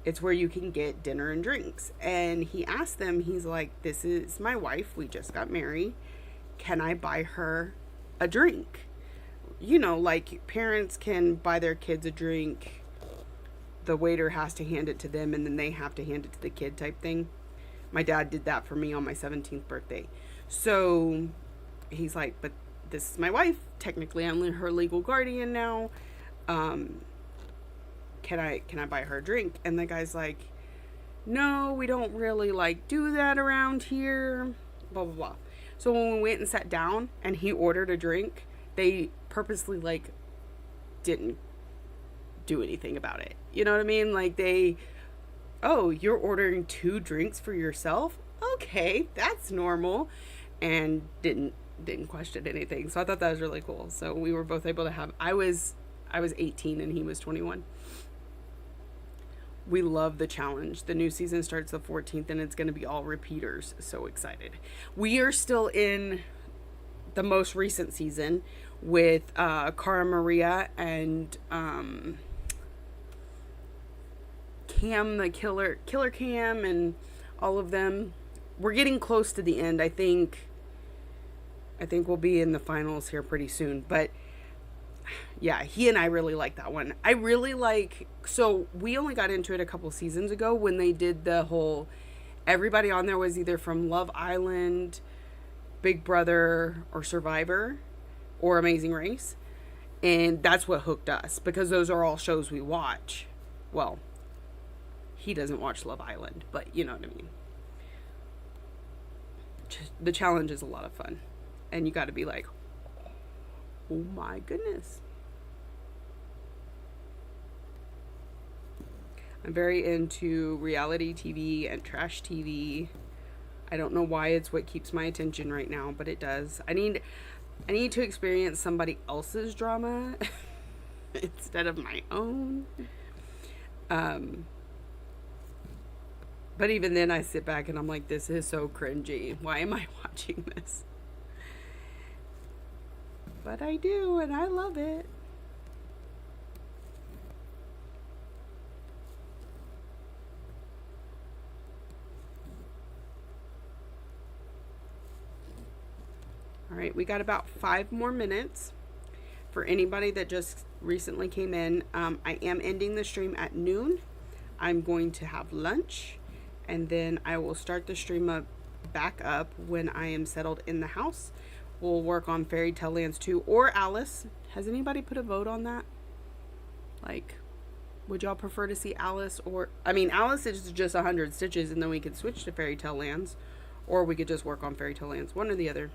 it's where you can get dinner and drinks. And he asked them, he's like, this is my wife. We just got married. Can I buy her a drink? Like parents can buy their kids a drink. The waiter has to hand it to them, and then they have to hand it to the kid type thing. My dad did that for me on my 17th birthday. So he's like, but this is my wife. Technically, I'm her legal guardian now. Can I buy her a drink? And the guy's like, no, we don't really do that around here. Blah, blah, blah. So when we went and sat down and he ordered a drink, they purposely didn't do anything about it. You know what I mean? Oh, you're ordering 2 drinks for yourself? Okay, that's normal. And didn't question anything. So I thought that was really cool. So we were both able to have, I was 18 and he was 21. We love the challenge. The new season starts the 14th and it's going to be all repeaters. So excited. We are still in the most recent season with Cara Maria and Cam, the killer Cam, and all of them. We're getting close to the end. I think we'll be in the finals here pretty soon. But yeah, he and I really like that one. I really so we only got into it a couple seasons ago when they did the whole, everybody on there was either from Love Island, Big Brother, or Survivor, or Amazing Race. And that's what hooked us, because those are all shows we watch. Well, he doesn't watch Love Island, but you know what I mean. The challenge is a lot of fun. And you got to be like, oh my goodness. I'm very into reality TV and trash TV. I don't know why it's what keeps my attention right now, but it does. I need to experience somebody else's drama instead of my own. But even then I sit back and I'm like, this is so cringy. Why am I watching this? But I do, and I love it. All right, we got about 5 more minutes. For anybody that just recently came in, I am ending the stream at noon. I'm going to have lunch, and then I will start the stream back up when I am settled in the house. We'll work on Fairy Tale Lands 2 or Alice. Has anybody put a vote on that? Would y'all prefer to see Alice or... Alice is just 100 Stitches, and then we could switch to Fairy Tale Lands. Or we could just work on Fairy Tale Lands. One or the other.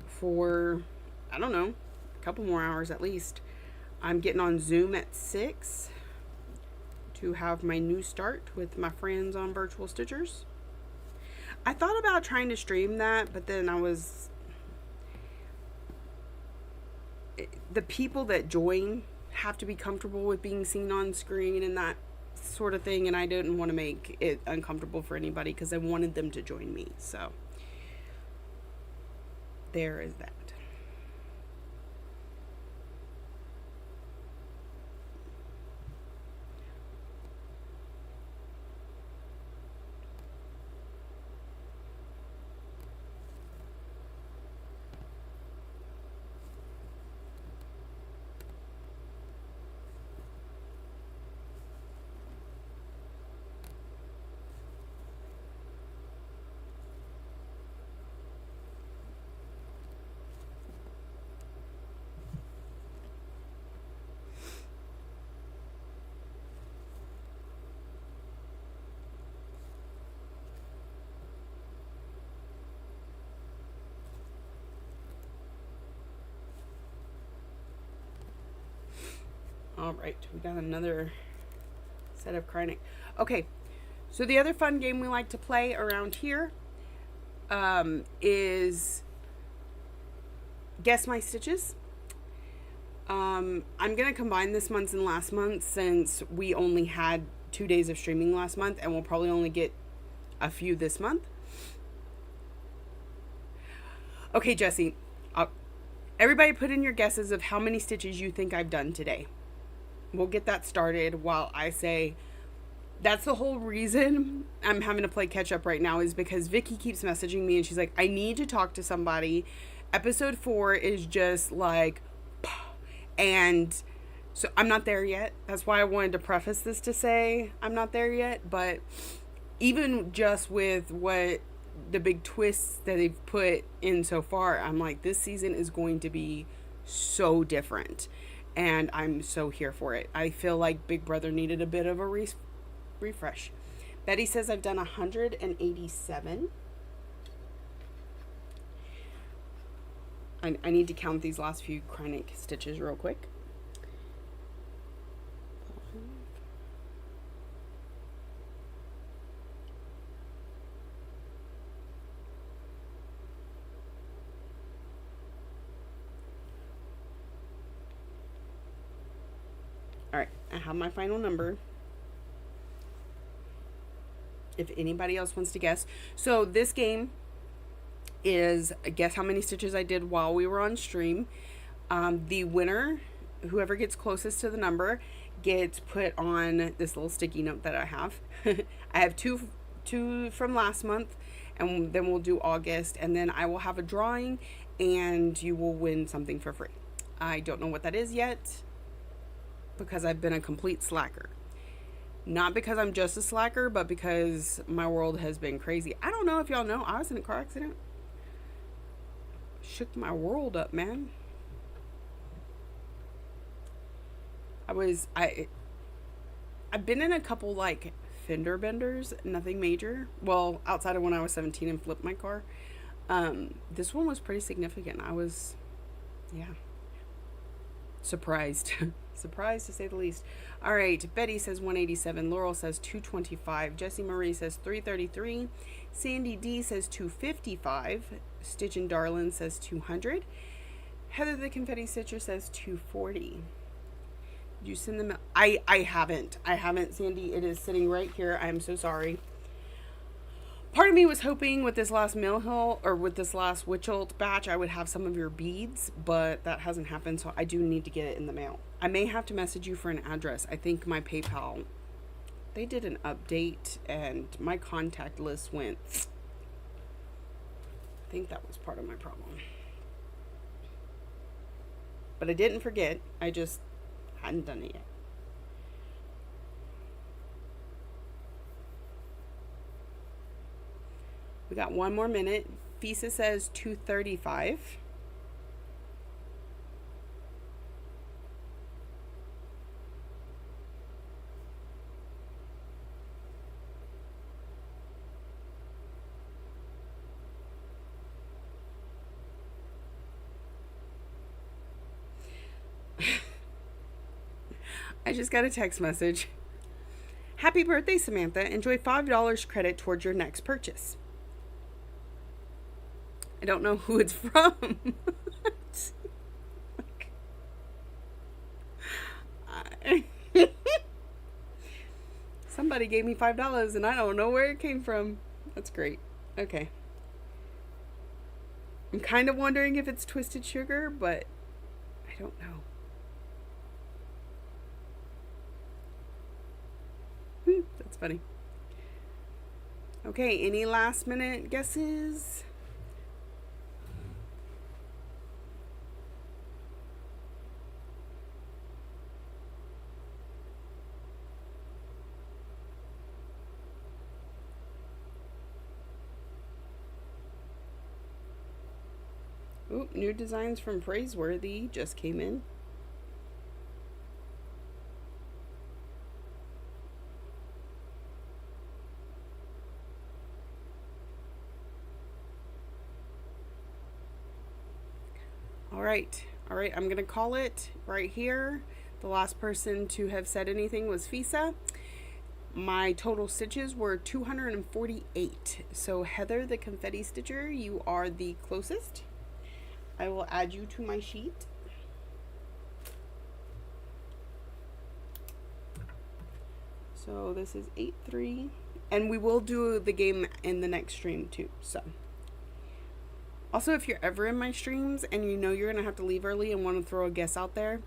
For, I don't know, a couple more hours at least. I'm getting on Zoom at 6 to have my new start with my friends on Virtual Stitchers. I thought about trying to stream that, but then the people that join have to be comfortable with being seen on screen and that sort of thing, and I didn't want to make it uncomfortable for anybody because I wanted them to join me. So there is that. All right, we got another set of Kreinik. Okay, so the other fun game we like to play around here is Guess My Stitches. I'm going to combine this month's and last month since we only had 2 days of streaming last month, and we'll probably only get a few this month. Okay, Jesse, everybody put in your guesses of how many stitches you think I've done today. We'll get that started while I say that's the whole reason I'm having to play catch up right now is because Vicky keeps messaging me and she's like, I need to talk to somebody. Episode 4 is just like, and so I'm not there yet. That's why I wanted to preface this to say I'm not there yet. But even just with what the big twists that they've put in so far, I'm like, this season is going to be so different. And I'm so here for it. I feel like Big Brother needed a bit of a refresh. Betty says I've done 187. I need to count these last few Kreinik stitches real quick. All right, I have my final number. If anybody else wants to guess. So this game is guess how many stitches I did while we were on stream. The winner, whoever gets closest to the number, gets put on this little sticky note that I have. I have two from last month, and then we'll do August, and then I will have a drawing, and you will win something for free. I don't know what that is yet because I've been a complete slacker. Not because I'm just a slacker, but because my world has been crazy. I don't know if y'all know, I was in a car accident. Shook my world up, man. I've been in a couple like fender benders, nothing major. Well, outside of when I was 17 and flipped my car. This one was pretty significant. I was, surprised. Surprised to say the least. All right, Betty says 187. Laurel says 225. Jessie Marie says 333. Sandy D says 255. Stitch and Darlin says 200. Heather the Confetti Stitcher says 240. Did you send them? I haven't. Sandy. It is sitting right here. I'm so sorry. Part of me was hoping with this last Mill Hill or with this last Witchelt batch, I would have some of your beads, but that hasn't happened. So I do need to get it in the mail. I may have to message you for an address. I think my PayPal, they did an update and my contact list went. I think that was part of my problem. But I didn't forget. I just hadn't done it yet. We got one more minute. Fisa says 235. I just got a text message. Happy birthday, Samantha. Enjoy $5 credit towards your next purchase. I don't know who it's from. Somebody gave me $5 and I don't know where it came from. That's great. Okay. I'm kind of wondering if it's Twisted Sugar, but I don't know. That's funny. Okay, any last minute guesses? Ooh, new designs from Praiseworthy just came in. All right, I'm gonna call it right here. The last person to have said anything was Fisa. My total stitches were 248. So Heather, the confetti stitcher, you are the closest. I will add you to my sheet. So this is 8-3. And we will do the game in the next stream too. So also, if you're ever in my streams and you know you're going to have to leave early and want to throw a guess out there,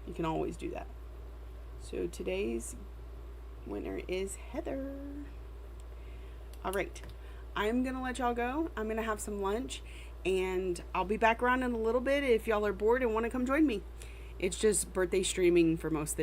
you can always do that. So today's winner is Heather. All right. I'm going to let y'all go. I'm going to have some lunch, and I'll be back around in a little bit if y'all are bored and want to come join me. It's just birthday streaming for most of the day.